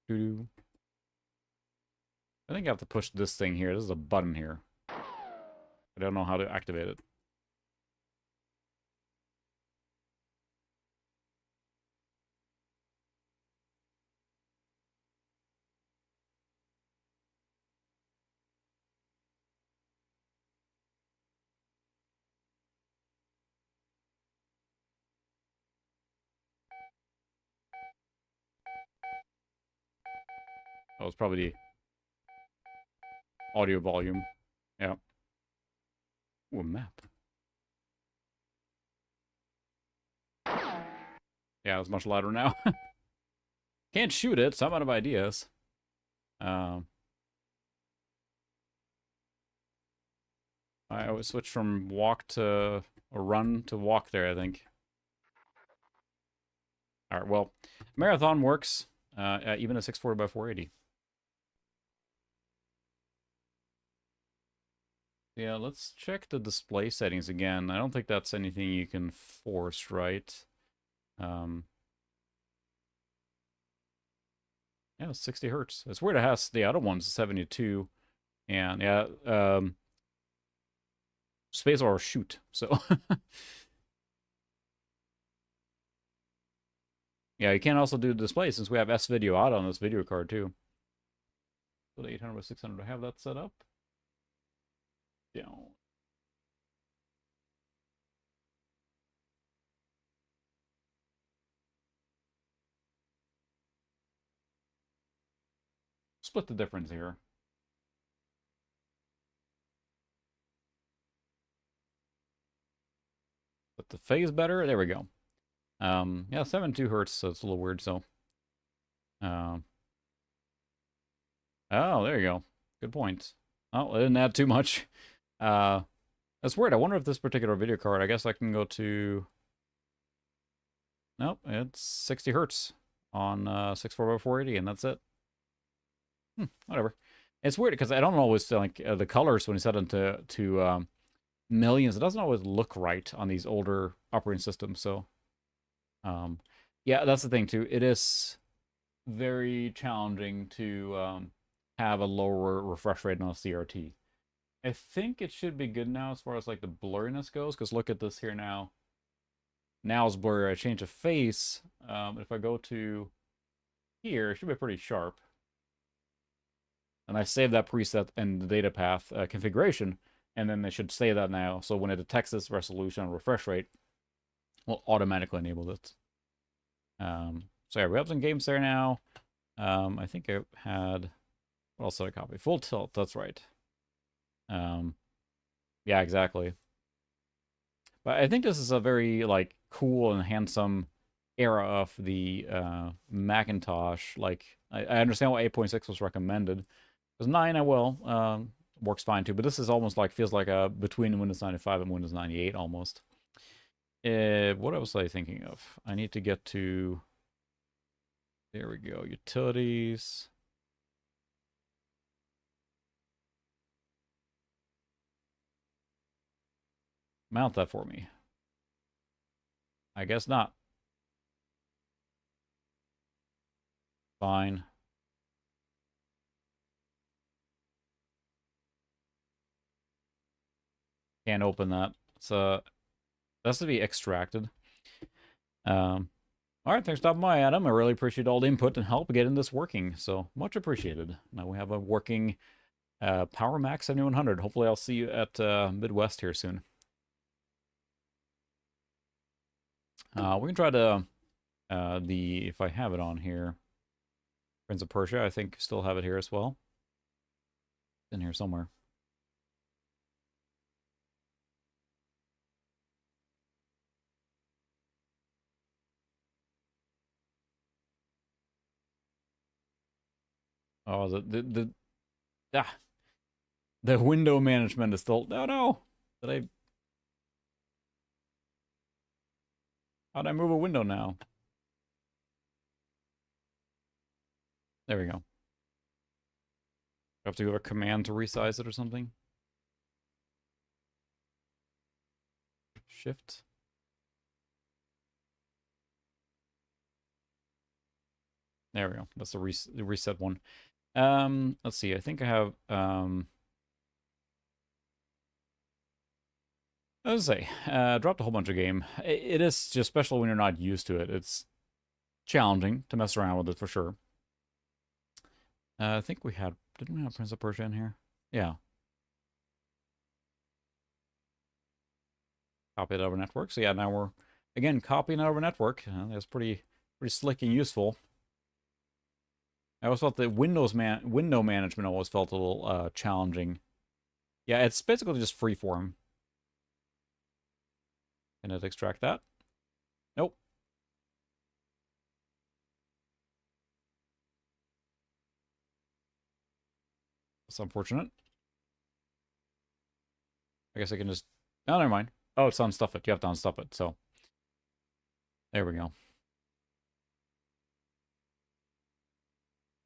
Doo-doo. I think I have to push this thing here. This is a button here. I don't know how to activate it. Oh, it's probably the audio volume. Yeah. Ooh, a map. Yeah, it's much louder now. Can't shoot it, so I'm out of ideas. Um, I always switch from walk to or run to walk there, I think. All right, well, marathon works, even a 640 by 480. Yeah, let's check the display settings again. I don't think that's anything you can force, right? Um, yeah, 60 hertz. It's weird it has the other one's 72. And yeah, space or shoot. So yeah, you can also do display since we have S video out on this video card too. So the 800 by 600 to have that set up. Yeah. Split the difference here. Put the phase better. There we go. Yeah, 72 hertz, so it's a little weird. So, um, oh, there you go. Good point. Oh, I didn't add too much. Uh, that's weird. I wonder if this particular video card. I guess I can go to. Nope, it's 60 hertz on 64 by 480, and that's it. Whatever. It's weird because I don't always like the colors when you set them to millions. It doesn't always look right on these older operating systems. So, um, yeah, that's the thing too. It is very challenging to have a lower refresh rate on a CRT. I think it should be good now as far as like the blurriness goes. Because look at this here now. Now it's blurry. I change the face. If I go to here, it should be pretty sharp. And I save that preset in the data path configuration, and then they should say that now. So when it detects this resolution and refresh rate, we'll automatically enable it. So yeah, we have some games there now. I think I had, what else did I copy? Full tilt, that's right. Yeah, exactly. But I think this is a very like cool and handsome era of the Macintosh. Like I understand why 8.6 was recommended. Because 9 I will. Works fine too. But this is almost like feels like a between Windows 95 and Windows 98 almost. What was I thinking of? I need to get to, there we go, utilities. Mount that for me. I guess not. Fine. Can't open that. So that has to be extracted. All right, thanks for stopping by, Adam. I really appreciate all the input and help getting this working. So much appreciated. Now we have a working Power Mac 7100. Hopefully I'll see you at Midwest here soon. We can try to if I have it on here, Prince of Persia. I think still have it here as well. It's in here somewhere. Oh, ah, the window management is still, no. Did I? How'd I move a window now? There we go. I have to give a command to resize it or something. Shift. There we go. That's the reset one. Let's see. I think I have let's say, dropped a whole bunch of game. It is just special when you're not used to it. It's challenging to mess around with it for sure. I think we had, didn't we have Prince of Persia in here? Yeah. Copy it over network. So yeah, now we're, again, copying it over network. That's pretty slick and useful. I always felt that window management always felt a little challenging. Yeah, it's basically just freeform. Can it extract that? Nope. That's unfortunate. I guess I can just... Oh, never mind. Oh, it's unstuff it. You have to unstuff it, so... There we go.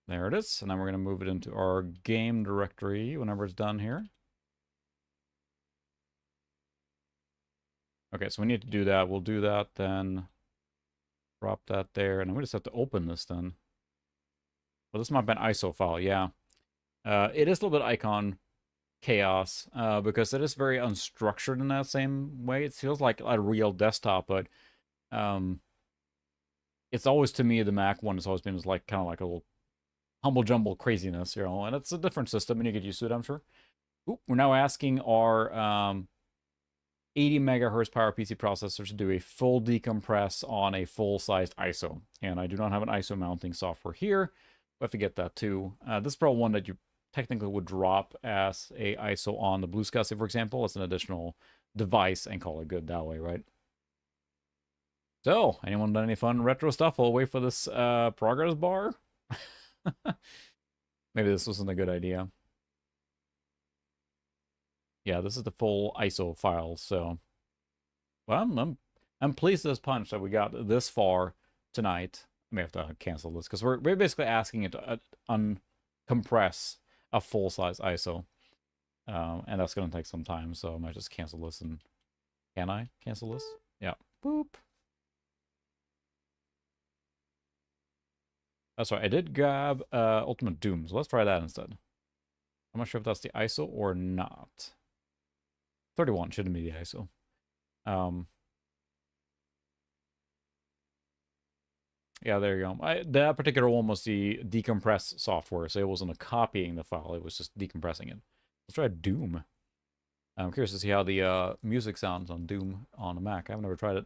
There it is. And then we're going to move it into our game directory whenever it's done here. Okay, so we need to do that. We'll do that, then drop that there. And then we just have to open this then. Well, this might be an ISO file, yeah. It is a little bit icon chaos because it is very unstructured in that same way. It feels like a real desktop, but it's always, to me, the Mac one has always been like kind of like a little humble jumble craziness, you know, and it's a different system and you get used to it, I'm sure. Oop, we're now asking our 80 megahertz PowerPC processor to do a full decompress on a full-sized ISO, and I do not have an ISO mounting software here. We have to get that too. This is probably one that you technically would drop as a ISO on the BlueSCSI, for example, as an additional device and call it good that way, right? So, anyone done any fun retro stuff? We'll wait for this progress bar. Maybe this wasn't a good idea. Yeah, this is the full ISO file, so... Well, I'm pleased as punch that we got this far tonight. I may have to cancel this, because we're basically asking it to uncompress a full-size ISO. And that's going to take some time, so I might just cancel this and... Can I cancel this? Yeah. Boop. That's right, I did grab Ultimate Doom, so let's try that instead. I'm not sure if that's the ISO or not. 31 shouldn't be the ISO. Yeah, there you go. That particular one was the decompress software, so it wasn't copying the file, it was just decompressing it. Let's try Doom. I'm curious to see how the music sounds on Doom on a Mac. I've never tried it.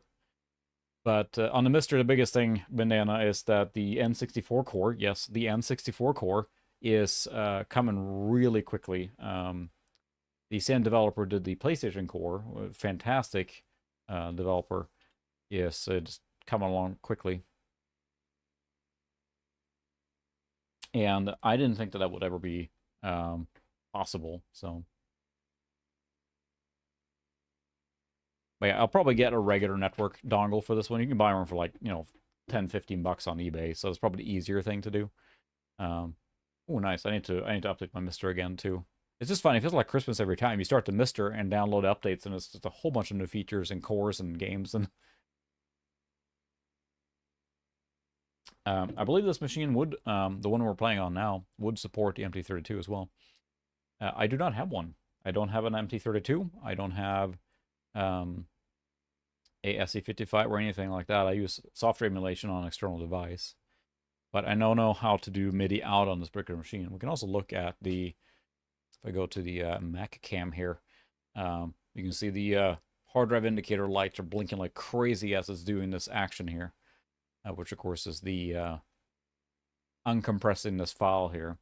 But on the Mister, the biggest thing, Bandana, is that the N64 core, yes, the N64 core, is coming really quickly. The same developer did the PlayStation core, fantastic developer. Yes, it's coming along quickly. And I didn't think that that would ever be possible, so... But yeah, I'll probably get a regular network dongle for this one. You can buy one for like, 10, 15 bucks on eBay, so it's probably the easier thing to do. Oh, nice. I need to update my Mister again, too. It's just funny. It feels like Christmas every time. You start the Mister and download updates, and it's just a whole bunch of new features and cores and games. And I believe this machine would, the one we're playing on now, would support the MT32 as well. I do not have one. I don't have an MT32. I don't have a SE55 or anything like that. I use software emulation on an external device. But I don't know how to do MIDI out on this particular machine. We can also look at the, if I go to the Mac cam here, you can see the hard drive indicator lights are blinking like crazy as it's doing this action here, which of course is the uncompressing this file here,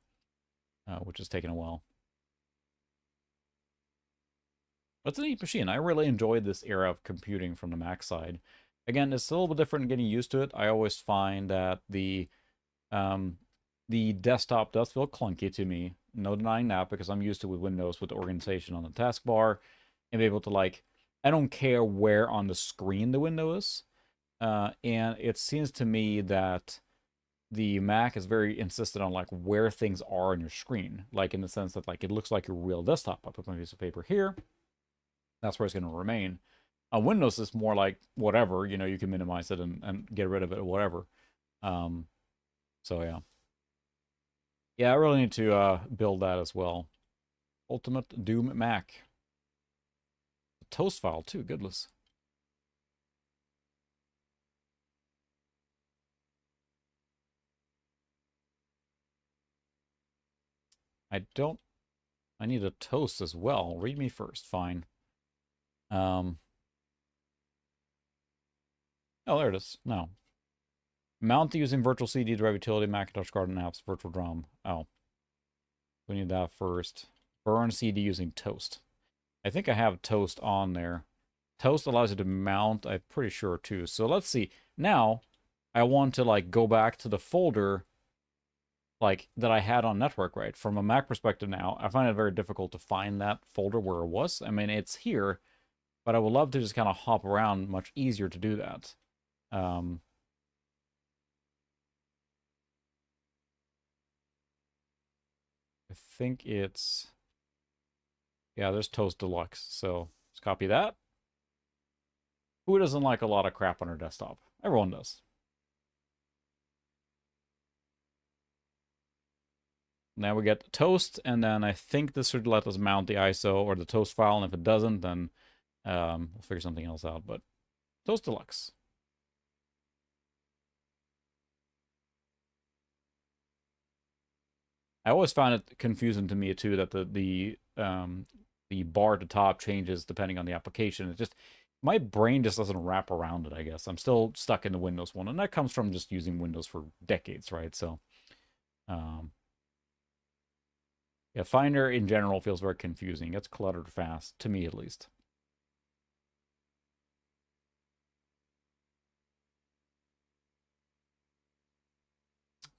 which is taking a while. But it's a neat machine. I really enjoyed this era of computing from the Mac side. Again, it's a little bit different getting used to it. I always find that the desktop does feel clunky to me. No denying that, because I'm used to with Windows with the organization on the taskbar and be able to, like, I don't care where on the screen the window is. And it seems to me that the Mac is very insistent on like where things are on your screen, like in the sense that like it looks like your real desktop. I put my piece of paper here, that's where it's going to remain. On Windows, it's more like whatever, you know, you can minimize it and get rid of it or whatever. Um, so yeah. Yeah, I really need to build that as well. Ultimate Doom Mac. The toast file too, goodness. I need a toast as well. Read me first, fine. Oh, there it is. No. Mount using virtual CD drive utility, Macintosh Garden apps, virtual drum. Oh. We need that first. Burn CD using toast. I think I have toast on there. Toast allows you to mount, I'm pretty sure too. So let's see. Now, I want to like go back to the folder like that I had on network, right? From a Mac perspective now, I find it very difficult to find that folder where it was. I mean, it's here, but I would love to just kind of hop around, much easier to do that. I think it's, yeah, there's Toast Deluxe. So let's copy that. Who doesn't like a lot of crap on her desktop? Everyone does. Now we get Toast, and then I think this should let us mount the ISO or the Toast file, and if it doesn't, then we'll figure something else out. But Toast Deluxe. I always found it confusing to me too that the bar at the top changes depending on the application. It just my brain just doesn't wrap around it, I guess. I'm still stuck in the Windows one, and that comes from just using Windows for decades, right? So um yeah, Finder in general feels very confusing. It's cluttered fast, to me at least.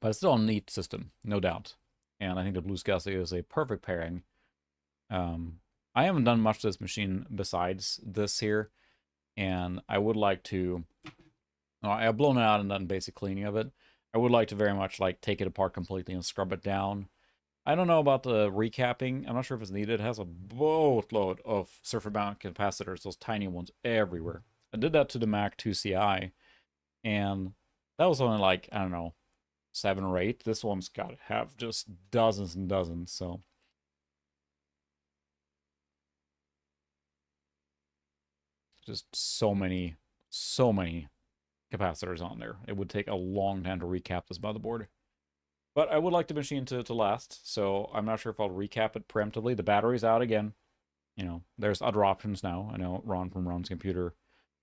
But it's still a neat system, no doubt. And I think the BlueSCSI is a perfect pairing. I haven't done much to this machine besides this here, and I would like to. I've blown it out and done basic cleaning of it. I would like to very much like take it apart completely and scrub it down. I don't know about the recapping. I'm not sure if it's needed. It has a boatload of surface mount capacitors, those tiny ones everywhere. I did that to the Mac 2CI, and that was only like, I don't know, 7 or 8. This one's got to have just dozens and dozens, so. Just so many capacitors on there. It would take a long time to recap this motherboard. But I would like the machine to last, so I'm not sure if I'll recap it preemptively. The battery's out again. You know, there's other options now. I know Ron from Ron's Computer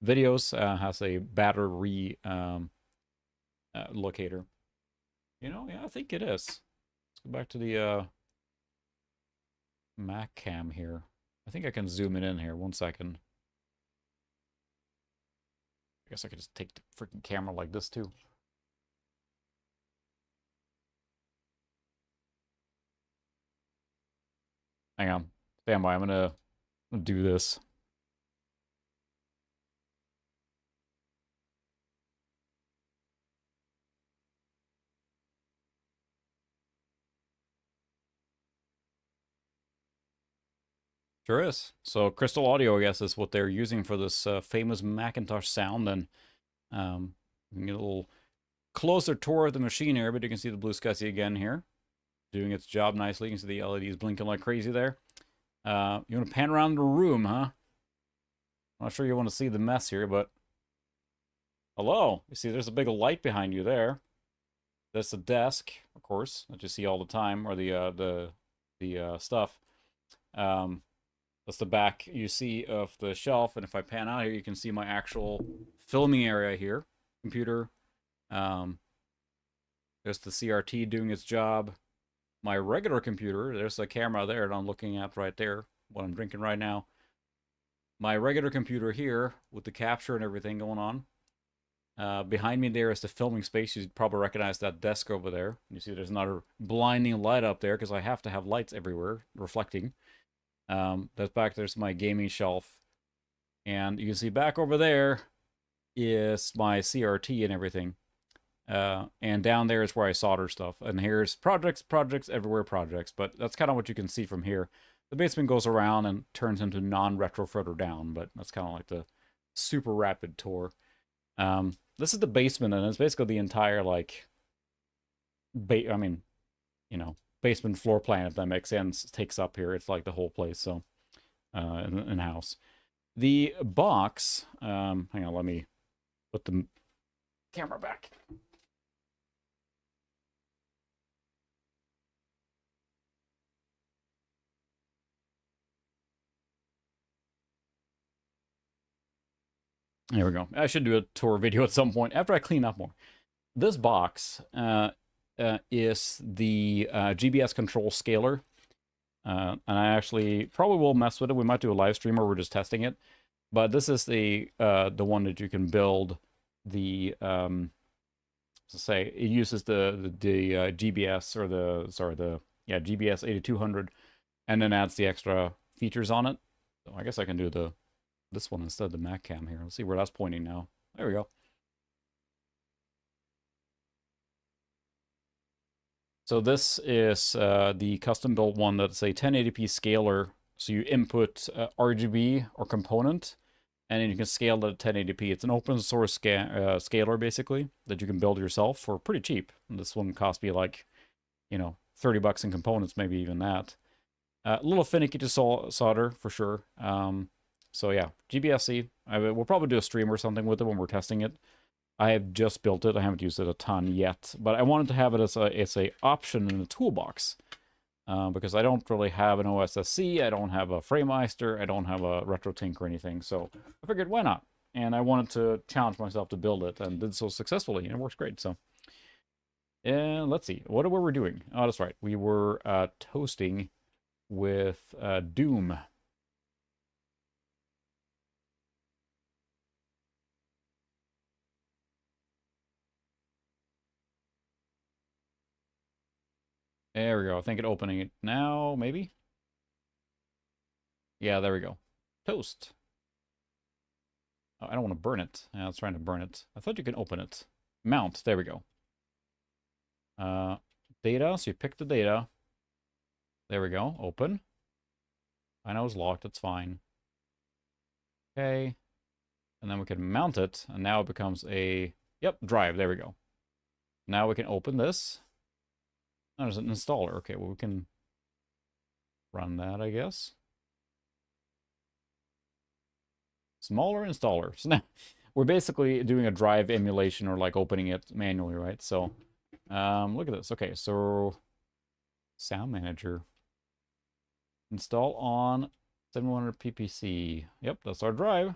Videos has a battery locator. You know, yeah, I think it is. Let's go back to the Mac cam here. I think I can zoom it in here. 1 second. I guess I could just take the freaking camera like this too. Hang on. Stand by. I'm gonna do this. Sure is. So Crystal Audio, I guess, is what they're using for this famous Macintosh sound. And we can get a little closer tour of the machine here, but you can see the BlueSCSI again here, doing its job nicely. You can see the LEDs blinking like crazy there. You want to pan around the room, huh? I'm not sure you want to see the mess here, but hello. You see, there's a big light behind you there. That's the desk, of course, that you see all the time, or the stuff. That's the back you see of the shelf, and if I pan out here, you can see my actual filming area here. Computer. There's the CRT doing its job. My regular computer, there's a camera there that I'm looking at right there, what I'm drinking right now. My regular computer here with the capture and everything going on. Behind me there is the filming space. You'd probably recognize that desk over there. You see there's another blinding light up there because I have to have lights everywhere reflecting. That's back there's my gaming shelf. And you can see back over there, is my CRT and everything. And down there is where I solder stuff. And here's projects, projects, everywhere projects. But that's kind of what you can see from here. The basement goes around and turns into non-retro further down, but that's kind of like the super rapid tour. This is the basement, and it's basically the entire, like, I mean, you know, basement floor plan, if that makes sense, takes up here. It's like the whole place, so, in house. The box, hang on, let me put the camera back. There we go. I should do a tour video at some point after I clean up more. This box is the GBS control scaler. And I actually probably will mess with it. We might do a live stream where we're just testing it. But this is the one that you can build the say it uses the GBS or the GBS 8200, and then adds the extra features on it. So I guess I can do this one instead of the Mac cam here. Let's see where that's pointing now. There we go. So this is the custom built one that's a 1080p scaler. So you input RGB or component, and then you can scale it at 1080p. It's an open source scaler, basically, that you can build yourself for pretty cheap. And this one cost me like, you know, 30 bucks in components, maybe even that. A little finicky to solder, for sure. So yeah, GBSC. We'll probably do a stream or something with it when we're testing it. I have just built it. I haven't used it a ton yet, but I wanted to have it as a option in the toolbox, because I don't really have an OSSC, I don't have a FrameMeister, I don't have a RetroTink or anything, so I figured why not? And I wanted to challenge myself to build it, and did so successfully, and it works great. So, and let's see, what were we doing? Oh, that's right, we were toasting with Doom. There we go. I think it's opening it now, maybe? Yeah, there we go. Toast. Oh, I don't want to burn it. I was trying to burn it. I thought you can open it. Mount. There we go. Data. So you pick the data. There we go. Open. I know it's locked. It's fine. Okay. And then we can mount it. And now it becomes a... Yep, drive. There we go. Now we can open this. Oh, there's an installer. Okay, well, we can run that, I guess. Smaller installer. So now we're basically doing a drive emulation, or like opening it manually, right? So look at this. Okay, so sound manager. Install on 7100 PPC. Yep, that's our drive.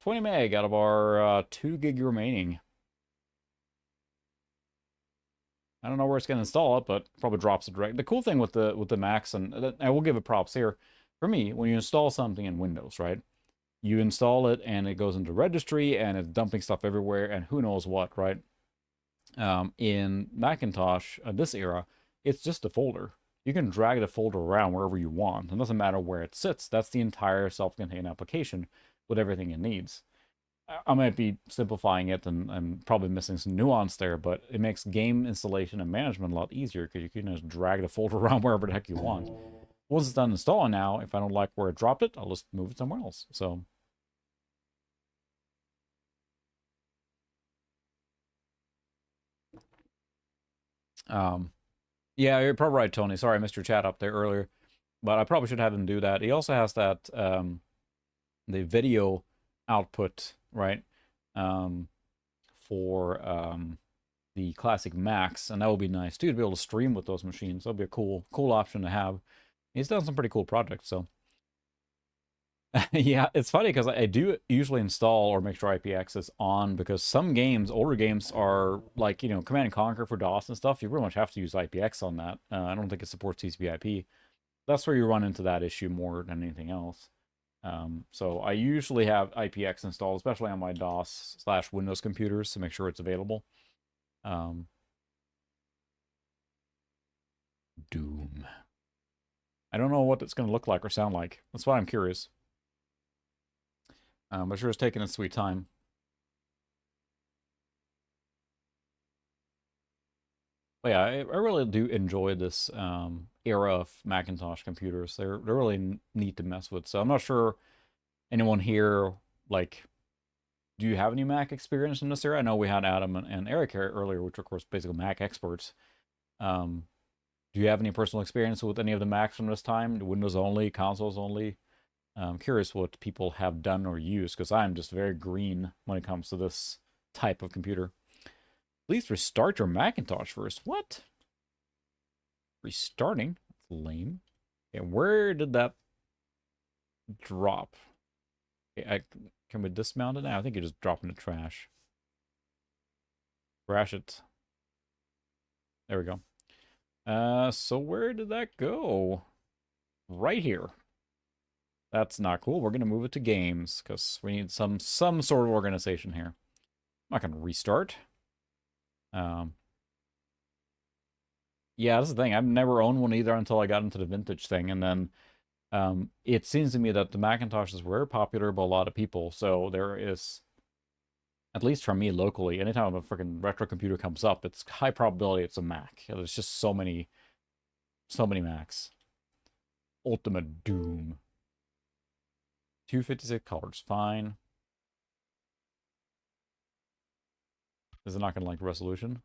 20 meg out of our 2 gig remaining. I don't know where it's going to install it, but probably drops it direct. The cool thing with the Macs, and I will give it props here, for me, when you install something in Windows, right? You install it and it goes into registry and it's dumping stuff everywhere and who knows what, right? In Macintosh, this era, it's just a folder. You can drag the folder around wherever you want. It doesn't matter where it sits. That's the entire self-contained application with everything it needs. I might be simplifying it and probably missing some nuance there, but it makes game installation and management a lot easier because you can just drag the folder around wherever the heck you want. Once it's done installing now, if I don't like where it dropped it, I'll just move it somewhere else. So, yeah, you're probably right, Tony. Sorry, I missed your chat up there earlier, but I probably should have him do that. He also has that the video output, right, for the classic Macs, and that would be nice too, to be able to stream with those machines. That'd be a cool option to have. He's done some pretty cool projects, so. Yeah, it's funny because I do usually install or make sure IPX is on, because some games, older games, are like, you know, Command and Conquer for DOS and stuff. You pretty much have to use IPX on that. I don't think it supports TCP/IP. That's where you run into that issue more than anything else. So I usually have IPX installed, especially on my DOS/Windows computers, to make sure it's available. Doom. I don't know what it's going to look like or sound like. That's why I'm curious. But sure, it's taking its sweet time. But yeah, I really do enjoy this era of Macintosh computers. They're really neat to mess with. So I'm not sure anyone here, like, do you have any Mac experience in this era? I know we had Adam and Eric here earlier, which are, of course, basically Mac experts. Um, do you have any personal experience with any of the Macs from this time? Windows only, consoles only? I'm curious what people have done or used, because I'm just very green when it comes to this type of computer. Please restart your Macintosh first. What? Restarting? That's lame. Okay, where did that drop? Okay, can we dismount it now? I think you just drop in the trash. Crash it. There we go. So where did that go? Right here. That's not cool. We're gonna move it to games because we need some sort of organization here. I'm not gonna restart. Um, yeah, that's the thing. I've never owned one either until I got into the vintage thing, and then it seems to me that the Macintosh is very popular by a lot of people. So there is, at least for me locally, anytime a freaking retro computer comes up, it's high probability it's a Mac. There's just so many Macs. Ultimate Doom. 256 colors, fine. Is it not gonna like resolution?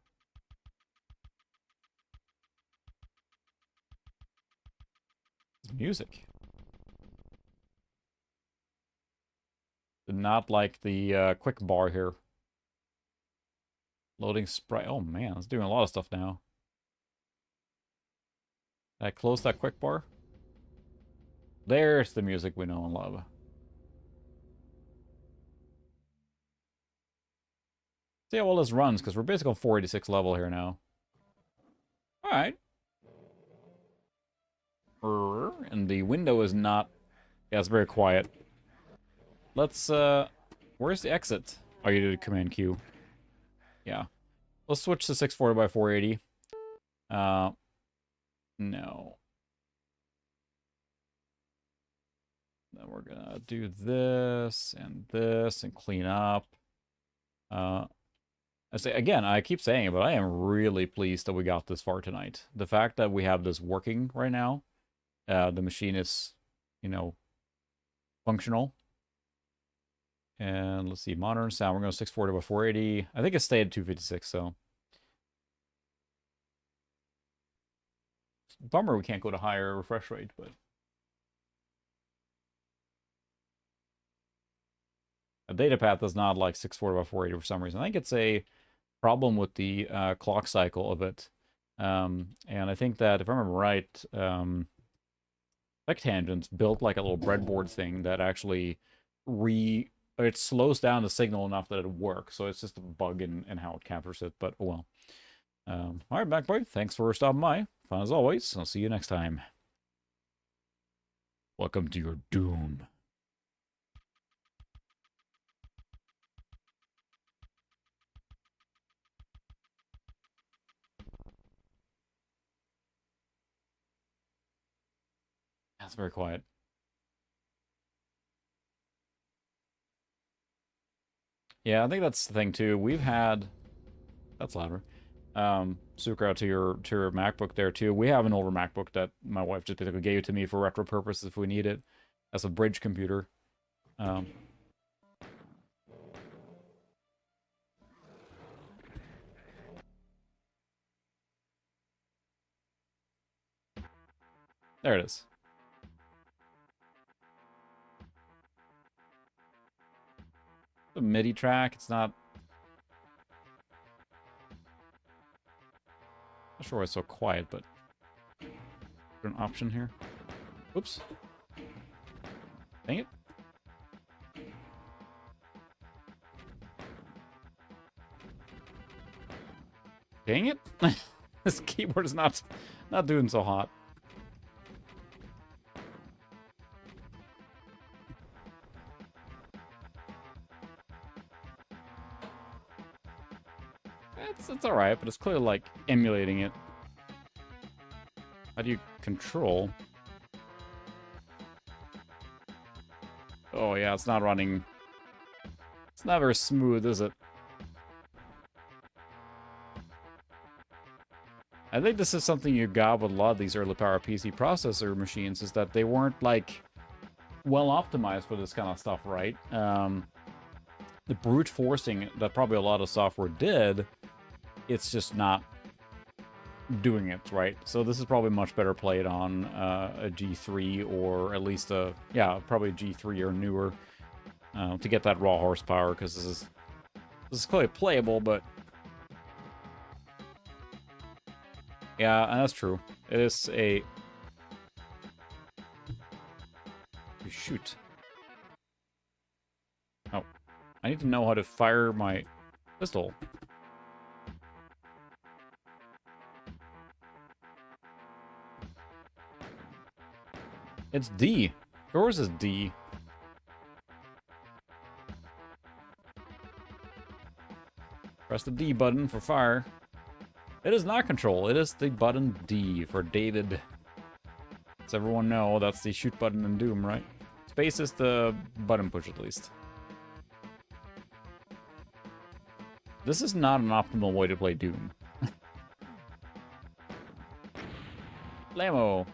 It's music. Did not like the quick bar here. Loading sprite. Oh man, it's doing a lot of stuff now. Did I close that quick bar? There's the music we know and love. See how well this runs, because we're basically on 486 level here now. Alright. And the window is not... Yeah, it's very quiet. Let's, where's the exit? Oh, you did Command Q. Yeah. Let's switch to 640 by 480. No. Then we're gonna do this and clean up. I say again, I keep saying it, but I am really pleased that we got this far tonight. The fact that we have this working right now, the machine is, you know, functional. And let's see, modern sound. We're going to 640 by 480. I think it stayed at 256, so. Bummer we can't go to higher refresh rate, but. A data path does not like 640 by 480 for some reason. I think it's a problem with the clock cycle of it. And I think that, if I remember right, Tangents built like a little breadboard thing that actually it slows down the signal enough that it works. So it's just a bug in how it captures it. But oh well. All right, Backboy. Thanks for stopping by. Fun as always. I'll see you next time. Welcome to your doom. That's very quiet. Yeah, I think that's the thing too. We've had that's louder. Super out to your MacBook there too. We have an older MacBook that my wife just basically gave to me for retro purposes if we need it. As a bridge computer. There it is. The MIDI track, it's not... Not sure why it's so quiet, but... Is there an option here? Oops. Dang it. Dang it. This keyboard is not doing so hot. It's alright, but it's clearly like emulating it. How do you control? Oh yeah, it's not running. It's not very smooth, is it? I think this is something you got with a lot of these early power PC processor machines, is that they weren't, like, well optimized for this kind of stuff, right? The brute forcing that probably a lot of software did, it's just not doing it, right? So this is probably much better played on a G3, or at least probably a G3 or newer, to get that raw horsepower, because this is quite playable, but yeah, and that's true. It is a... Shoot. Oh. I need to know how to fire my pistol. It's D. Yours is D. Press the D button for fire. It is not control. It is the button D for David. Does everyone know that's the shoot button in Doom, right? Space is the button push, at least. This is not an optimal way to play Doom. Blammo.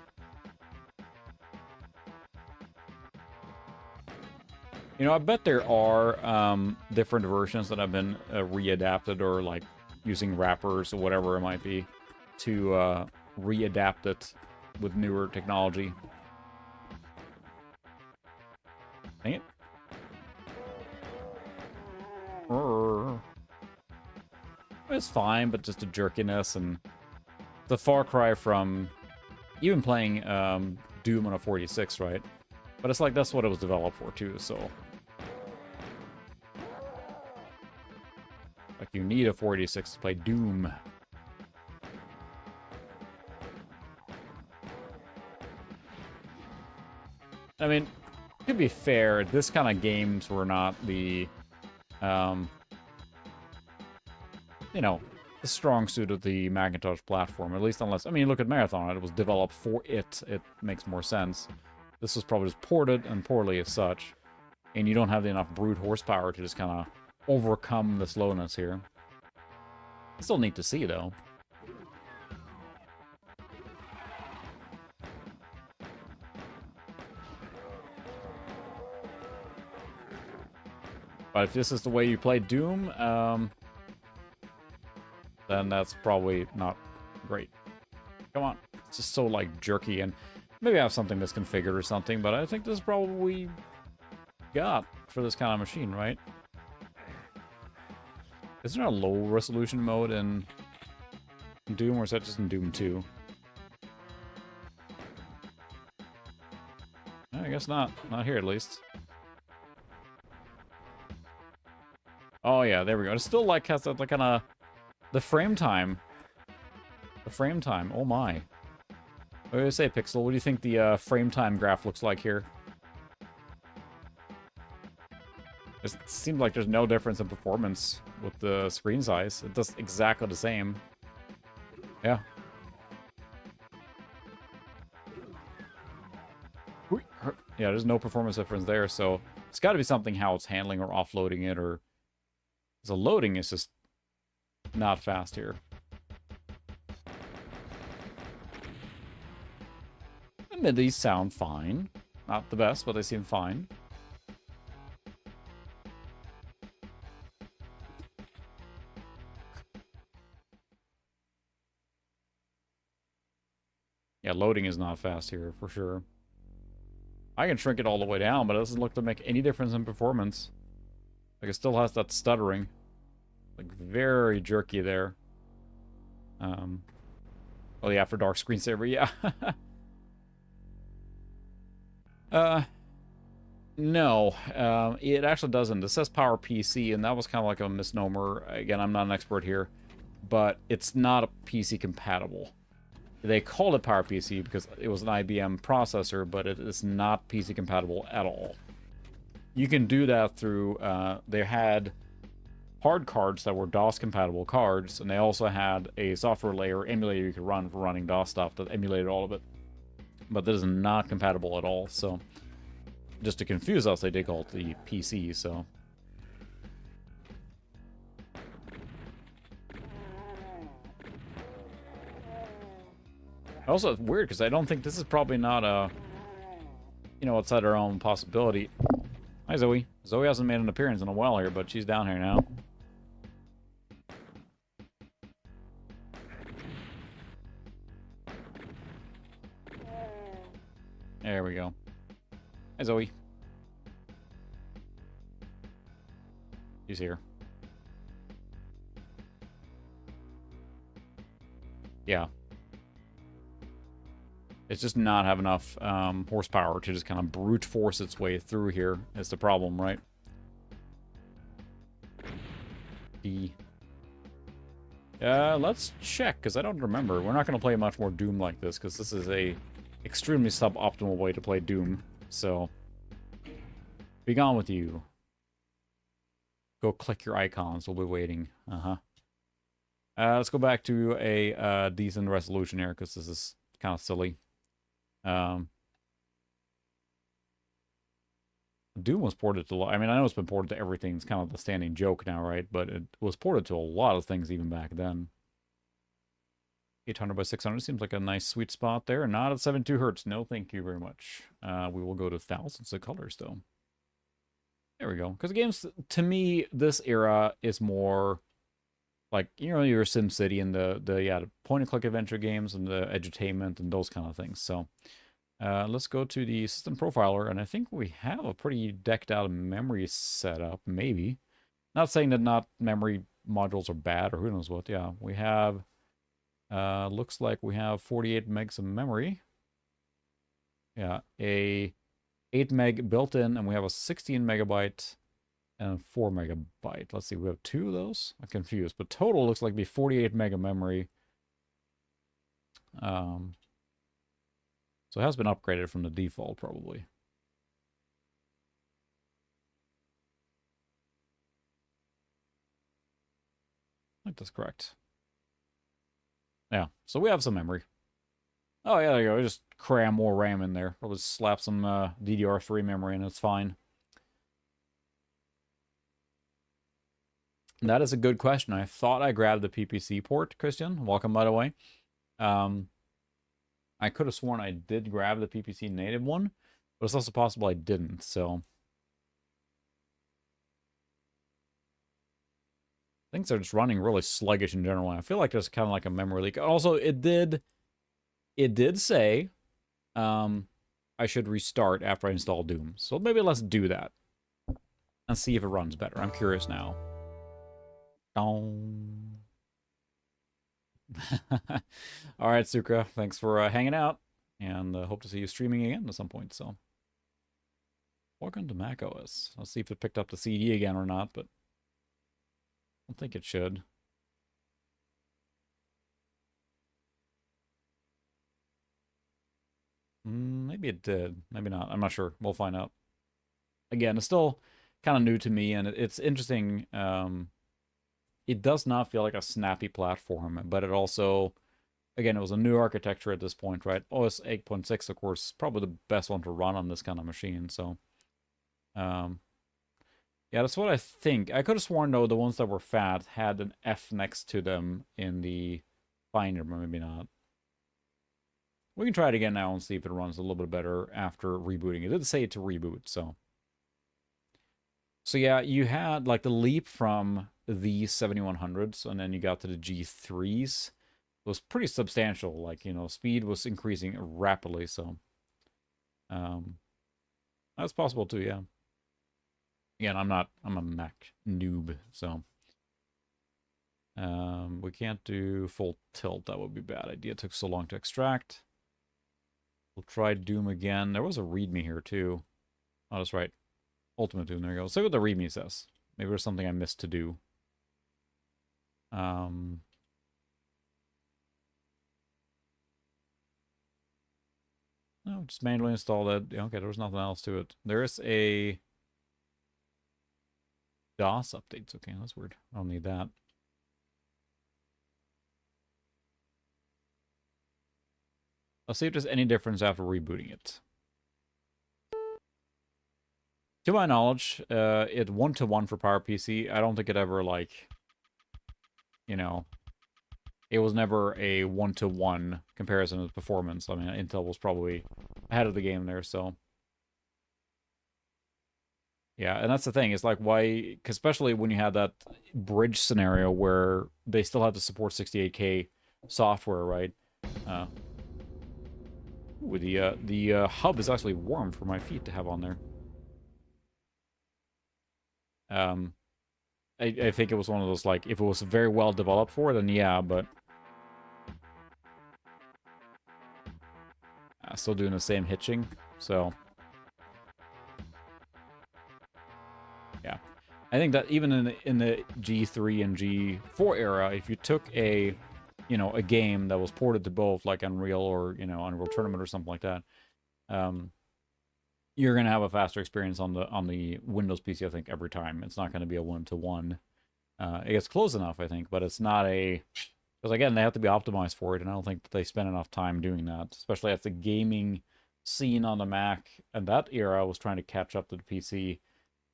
You know, I bet there are different versions that have been readapted, or like using wrappers or whatever it might be, to readapt it with newer technology. Dang it. It's fine, but just a jerkiness, and the far cry from even playing Doom on a 46, right? But it's like, that's what it was developed for, too, so... Like, you need a 46 to play Doom. I mean, to be fair, this kind of games were not the, you know, the strong suit of the Macintosh platform, at least unless... I mean, look at Marathon, it was developed for it. It makes more sense. This was probably just ported, and poorly as such. And you don't have enough brute horsepower to just kind of overcome the slowness here. Still neat to see, though. But if this is the way you play Doom, then that's probably not great. Come on. It's just so, like, jerky, and maybe I have something misconfigured or something, but I think this is probably what we got for this kind of machine, right? Is there a low resolution mode in Doom, or is that just in Doom 2? I guess not. Not here, at least. Oh, yeah, there we go. It still, like, has that, like, kind of... The frame time. The frame time. Oh, my. What do you say, Pixel? What do you think the frame time graph looks like here? It seems like there's no difference in performance with the screen size. It does exactly the same. Yeah. Yeah, there's no performance difference there, so it's got to be something how it's handling or offloading it, or... The loading is just not fast here. And these sound fine. Not the best, but they seem fine. Yeah, loading is not fast here, for sure. I can shrink it all the way down, but it doesn't look to make any difference in performance. Like, it still has that stuttering. Like, very jerky there. Oh, the After Dark screensaver, yeah. No. It actually doesn't. It says Power PC, and that was kind of like a misnomer. Again, I'm not an expert here. But it's not a PC compatible. They called it Power PC because it was an IBM processor, but it is not PC compatible at all. You can do that through, they had hard cards that were DOS compatible cards, and they also had a software layer emulator you could run for running DOS stuff that emulated all of it. But that is not compatible at all, so just to confuse us, they did call it the PC, so... Also, it's weird because I don't think this is probably not a, you know, outside our own possibility. Hi, Zoe. Zoe hasn't made an appearance in a while here, but she's down here now. There we go. Hi, Zoe. She's here. Yeah. It's just not have enough horsepower to just kind of brute force its way through here. Is the problem, right? Let's check, because I don't remember. We're not going to play much more Doom like this, because this is a extremely suboptimal way to play Doom. So, be gone with you. Go click your icons. We'll be waiting. Let's go back to a decent resolution here, because this is kind of silly. Doom was ported to, I mean, I know it's been ported to everything. It's kind of the standing joke now, right? But it was ported to a lot of things even back then. 800 by 600 seems like a nice sweet spot there. Not at 72 hertz. No, thank you very much. We will go to thousands of colors, though. There we go. Because games, to me, this era is more like, you know, your SimCity and the point-and-click adventure games and the edutainment and those kind of things. So, let's go to the system profiler, and I think we have a pretty decked out memory setup, maybe. Not saying that not memory modules are bad, or who knows what. Yeah, we have, looks like we have 48 megs of memory. Yeah, a 8 meg built in, and we have a 16 megabyte and 4 megabyte. Let's see, we have 2 of those? I'm confused, but total looks like it'd be 48 meg of memory. So it has been upgraded from the default, probably. I think that's correct. Yeah, so we have some memory. Oh, yeah, there you go. Just cram more RAM in there. Or just slap some DDR3 memory and it's fine. That is a good question. I thought I grabbed the PPC port, Christian. Welcome, by the way. I could have sworn I did grab the PPC native one, but it's also possible I didn't, so. Things are just running really sluggish in general. I feel like there's kind of like a memory leak. Also, it did say I should restart after I install Doom. So maybe let's do that and see if it runs better. I'm curious now. All right, Sukra, thanks for hanging out, and hope to see you streaming again at some point. So, welcome to macOS. Let's see if it picked up the CD again or not, but I don't think it should. Maybe it did. Maybe not. I'm not sure. We'll find out. Again, it's still kind of new to me, and it's interesting. It does not feel like a snappy platform, but it also, again, it was a new architecture at this point, right? OS 8.6, of course, probably the best one to run on this kind of machine. So, yeah, that's what I think. I could have sworn, though, the ones that were fat had an F next to them in the Finder, but maybe not. We can try it again now and see if it runs a little bit better after rebooting. It did say to reboot, so. So yeah, you had like the leap from the 7100s, and then you got to the G3s. It was pretty substantial. Like, you know, speed was increasing rapidly, so. That's possible too, yeah. Again, I'm a Mac noob, so. We can't do full tilt. That would be a bad idea. It took so long to extract. We'll try Doom again. There was a README here, too. Oh, that's right. Ultimate Doom, there you go. Let's see what the README says. Maybe there's something I missed to do. No, just manually install that. Okay, there was nothing else to it. There's a DOS updates. Okay, that's weird. I don't need that. Let's see if there's any difference after rebooting it. To my knowledge, it 1-to-1 for PowerPC. I don't think it ever, like, you know, it was never a one-to-one comparison of performance. I mean, Intel was probably ahead of the game there, so yeah, and that's the thing. It's like why, 'cause especially when you had that bridge scenario where they still had to support 68K software, right? Uh, ooh, the hub is actually warm for my feet to have on there. Um, I think it was one of those, like, if it was very well developed for, then yeah, but still doing the same hitching, so yeah. I think that even in the G3 and G4 era, if you took a, you know, a game that was ported to both, like Unreal or, you know, Unreal Tournament or something like that, um, you're gonna have a faster experience on the Windows PC, I think, every time. It's not gonna be a one-to-one. It gets close enough, I think, but it's not a, because again, they have to be optimized for it, and I don't think that they spend enough time doing that, especially as the gaming scene on the Mac and that era was trying to catch up to the PC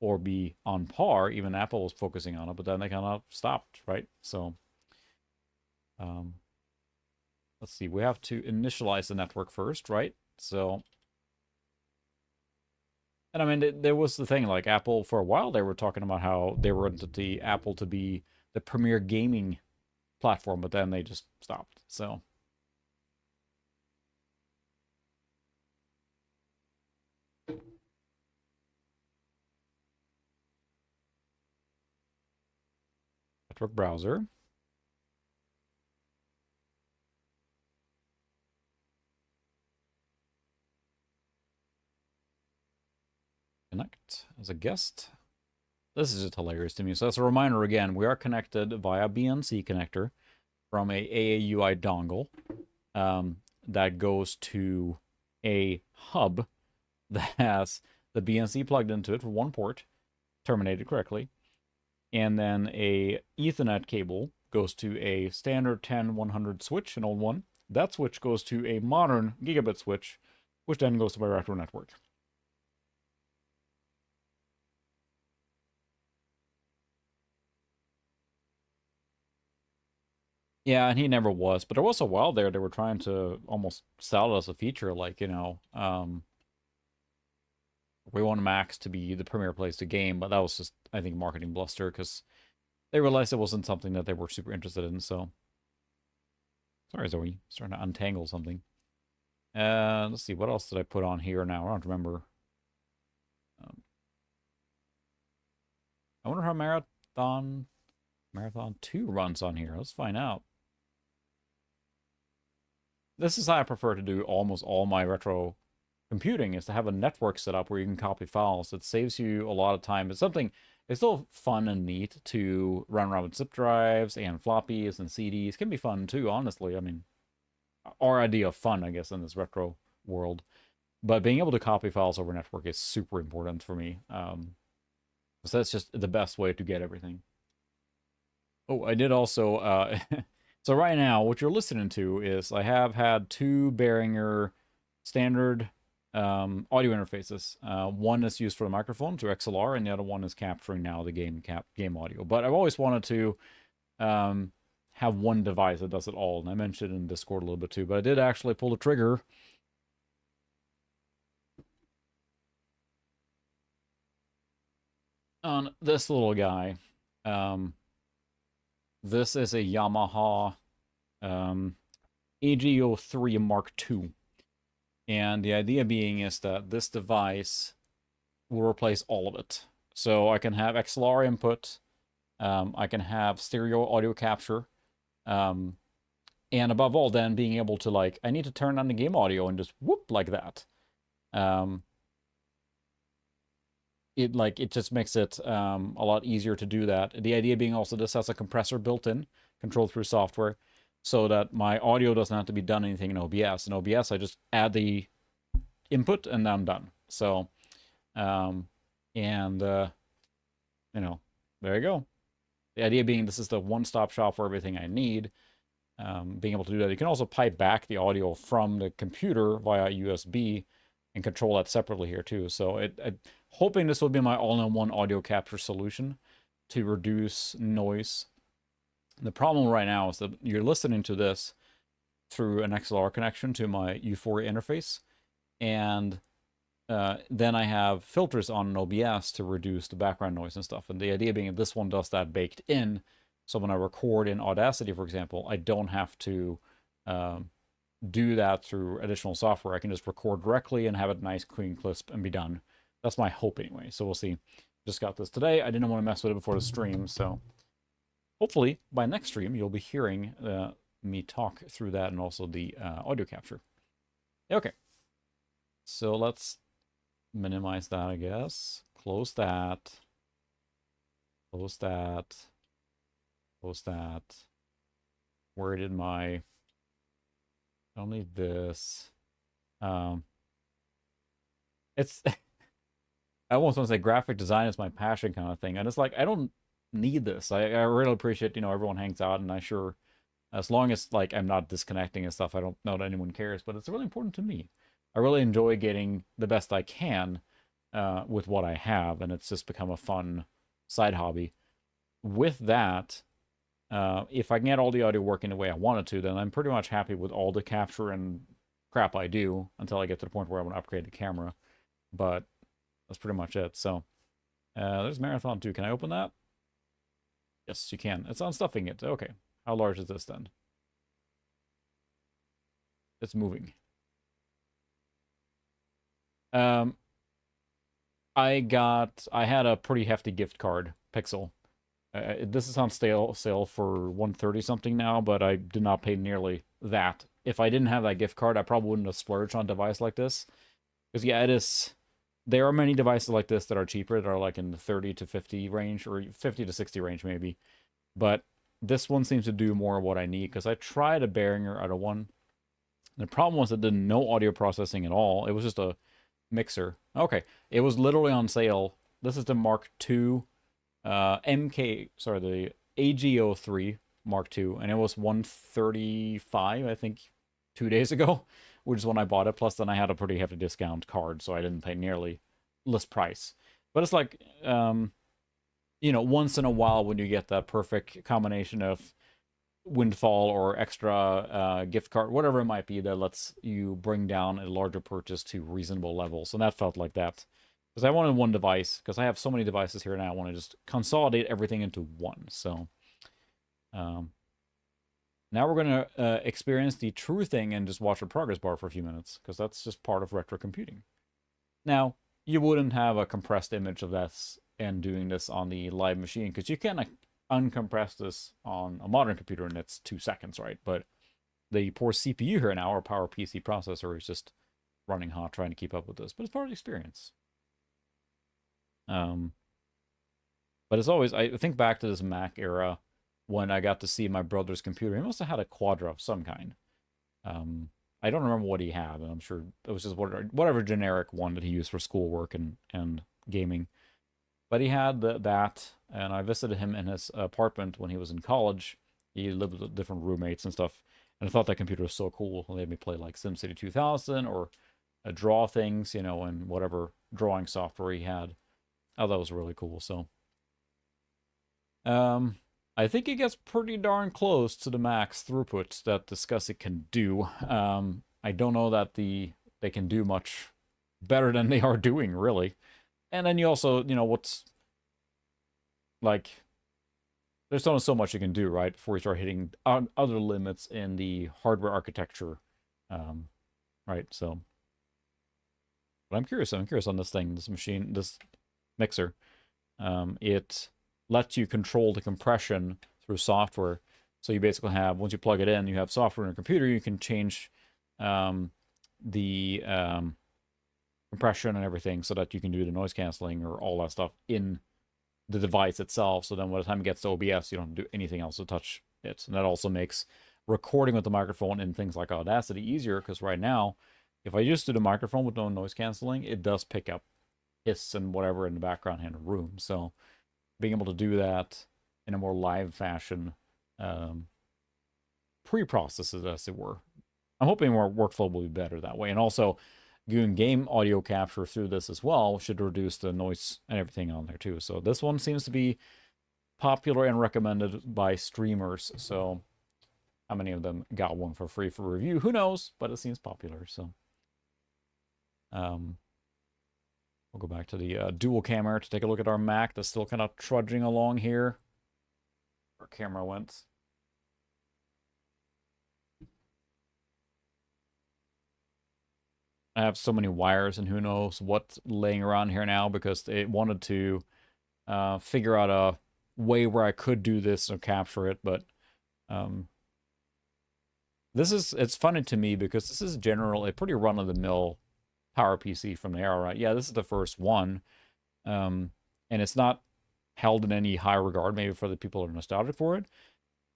or be on par. Even Apple was focusing on it, but then they kind of stopped, right? So, um, let's see. We have to initialize the network first, right? So, and I mean, there was the thing, like Apple for a while, they were talking about how they wanted the Apple to be the premier gaming platform, but then they just stopped. So, network browser. Connect as a guest. This is just hilarious to me. So that's a reminder again, we are connected via BNC connector from a AAUI dongle that goes to a hub that has the BNC plugged into it for one port, terminated correctly, and then a Ethernet cable goes to a standard 10-100 switch, an old one. That switch goes to a modern gigabit switch, which then goes to my retro network. Yeah, and he never was. But there was a while there they were trying to almost sell it as a feature, like, you know, we want Macs to be the premier place to game, but that was just, I think, marketing bluster because they realized it wasn't something that they were super interested in. So, sorry, Zoe, starting to untangle something. Let's see, what else did I put on here now? I don't remember. Um, I wonder how Marathon 2 runs on here. Let's find out. This is how I prefer to do almost all my retro computing, is to have a network set up where you can copy files. It saves you a lot of time. It's something, it's still fun and neat to run around with zip drives and floppies and CDs. It can be fun too, honestly. I mean, our idea of fun, I guess, in this retro world. But being able to copy files over network is super important for me. So that's just the best way to get everything. Oh, I did also, so right now, what you're listening to is I have had two Behringer standard audio interfaces. One is used for the microphone through XLR, and the other one is capturing now the game audio. But I've always wanted to have one device that does it all, and I mentioned it in Discord a little bit too. But I did actually pull the trigger on this little guy. This is a Yamaha AG03 Mark II. And the idea being is that this device will replace all of it. So I can have XLR input, I can have stereo audio capture, and above all, then being able to, like, I need to turn on the game audio and just whoop like that. It just makes it a lot easier to do that. The idea being also this has a compressor built in, controlled through software, so that my audio doesn't have to be done anything in OBS. In OBS, I just add the input and I'm done. So, you know, there you go. The idea being this is the one-stop shop for everything I need. Being able to do that. You can also pipe back the audio from the computer via USB and control that separately here too. So hoping this will be my all-in-one audio capture solution to reduce noise The problem right now is that you're listening to this through an XLR connection to my Euphoria interface, and then I have filters on an OBS to reduce the background noise and stuff. And the idea being that this one does that baked in, so when I record in Audacity, for example, I don't have to do that through additional software. I can just record directly and have it nice, clean, crisp, and be done. That's my hope anyway. So we'll see. Just got this today. I didn't want to mess with it before the stream, so hopefully by next stream you'll be hearing me talk through that and also the audio capture. Okay. So let's minimize that, I guess. Close that. Close that. Close that. Where did my... I don't need this. It's... I almost want to say graphic design is my passion kind of thing. And it's like, I don't need this. I really appreciate, everyone hangs out, and I sure, as long as, like, I'm not disconnecting and stuff, I don't know that anyone cares, but it's really important to me. I really enjoy getting the best I can with what I have, and it's just become a fun side hobby. With that, if I can get all the audio working the way I want it to, then I'm pretty much happy with all the capture and crap I do until I get to the point where I want to upgrade the camera. But that's pretty much it. So there's Marathon 2. Can I open that? Yes, you can. It's unstuffing it. Okay. How large is this then? It's moving. I had a pretty hefty gift card, Pixel. This is on sale for $130 something now, but I did not pay nearly that. If I didn't have that gift card, I probably wouldn't have splurged on a device like this. Because yeah, it is... There are many devices like this that are cheaper, that are like in the 30 to 50 range, or 50 to 60 range maybe. But this one seems to do more of what I need, because I tried a Behringer out of one. The problem was it did no audio processing at all. It was just a mixer. Okay, it was literally on sale. This is the Mark II the AG03 Mark II, and it was $135, I think, 2 days ago, which is when I bought it. Plus, then I had a pretty hefty discount card, so I didn't pay nearly list price. But it's like, once in a while when you get that perfect combination of windfall or extra gift card, whatever it might be, that lets you bring down a larger purchase to reasonable levels. And that felt like that. Because I wanted one device, because I have so many devices here now, I want to just consolidate everything into one. So now we're going to experience the true thing and just watch a progress bar for a few minutes, because that's just part of retro computing. Now, you wouldn't have a compressed image of this and doing this on the live machine, because you can uncompress this on a modern computer and it's 2 seconds, right? But the poor CPU here now, our PowerPC processor, is just running hot trying to keep up with this. But it's part of the experience. But as always, I think back to this Mac era when I got to see my brother's computer. He must have had a Quadra of some kind. I don't remember what he had, and I'm sure it was just whatever generic one that he used for schoolwork and gaming. But he had that, and I visited him in his apartment when he was in college. He lived with different roommates and stuff, and I thought that computer was so cool. He let me play like SimCity 2000 or draw things, and whatever drawing software he had. Oh, that was really cool. So, I think it gets pretty darn close to the max throughput that the SCSI can do. I don't know that they can do much better than they are doing, really. And then you also, what's like, there's only so much you can do, right, before you start hitting other limits in the hardware architecture, right? So, but I'm curious on this thing, this machine, this mixer. It lets you control the compression through software. So you basically have, once you plug it in, you have software in your computer, you can change the compression and everything so that you can do the noise canceling or all that stuff in the device itself. So then by the time it gets to OBS, you don't have to do anything else to touch it. And that also makes recording with the microphone in things like Audacity easier, because right now, if I just do the microphone with no noise canceling, it does pick up hiss and whatever in the background in a room. So being able to do that in a more live fashion pre-processes, as it were. I'm hoping our workflow will be better that way. And also, doing game audio capture through this as well should reduce the noise and everything on there too. So this one seems to be popular and recommended by streamers. So how many of them got one for free for review? Who knows? But it seems popular. So we'll go back to the dual camera to take a look at our Mac that's still kind of trudging along here. Our camera went. I have so many wires and who knows what's laying around here now because it wanted to figure out a way where I could do this or capture it, but it's funny to me because this is generally a pretty run-of-the-mill Power PC from the era, right? Yeah, this is the first one, and it's not held in any high regard, maybe for the people who are nostalgic for it,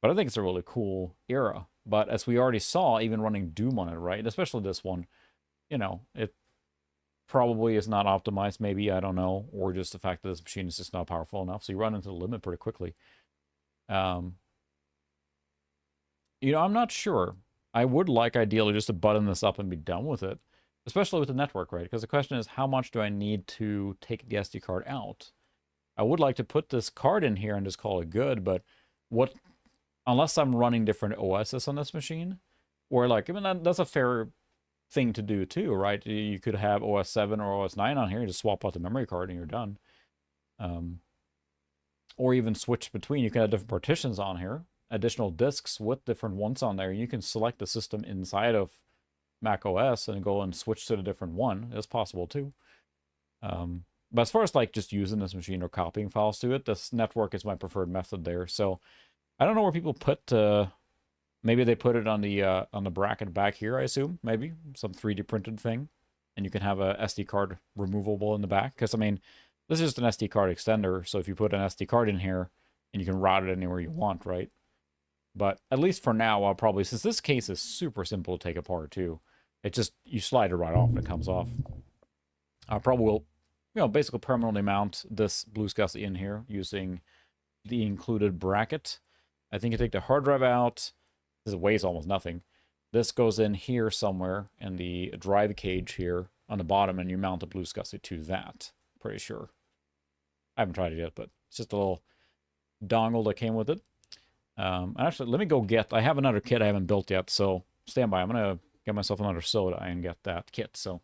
but I think it's a really cool era. But as we already saw, even running Doom on it, right? Especially this one, you know, it probably is not optimized, maybe, I don't know, or just the fact that this machine is just not powerful enough, so you run into the limit pretty quickly. I'm not sure. I would like, ideally, just to button this up and be done with it, especially with the network, right? Because the question is, how much do I need to take the SD card out? I would like to put this card in here and just call it good, but unless I'm running different OSs on this machine, or like, I mean, that's a fair thing to do too, right? You could have OS 7 or OS 9 on here, just swap out the memory card and you're done. Or even switch between. You can have different partitions on here, additional disks with different ones on there. You can select the system inside of Mac OS and go and switch to a different one. It's possible too. But as far as like just using this machine or copying files to it, this network is my preferred method there. So I don't know where people put maybe they put it on the bracket back here, I assume. Maybe some 3D printed thing. And you can have a SD card removable in the back. Because, I mean, this is just an SD card extender. So if you put an SD card in here, and you can route it anywhere you want, right? But at least for now, I'll probably, since this case is super simple to take apart too, it just, you slide it right off and it comes off. I probably will, basically permanently mount this BlueSCSI in here using the included bracket. I think you take the hard drive out. This weighs almost nothing. This goes in here somewhere in the drive cage here on the bottom, and you mount the BlueSCSI to that. Pretty sure. I haven't tried it yet, but it's just a little dongle that came with it. Actually, let me go I have another kit I haven't built yet, so stand by. I'm going to get myself another soda and get that kit, so.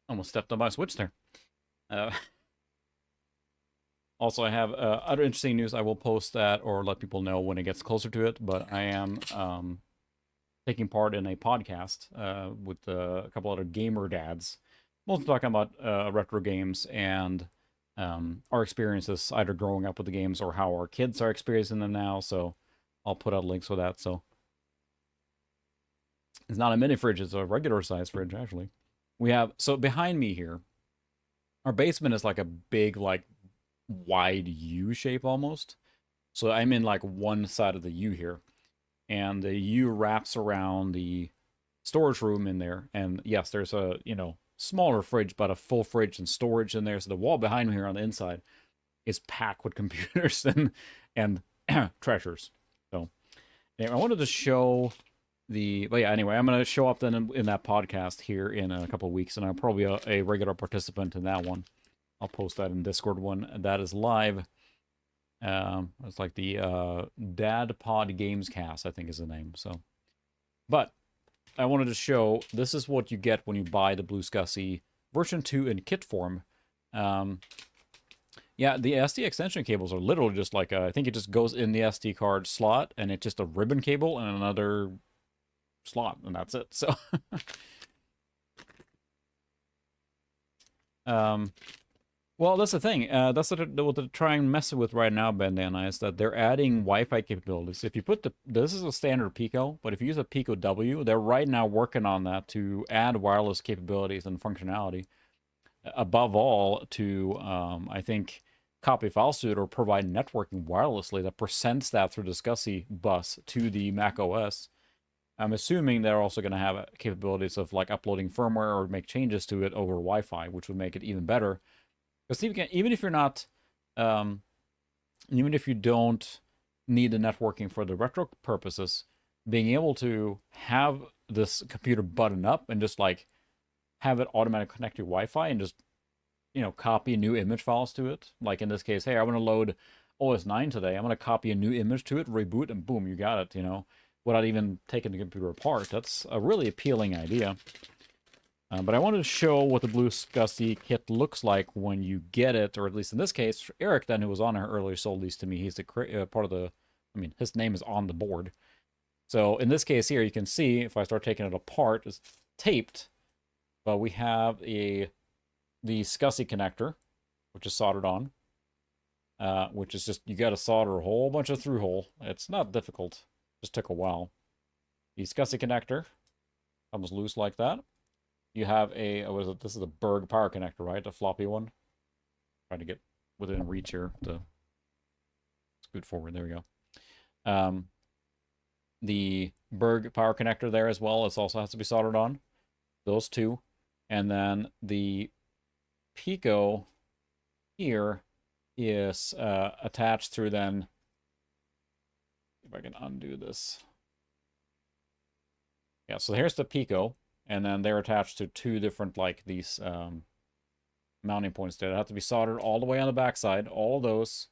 Almost stepped on my switch there. Also, I have other interesting news. I will post that or let people know when it gets closer to it. But I am taking part in a podcast with a couple other gamer dads, mostly talking about retro games and our experiences, either growing up with the games or how our kids are experiencing them now. So I'll put out links for that. So it's not a mini fridge; it's a regular size fridge, actually. So behind me here, our basement is like a big, like, wide U shape almost. So I'm in like one side of the U here, and the U wraps around the storage room in there. And yes, there's a smaller fridge, but a full fridge and storage in there. So the wall behind me here on the inside is packed with computers and treasures. So anyway, I wanted to show but yeah, anyway, I'm going to show up then in that podcast here in a couple of weeks, and I'm probably a regular participant in that one. I'll post that in Discord one. That is live. It's like the Dad Pod Games Cast, I think is the name. So, but I wanted to show, this is what you get when you buy the BlueSCSI version 2 in kit form. Yeah, the SD extension cables are literally just like, I think it just goes in the SD card slot, and it's just a ribbon cable and another slot, and that's it. So Well, that's the thing. That's what they're trying to mess with right now, Bandana, is that they're adding Wi-Fi capabilities. If you put this is a standard Pico, but if you use a Pico W, they're right now working on that to add wireless capabilities and functionality. Above all, to I think copy file suite or provide networking wirelessly that presents that through the SCSI bus to the Mac OS. I'm assuming they're also going to have capabilities of like uploading firmware or make changes to it over Wi-Fi, which would make it even better. Because even if you're not, um, even if you don't need the networking for the retro purposes, being able to have this computer button up and just like have it automatically connect to Wi-Fi and just copy new image files to it. Like in this case, hey, I want to load OS 9 today. I'm going to copy a new image to it, reboot, and boom, you got it. Without even taking the computer apart. That's a really appealing idea. But I wanted to show what the BlueSCSI kit looks like when you get it, or at least in this case, Eric, then, who was on here earlier, sold these to me. He's the part of the, his name is on the board. So in this case here, you can see, if I start taking it apart, it's taped, but we have the SCSI connector, which is soldered on, which is just, you got to solder a whole bunch of through hole. It's not difficult, just took a while. The SCSI connector comes loose like that. You have what is it? This is a Berg power connector, right? A floppy one. Trying to get within reach here to scoot forward. There we go. The Berg power connector there as well. It also has to be soldered on. Those two. And then the Pico here is attached through then. If I can undo this. Yeah, so here's the Pico. And then they're attached to two different, like, these mounting points there. They have to be soldered all the way on the backside, all of those.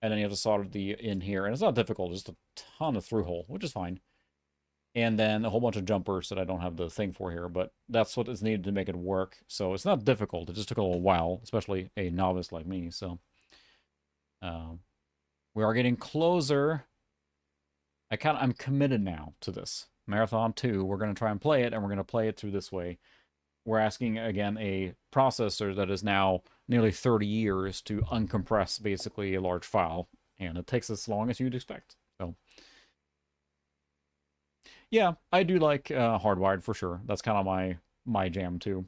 And then you have to solder the in here. And it's not difficult, just a ton of through hole, which is fine. And then a whole bunch of jumpers that I don't have the thing for here, but that's what is needed to make it work. So it's not difficult. It just took a little while, especially a novice like me. So we are getting closer. I'm committed now to this. Marathon 2, we're going to try and play it, and we're going to play it through this way. We're asking, again, a processor that is now nearly 30 years to uncompress, basically, a large file, and it takes as long as you'd expect. So, yeah, I do like hardwired for sure. That's kind of my jam, too.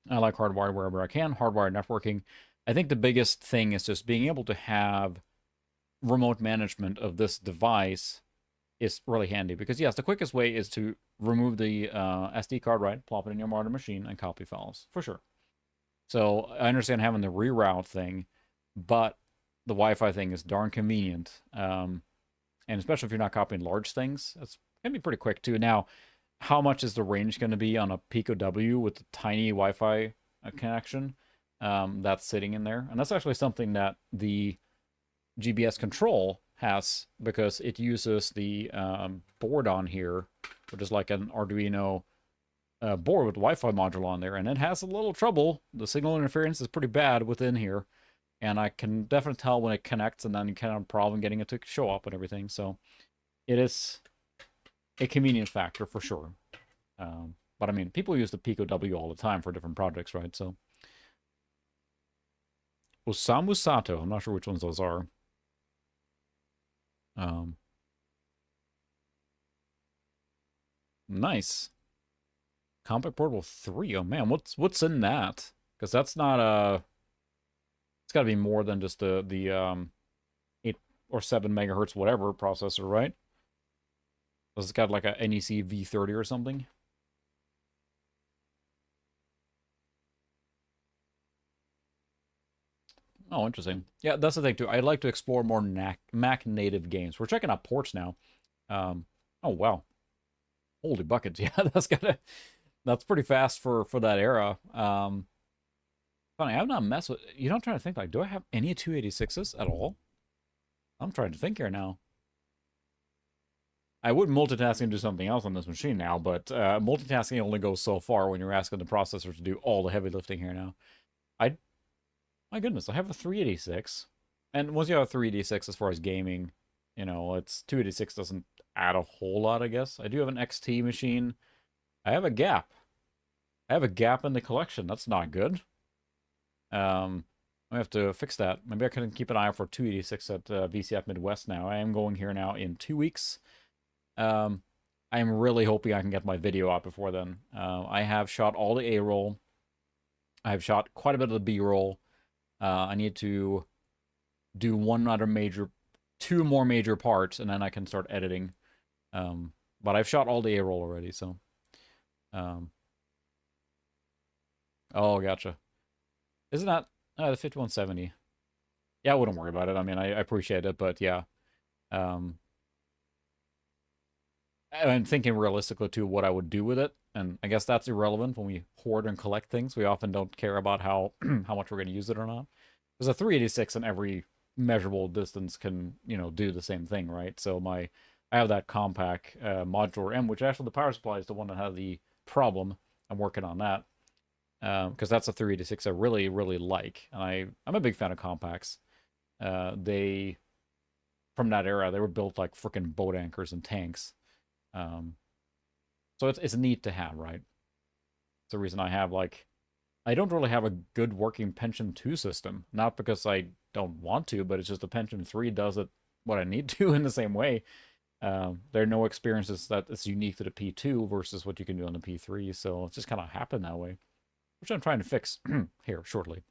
I like hardwired wherever I can, hardwired networking. I think the biggest thing is just being able to have remote management of this device is really handy because, yes, the quickest way is to remove the SD card, right? Plop it in your modern machine and copy files, for sure. So I understand having the reroute thing, but the Wi-Fi thing is darn convenient. And especially if you're not copying large things, it's going to be pretty quick, too. Now, how much is the range going to be on a Pico W with the tiny Wi-Fi connection that's sitting in there? And that's actually something that the GBS control has, because it uses the board on here, which is like an Arduino board with Wi-Fi module on there, and it has a little trouble. The signal interference is pretty bad within here, and I can definitely tell when it connects, and then you kind of have a problem getting it to show up and everything. So it is a convenience factor for sure. But I mean, people use the Pico W all the time for different projects, right? So Osamu Sato, I'm not sure which ones those are. Nice. Compact Portable 3. Oh man, what's in that? Because that's not it's got to be more than just the 8 or 7 megahertz whatever processor, right? It's got like a NEC V30 or something. Oh, interesting. Yeah, that's the thing too. I'd like to explore more Mac native games. We're checking out ports now. Oh wow, holy buckets! Yeah, that's pretty fast for that era. Funny, I've not messed with. I'm trying to think, like, do I have any 286s at all? I'm trying to think here now. I would multitask and do something else on this machine now, but multitasking only goes so far when you're asking the processor to do all the heavy lifting here now. My goodness, I have a 386. And once you have a 386 as far as gaming, it's 286 doesn't add a whole lot, I guess. I do have an XT machine. I have a gap. I have a gap in the collection. That's not good. I have to fix that. Maybe I can keep an eye out for 286 at VCF Midwest now. I am going here now in 2 weeks. I am really hoping I can get my video out before then. I have shot all the A-roll. I have shot quite a bit of the B-roll. I need to do two more major parts, and then I can start editing. But I've shot all the A-roll already, so. Oh, gotcha. Isn't that the 5170? Yeah, I wouldn't worry about it. I mean, I appreciate it, but yeah. I'm thinking realistically too what I would do with it, and I guess that's irrelevant when we hoard and collect things. We often don't care about how how much we're going to use it or not. Because a 386 in every measurable distance can, do the same thing, right? So I have that compact modular M, which actually the power supply is the one that had the problem. I'm working on that because that's a 386 I really, really like. And I'm a big fan of compacts. They, from that era, they were built like freaking boat anchors and tanks. So it's neat to have, right? It's the reason I have I don't really have a good working Pentium 2 system. Not because I don't want to, but it's just the Pentium 3 does it what I need to in the same way. There are no experiences that is unique to the P2 versus what you can do on the P3, so it's just kind of happened that way. Which I'm trying to fix here shortly.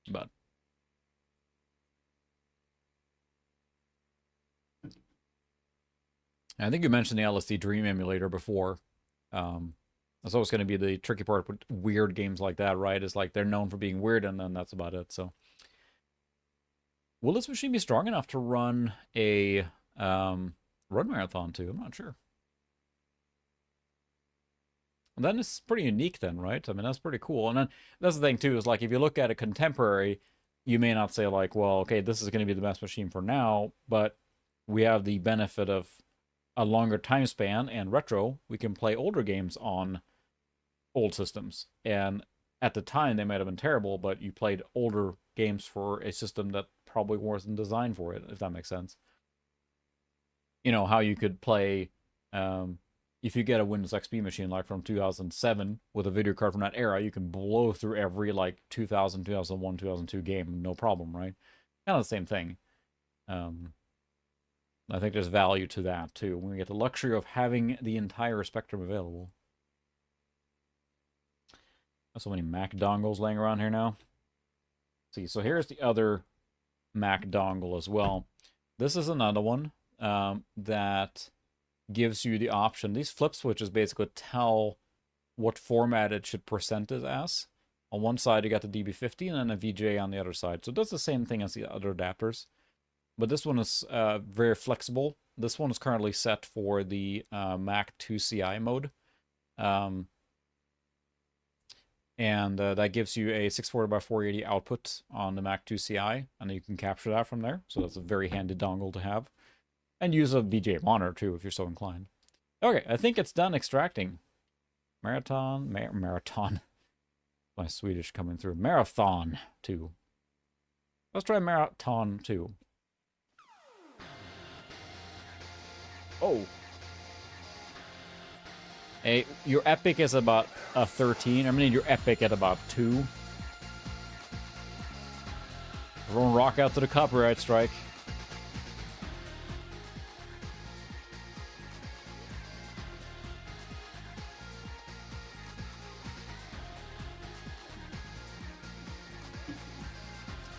But I think you mentioned the LSD Dream emulator before. That's always going to be the tricky part with weird games like that, right? Is like they're known for being weird, and then that's about it. So, will this machine be strong enough to run a run marathon too? I'm not sure. And then it's pretty unique then, right? I mean, that's pretty cool. And then that's the thing too, is like if you look at a contemporary, you may not say like, well, okay, this is going to be the best machine for now, but we have the benefit of a longer time span and retro. We can play older games on old systems. And at the time, they might have been terrible, but you played older games for a system that probably wasn't designed for it, if that makes sense. How you could play if you get a Windows XP machine like from 2007 with a video card from that era, you can blow through every 2000, 2001, 2002 game, no problem, right? Kind of the same thing. I think there's value to that too. When we get the luxury of having the entire spectrum available. There's so many Mac dongles laying around here now. See, so here's the other Mac dongle as well. This is another one that gives you the option. These flip switches basically tell what format it should present it as. On one side, you got the DB50 and then a VGA on the other side. So it does the same thing as the other adapters. But this one is very flexible. This one is currently set for the Mac 2CI mode. And that gives you a 640 by 480 output on the Mac 2CI, and you can capture that from there. So that's a very handy dongle to have. And use a VGA monitor, too, if you're so inclined. Okay, I think it's done extracting. Marathon. My Swedish coming through. Marathon 2. Let's try Marathon 2. Oh. Hey, your epic is about a 13. I mean, your epic at about 2. Everyone rock out to the copyright strike.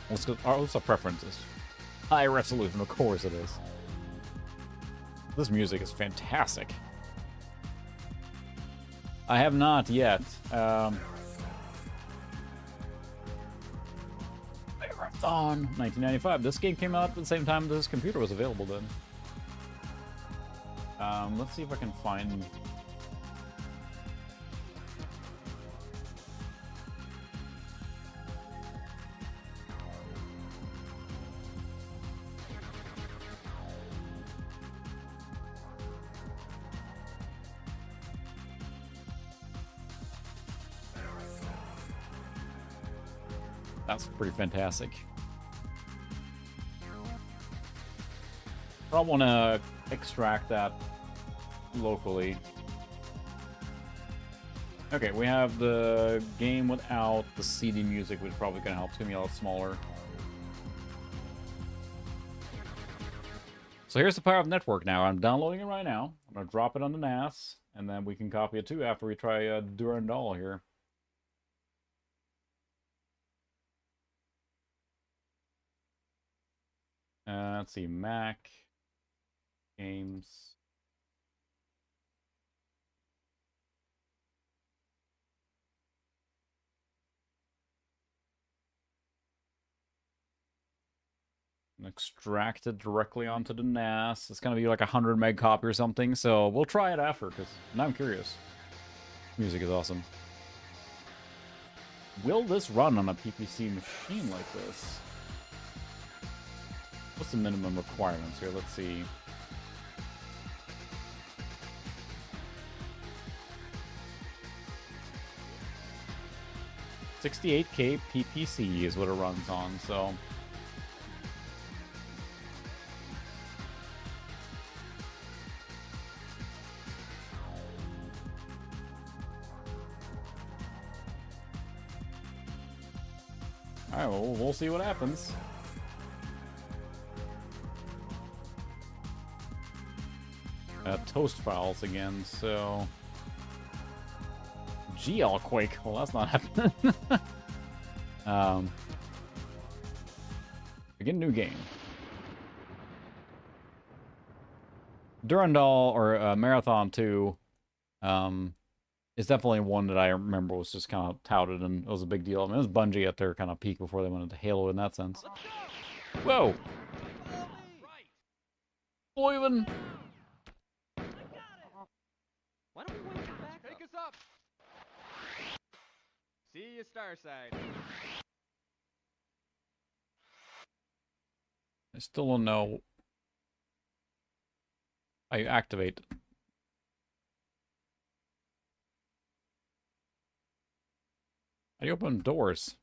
What's our preferences? High resolution, of course it is. This music is fantastic. I have not yet. Marathon 1995. This game came out at the same time this computer was available then. Let's see if I can find... That's pretty fantastic. I want to extract that locally. Okay, we have the game without the CD music, which is probably going to help. It's going to be a lot smaller. So here's the Power Up Network now. I'm downloading it right now. I'm going to drop it on the NAS, and then we can copy it too after we try Durandal here. Let's see, Mac, games. Extract it directly onto the NAS. It's going to be like a 100 meg copy or something, so we'll try it after, because now I'm curious. Music is awesome. Will this run on a PPC machine like this? What's the minimum requirements here? Let's see. $68K PPC is what it runs on, so... Alright, well, we'll see what happens. Toast files again, so... GL Quake. Well, that's not happening. Begin new game. Durandal, or Marathon 2, is definitely one that I remember was just kind of touted, and it was a big deal. I mean, it was Bungie at their kind of peak before they went into Halo in that sense. Whoa! Boyman! Why don't we wait for backup? Take us up! See you, Starside. I still don't know. I activate. How do you open doors?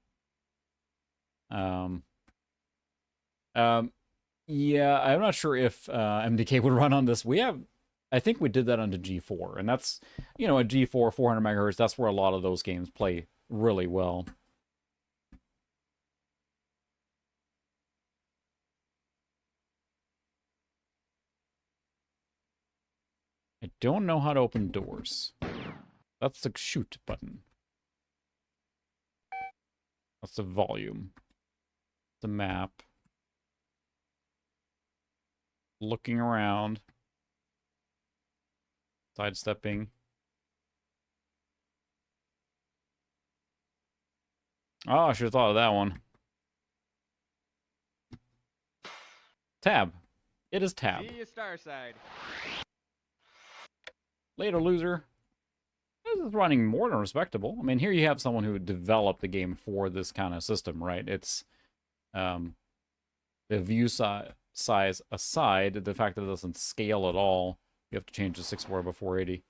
Yeah, I'm not sure if MDK would run on this. I think we did that on the G4, and that's, you know, a G4, 400 megahertz, that's where a lot of those games play really well. I don't know how to open doors. That's the shoot button. That's the volume. The map. Looking around. Sidestepping. Oh, I should have thought of that one. Tab. It is tab. See you, Starside. Later, loser. This is running more than respectable. I mean, here you have someone who developed the game for this kind of system, right? It's the view size aside, the fact that it doesn't scale at all. You have to change the 640 by 480.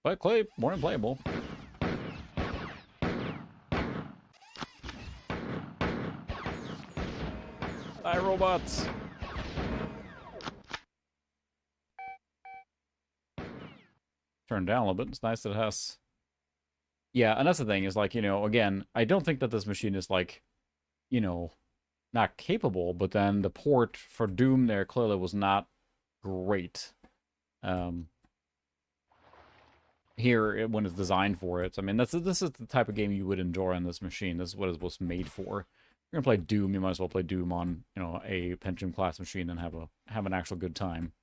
But more than playable. Hi, robots. Turn down a little bit. It's nice that it has... Yeah, and that's the thing, is like, you know, again, I don't think that this machine is like, you know, not capable, but then the port for Doom there clearly was not great. Here, when it's designed for it, I mean, this is the type of game you would enjoy on this machine. This is what it was made for. If you're gonna play Doom, you might as well play Doom on, you know, a Pentium class machine and have an actual good time.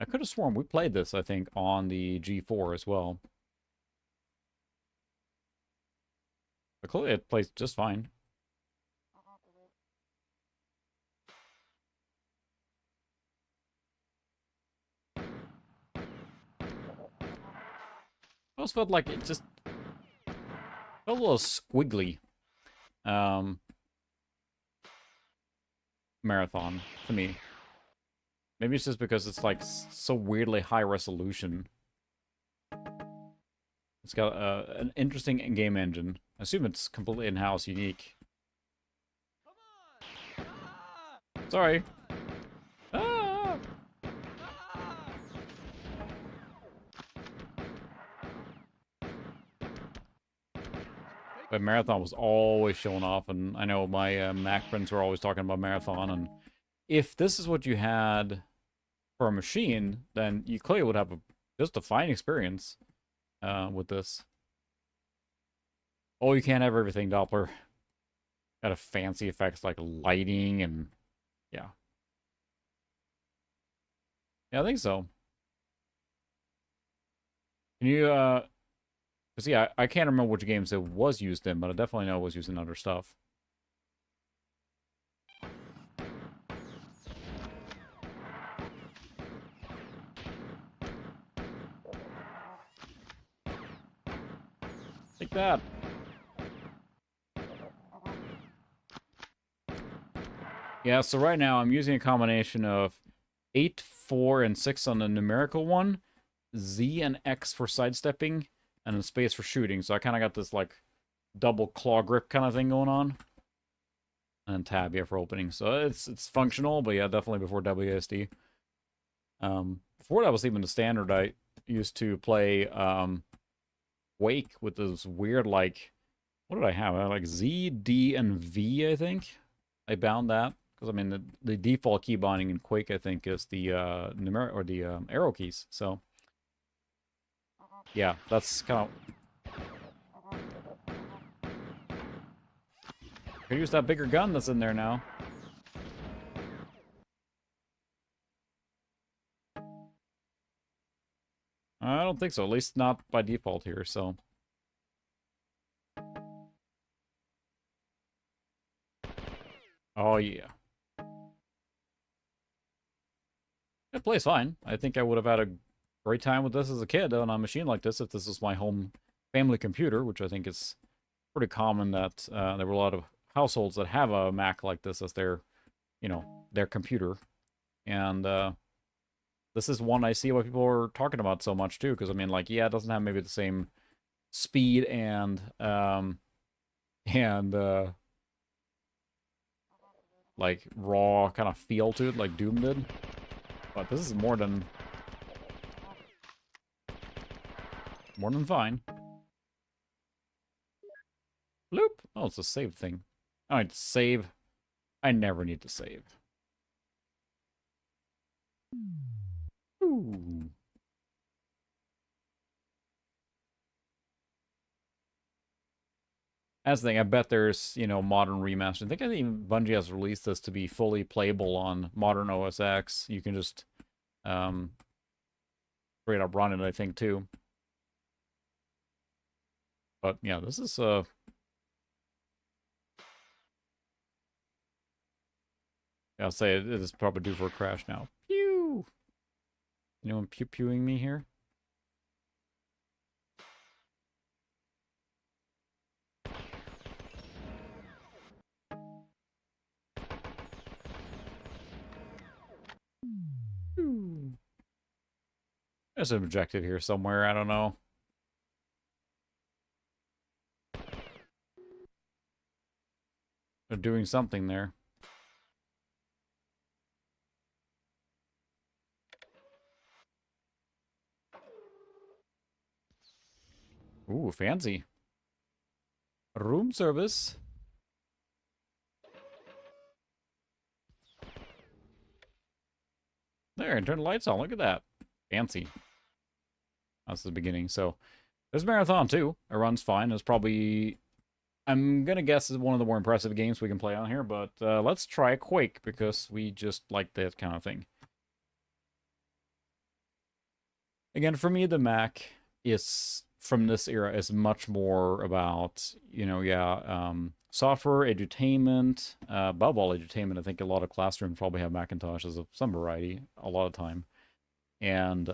I could have sworn we played this, I think, on the G4 as well. But clearly it plays just fine. I always felt like it just felt a little squiggly. Marathon, to me. Maybe it's just because it's like so weirdly high resolution. It's got an interesting game engine. I assume it's completely in-house, unique. Sorry. Ah! But Marathon was always showing off, and I know my Mac friends were always talking about Marathon. And if this is what you had for a machine, then you clearly would have just a fine experience with this. Oh, you can't have everything, Doppler. Got a fancy effects like lighting and yeah. Yeah, I think so. Can you cause yeah, I can't remember which games it was used in, but I definitely know it was used in other stuff. Take that. Yeah, so right now I'm using a combination of 8, 4, and 6 on the numerical one, Z and X for sidestepping, and then space for shooting. So I kind of got this like double claw grip kind of thing going on. And tab, yeah, for opening. So it's functional, but yeah, definitely before WASD. Before that was even the standard, I used to play Wake with this weird like, what did I have? I had like Z, D, and V, I think. I bound that. Because, I mean, the default key binding in Quake, I think, is the numeric or the arrow keys. So, yeah, that's kind of... Could use that bigger gun that's in there now. I don't think so. At least not by default here, so... Oh, yeah. It plays fine. I think I would have had a great time with this as a kid on a machine like this if this was my home family computer, which I think is pretty common that there were a lot of households that have a Mac like this as their, you know, their computer. And this is one I see why people are talking about so much too, because I mean, like, yeah, it doesn't have maybe the same speed and like raw kind of feel to it like Doom did. But this is more than fine. Bloop. Oh, it's a save thing. Oh, it's save. I never need to save. Ooh. That's the thing. I bet there's, you know, modern remaster. I think even Bungie has released this to be fully playable on modern OS X. You can just straight up run it, I think, too. But yeah, this is I'll say it is probably due for a crash now. Pew! Anyone pew-pewing me here? There's an objective here somewhere, I don't know. They're doing something there. Ooh, fancy. Room service. There, and turn the lights on. Look at that. Fancy. That's the beginning. So, there's Marathon, too. It runs fine. It's probably... I'm gonna guess is one of the more impressive games we can play on here, but let's try Quake, because we just like that kind of thing. Again, for me, the Mac is, from this era, is much more about, you know, software, edutainment, above all edutainment. I think a lot of classrooms probably have Macintoshes of some variety a lot of time, and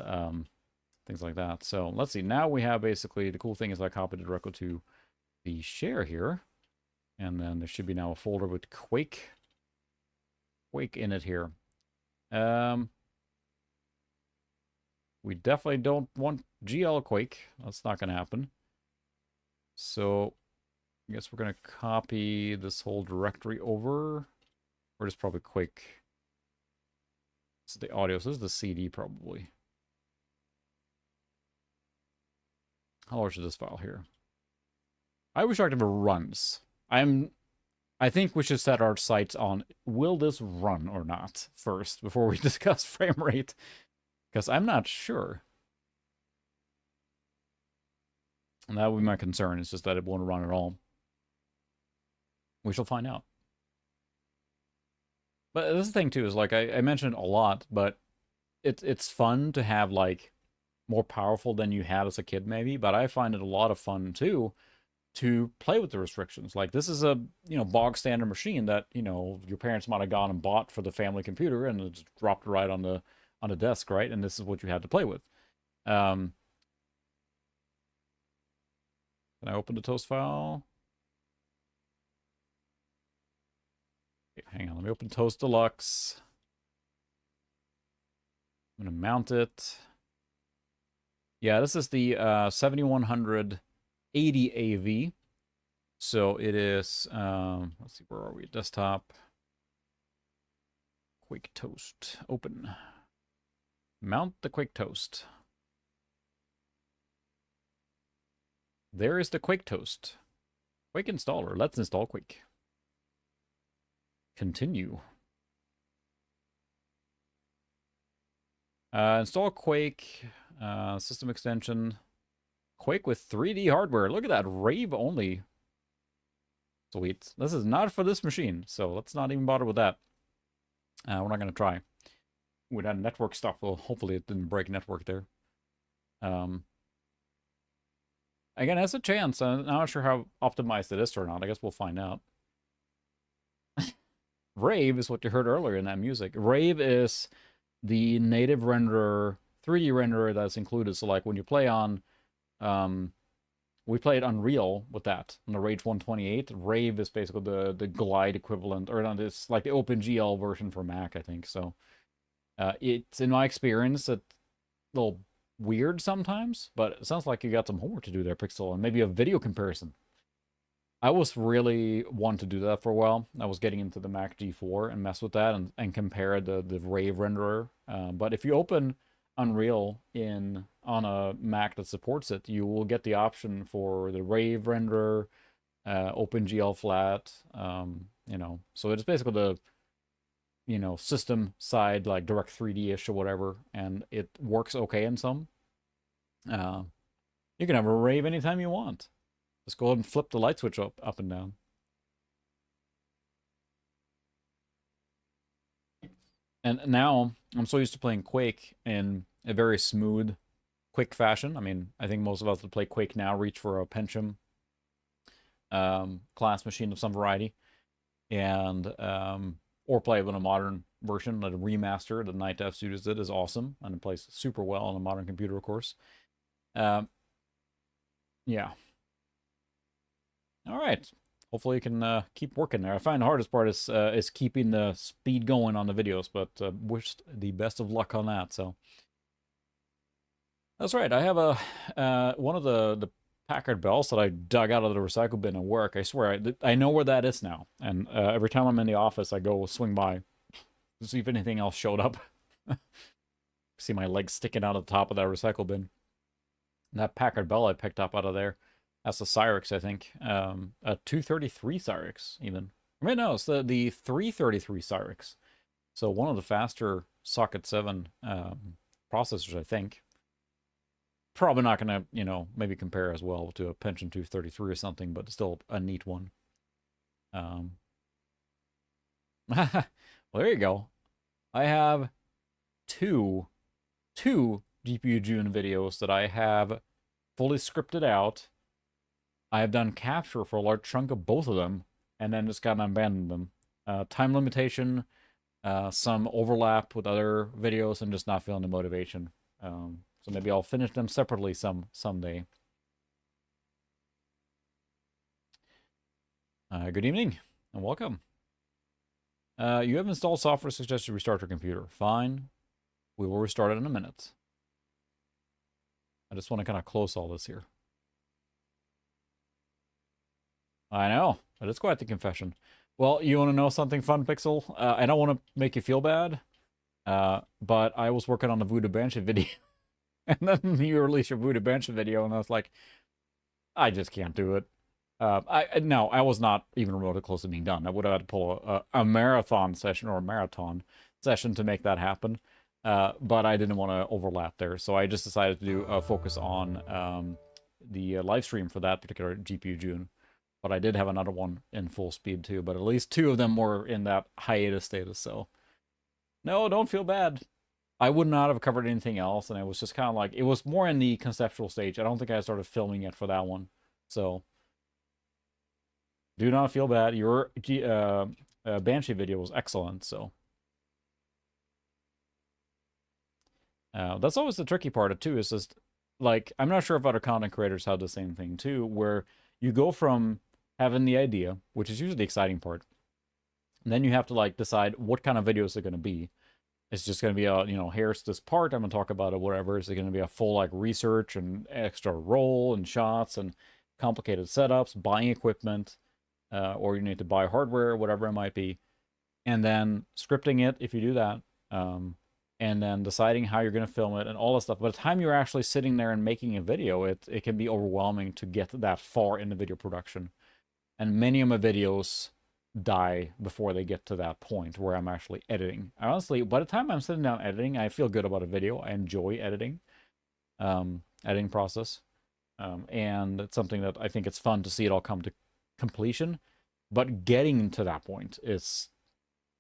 things like that. So let's see. Now we have basically, the cool thing is I copied it directly to the share here, and then there should be now a folder with Quake in it here. We definitely don't want GL Quake. That's not going to happen. So I guess we're going to copy this whole directory over. Or just probably Quake. This is the audio. So this is the CD probably. How large is this file here? I wish it runs. I think we should set our sights on, will this run or not first before we discuss frame rate, because I'm not sure. And that would be my concern, is just that it won't run at all. We shall find out. But this thing too is, like, I mentioned a lot, but it's fun to have, like, more powerful than you had as a kid maybe, but I find it a lot of fun too to play with the restrictions. Like, this is a, bog standard machine that, your parents might have gone and bought for the family computer and just dropped it right on the desk, right? And this is what you had to play with. Can I open the toast file? Hang on, let me open Toast Deluxe. I'm going to mount it. Yeah, this is the 7100 80 AV. So it is, let's see, where are we? Desktop. Quake Toast. Open. Mount the Quake Toast. There is the Quake Toast. Quake installer. Let's install Quake. Continue. Install Quake. System extension. Quake with 3D hardware. Look at that. Rave only. Sweet. This is not for this machine, so let's not even bother with that. We're not going to try. With that network stuff, well, hopefully it didn't break network there. Again, it has a chance. I'm not sure how optimized it is or not. I guess we'll find out. Rave is what you heard earlier in that music. Rave is the native renderer, 3D renderer that's included. So, like, when you play on, we played Unreal with that on the Rage 128. Rave is basically the Glide equivalent, or not, it's like the OpenGL version for Mac, I think. So, it's, in my experience, a little weird sometimes, but it sounds like you got some homework to do there, Pixel, and maybe a video comparison. I was really wanting to do that for a while. I was getting into the Mac G4 and mess with that and compare the Rave renderer. But if you open Unreal on a Mac that supports it, you will get the option for the Rave renderer, OpenGL flat, So it's basically the, system side, like Direct 3D-ish or whatever, and it works okay in some. You can have a Rave anytime you want. Just go ahead and flip the light switch up and down. And now, I'm so used to playing Quake in a very smooth, quick fashion. I mean, I think most of us that play Quake now reach for a Pentium class machine of some variety. And, or play with a modern version, like a remaster that Night F Studios did is awesome. And it plays super well on a modern computer, of course. Yeah. All right. Hopefully you can keep working there. I find the hardest part is keeping the speed going on the videos, but wish the best of luck on that. So that's right. I have one of the Packard bells that I dug out of the recycle bin at work. I swear I know where that is now, and every time I'm in the office, I go swing by to see if anything else showed up. See my legs sticking out of the top of that recycle bin. And that Packard bell I picked up out of there. That's the Cyrix, I think. A 233 Cyrix, even. I mean, no, it's the 333 Cyrix. So one of the faster Socket 7 processors, I think. Probably not going to, maybe compare as well to a Pentium 233 or something, but still a neat one. Well, there you go. I have two GPU June videos that I have fully scripted out. I have done capture for a large chunk of both of them, and then just gotten abandoned them. Time limitation, some overlap with other videos, and just not feeling the motivation. So maybe I'll finish them separately someday. Good evening, and welcome. You have installed software suggests you restart your computer. Fine. We will restart it in a minute. I just want to kind of close all this here. I know, but it's quite the confession. Well, you want to know something fun, Pixel? I don't want to make you feel bad, but I was working on the Voodoo Banshee video, and then you release your Voodoo Banshee video, and I was like, I just can't do it. No, I was not even remotely close to being done. I would have had to pull a marathon session or a marathon session to make that happen. But I didn't want to overlap there, so I just decided to do a focus on the live stream for that particular GPU June. But I did have another one in full speed too, but at least two of them were in that hiatus status, so no, don't feel bad. I would not have covered anything else, and it was just kind of like, it was more in the conceptual stage. I don't think I started filming it for that one, so do not feel bad. Your Banshee video was excellent, so. That's always the tricky part too, is just, like, I'm not sure if other content creators have the same thing too, where you go from having the idea, which is usually the exciting part, and then you have to, like, decide what kind of videos are going to be. It's just going to be a, here's this part, I'm going to talk about it, whatever. Is it going to be a full, like, research and extra roll and shots and complicated setups, buying equipment, or you need to buy hardware, whatever it might be, and then scripting it if you do that, and then deciding how you're going to film it and all that stuff. By the time you're actually sitting there and making a video, it can be overwhelming to get that far into video production. And many of my videos die before they get to that point where I'm actually editing. Honestly, by the time I'm sitting down editing, I feel good about a video. I enjoy editing, editing process. And it's something that I think it's fun to see it all come to completion. But getting to that point is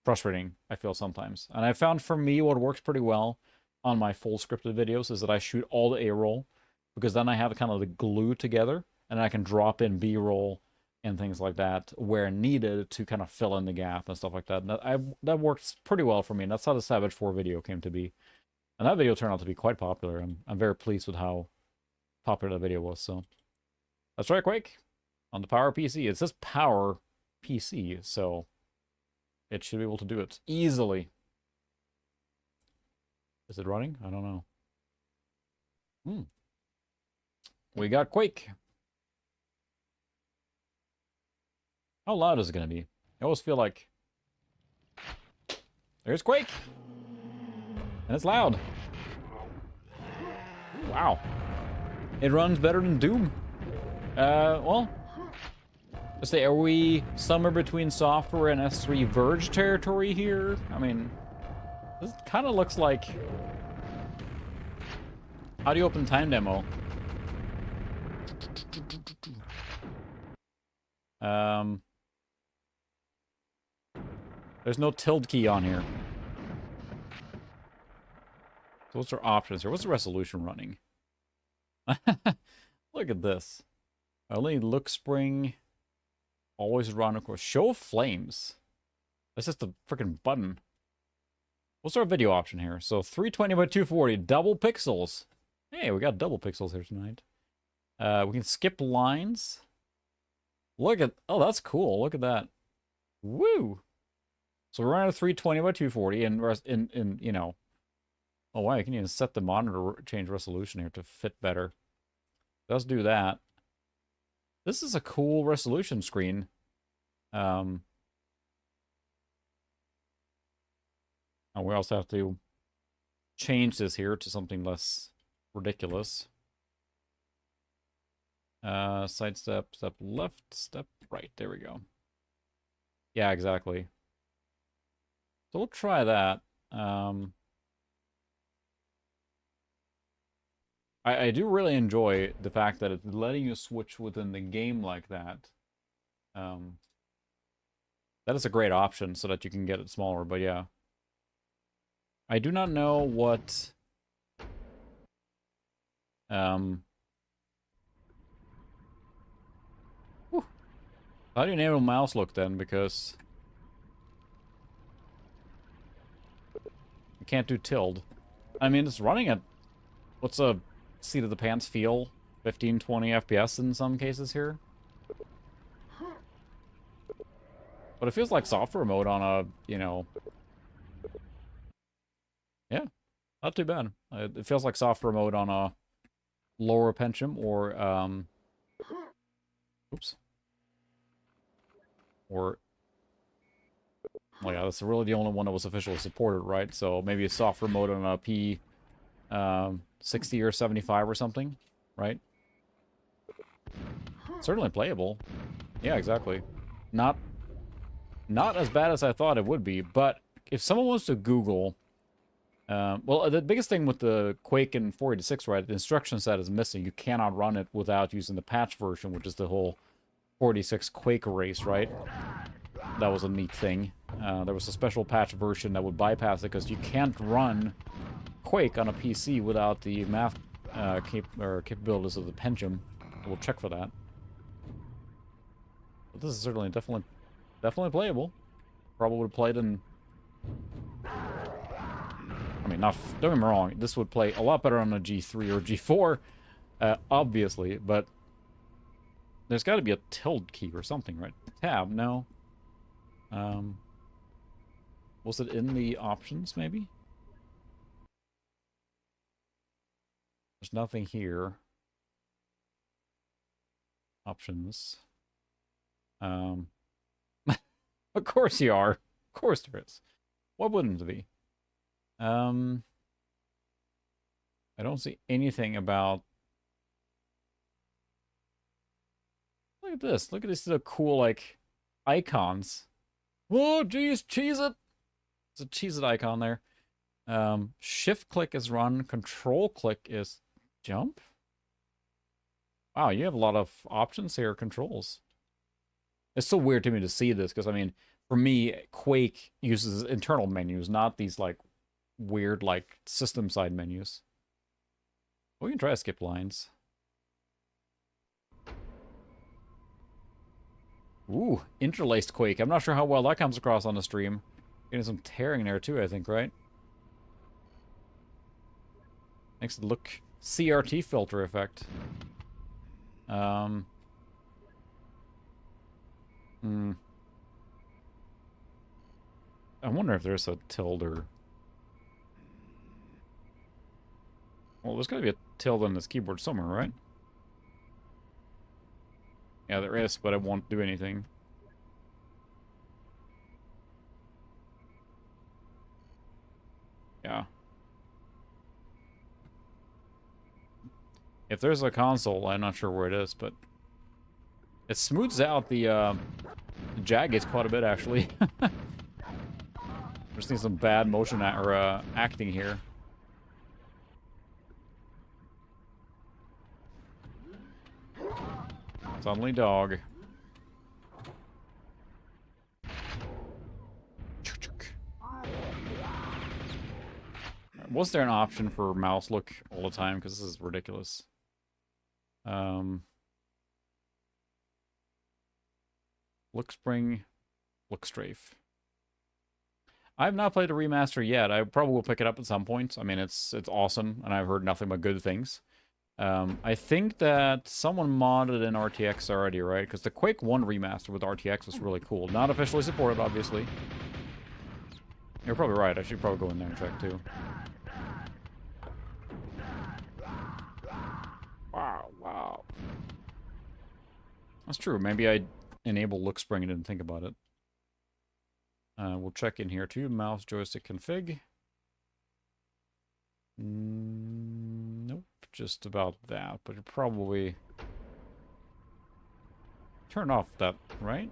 frustrating, I feel sometimes. And I found for me what works pretty well on my full scripted videos is that I shoot all the A-roll, because then I have kind of the glue together, and I can drop in B-roll and things like that where needed to kind of fill in the gap and stuff like that. And that works pretty well for me, and that's how the Savage 4 video came to be. And that video turned out to be quite popular. I'm very pleased with how popular that video was. So that's right, Quake. On the Power PC. It says Power PC, so it should be able to do it easily. Is it running? I don't know. We got Quake. How loud is it going to be? I always feel like... There's Quake! And it's loud. Wow. It runs better than Doom. Well... Let's say, are we somewhere between software and S3 Verge territory here? I mean, this kind of looks like... How do you open time demo? There's no tilde key on here. So what's our options here? What's the resolution running? Look at this. Only look spring. Always run, of course. Show flames. That's just a freaking button. What's our video option here? So 320 by 240, double pixels. Hey, we got double pixels here tonight. We can skip lines. Look at, oh, that's cool. Look at that. Woo! So we're running a 320 by 240, and you know, oh wow, you can even set the monitor change resolution here to fit better. Let's do that. This is a cool resolution screen. And we also have to change this here to something less ridiculous. Side step, step left, step right. There we go. Yeah, exactly. So we'll try that. I do really enjoy the fact that it's letting you switch within the game like that. That is a great option so that you can get it smaller, but yeah. I do not know what... Whew. How do you enable mouse look then? Because... you can't do tilde. I mean, it's running at... What's a seat of the pants feel? 15, 20 FPS in some cases here. But it feels like software mode on a, you know... Yeah, not too bad. It feels like software mode on a lower Pentium or, oops. Or... Oh yeah, that's really the only one that was officially supported, right? So maybe a software mode on a P... 60 or 75 or something, right? Certainly playable. Yeah, exactly. Not as bad as I thought it would be, but if someone wants to Google, well, the biggest thing with the Quake in 486, right, the instruction set is missing. You cannot run it without using the patch version, which is the whole 46 Quake race, right? That was a neat thing. There was a special patch version that would bypass it because you can't run Quake on a PC without the math capabilities of the Pentium. We'll check for that. But this is certainly definitely playable. Probably would have played in. I mean, not. Don't get me wrong. This would play a lot better on a G3 or G4, obviously. But there's got to be a tilde key or something, right? Tab, no. Was it in the options, maybe? There's nothing here. Options. Of course you are. Of course there is. What wouldn't it be? I don't see anything about... Look at this. Look at these little cool, like, icons. Whoa, geez, cheese it! There's a cheese it icon there. Shift click is run. Control click is jump. Wow, you have a lot of options here, controls. It's so weird to me to see this, because, I mean, for me, Quake uses internal menus, not these, like, weird, like, system-side menus. We can try to skip lines. Ooh, interlaced Quake. I'm not sure how well that comes across on the stream. Getting some tearing there, too, I think, right? Makes it look CRT filter effect. I wonder if there's a tilde or... Well, there's gotta be a tilde on this keyboard somewhere, right? Yeah, there is, but it won't do anything. Yeah. If there's a console, I'm not sure where it is, but... It smooths out the jaggeds quite a bit, actually. We're seeing some bad motion acting here. Suddenly dog. Was there an option for mouse look all the time? Because this is ridiculous. Look spring, look strafe. I have not played a remaster yet. I probably will pick it up at some point. I mean, it's awesome, and I've heard nothing but good things. I think that someone modded in RTX already, right? Because the Quake 1 remaster with RTX was really cool. Not officially supported, obviously. You're probably right. I should probably go in there and check, too. Wow. That's true. Maybe I enable look spring and didn't think about it. We'll check in here, too. Mouse joystick config. Nope, just about that, but you probably turn off that, right?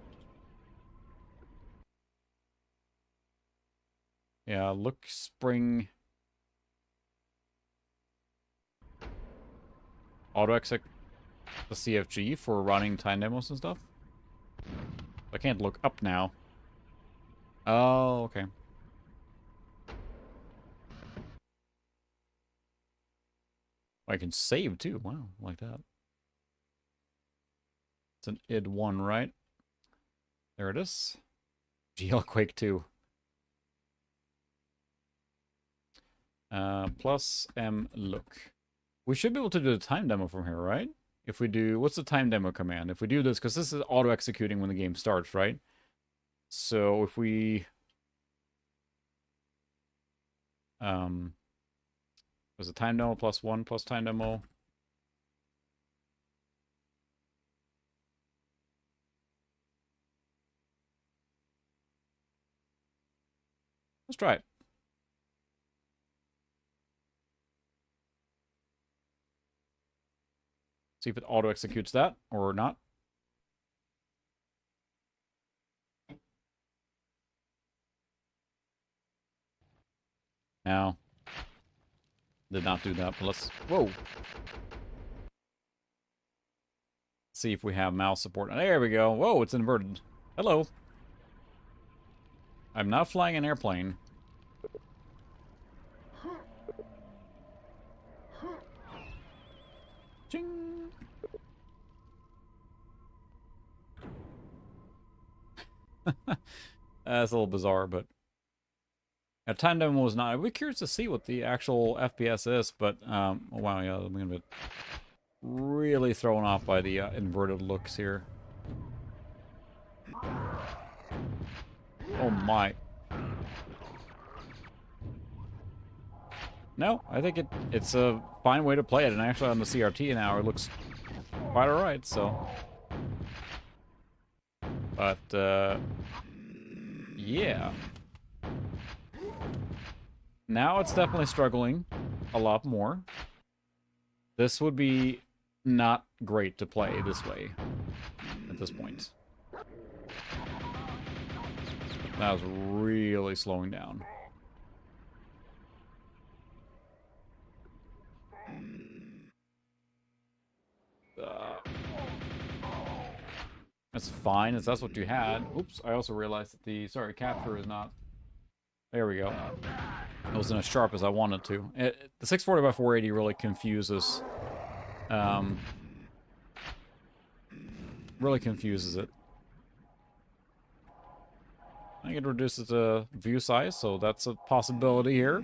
Yeah, look spring auto exec the CFG for running time demos and stuff. I can't look up now. Oh, okay. I can save too. Wow, like that. It's an id1, right? There it is. GL Quake 2. Plus M look. We should be able to do the time demo from here, right? If we do, what's the time demo command? If we do this, because this is auto-executing when the game starts, right? So if we... was it time demo plus 1 plus time demo? Let's try it. See if it auto-executes that or not. Now, did not do that, but let's... Whoa! See if we have mouse support. There we go. Whoa, it's inverted. Hello. I'm not flying an airplane. Ching! That's a little bizarre, but... Time demo was not... I'd be curious to see what the actual FPS is, but... oh, wow, yeah, I'm gonna be really thrown off by the inverted looks here. Oh my. No, I think it's a fine way to play it, and actually on the CRT now it looks quite alright, so... But, yeah. Now it's definitely struggling a lot more. This would be not great to play this way at this point. That was really slowing down. That's fine, if that's what you had. Oops, I also realized that the, capture is not... There we go. It wasn't as sharp as I wanted to. The 640 by 480 really confuses... really confuses it. I think it reduces the view size, so that's a possibility here.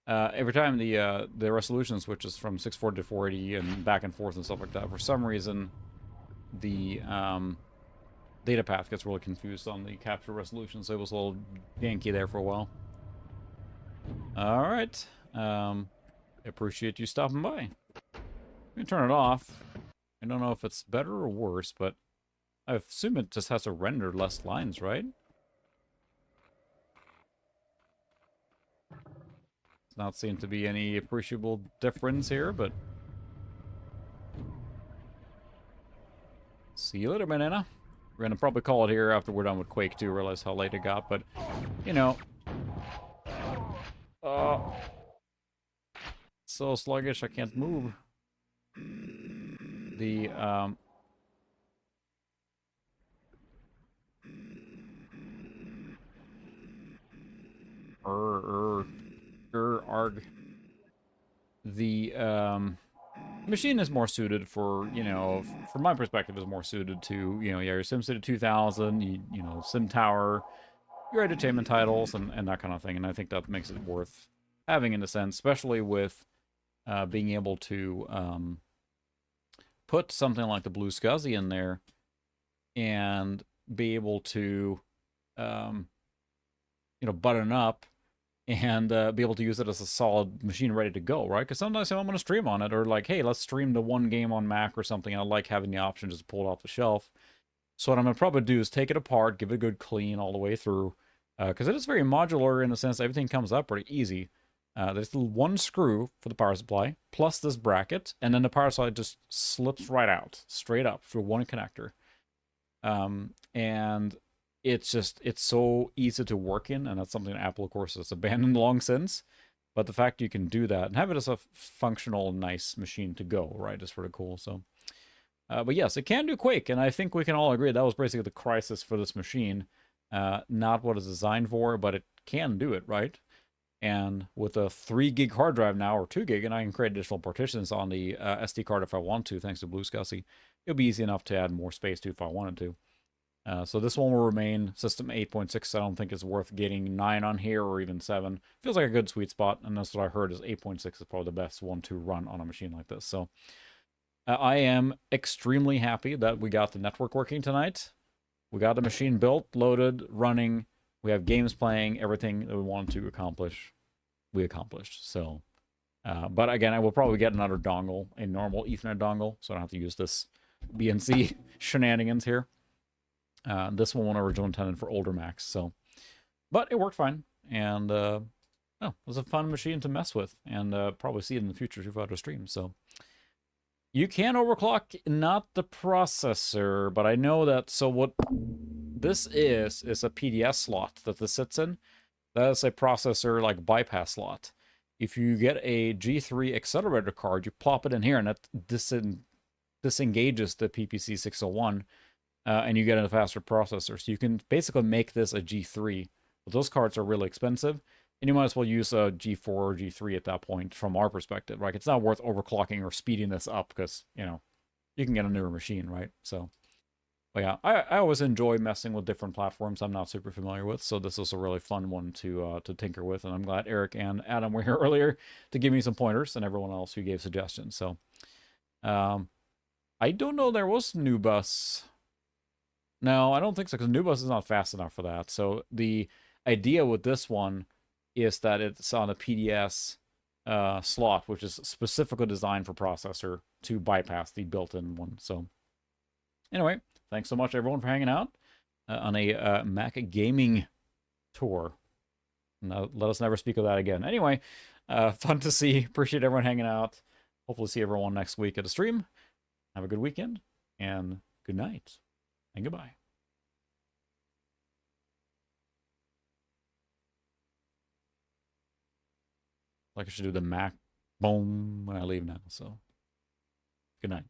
Every time the resolution switches from 640 to 480 and back and forth and stuff like that, for some reason, the data path gets really confused on the capture resolution, so it was a little janky there for a while. Alright. Appreciate you stopping by. Let me turn it off. I don't know if it's better or worse, but I assume it just has to render less lines, right? Does not seem to be any appreciable difference here, but... See you later, banana. We're gonna probably call it here after we're done with Quake 2, realize how late it got, but, you know... So sluggish, I can't move. The, arg. The, machine is more suited for, you know, from my perspective, is more suited to, you know, your SimCity 2000, you know, Sim Tower, your entertainment titles, and that kind of thing, and I think that makes it worth having in a sense, especially with being able to put something like the BlueSCSI in there and be able to, you know, button up and be able to use it as a solid machine ready to go, right? Because sometimes I'm going to stream on it, or like, hey, let's stream the one game on Mac or something, and I like having the option just to pull it off the shelf. So what I'm going to probably do is take it apart, give it a good clean all the way through, because it is very modular in the sense that everything comes up pretty easy. There's one screw for the power supply, plus this bracket, and then the power supply just slips right out, straight up, through one connector. And it's so easy to work in, and that's something that Apple, of course, has abandoned long since. But the fact you can do that and have it as a functional, nice machine to go, right, is pretty cool. So, but yes, it can do Quake, and I think we can all agree that was basically the crisis for this machine. Not what it's designed for, but it can do it, right? And with a 3 gig hard drive now, or 2 gig, and I can create additional partitions on the SD card if I want to, thanks to BlueSCSI, it'll be easy enough to add more space to if I wanted to. So this one will remain system 8.6. I don't think it's worth getting 9 on here, or even 7. Feels like a good sweet spot, and that's what I heard is 8.6 is probably the best one to run on a machine like this. So I am extremely happy that we got the network working tonight. We got the machine built, loaded, running. We have games playing, everything that we wanted to accomplish, we accomplished. So, but again, I will probably get another dongle, a normal Ethernet dongle, so I don't have to use this BNC shenanigans here. This one was originally intended for older Macs, so, but it worked fine, and it was a fun machine to mess with, and probably see it in the future if I have a stream. So, you can overclock not the processor, but I know that. So what this is a PDS slot that this sits in. That is a processor like bypass slot. If you get a G3 accelerator card, you plop it in here, and that disengages the PPC 601, and you get a faster processor. So you can basically make this a G3. But those cards are really expensive, and you might as well use a G4 or G3 at that point from our perspective. Right? It's not worth overclocking or speeding this up because, you know, you can get a newer machine, right? So, but yeah, I always enjoy messing with different platforms I'm not super familiar with, so this is a really fun one to tinker with, and I'm glad Eric and Adam were here earlier to give me some pointers, and everyone else who gave suggestions. So, I don't know, there was NuBus. No, I don't think so, because NuBus is not fast enough for that. So the idea with this one is that it's on a PDS slot, which is specifically designed for processor to bypass the built-in one. So anyway, thanks so much, everyone, for hanging out on a Mac gaming tour. No, let us never speak of that again. Anyway, fun to see. Appreciate everyone hanging out. Hopefully see everyone next week at a stream. Have a good weekend, and good night, and goodbye. Like I should do the Mac boom when I leave now, so good night.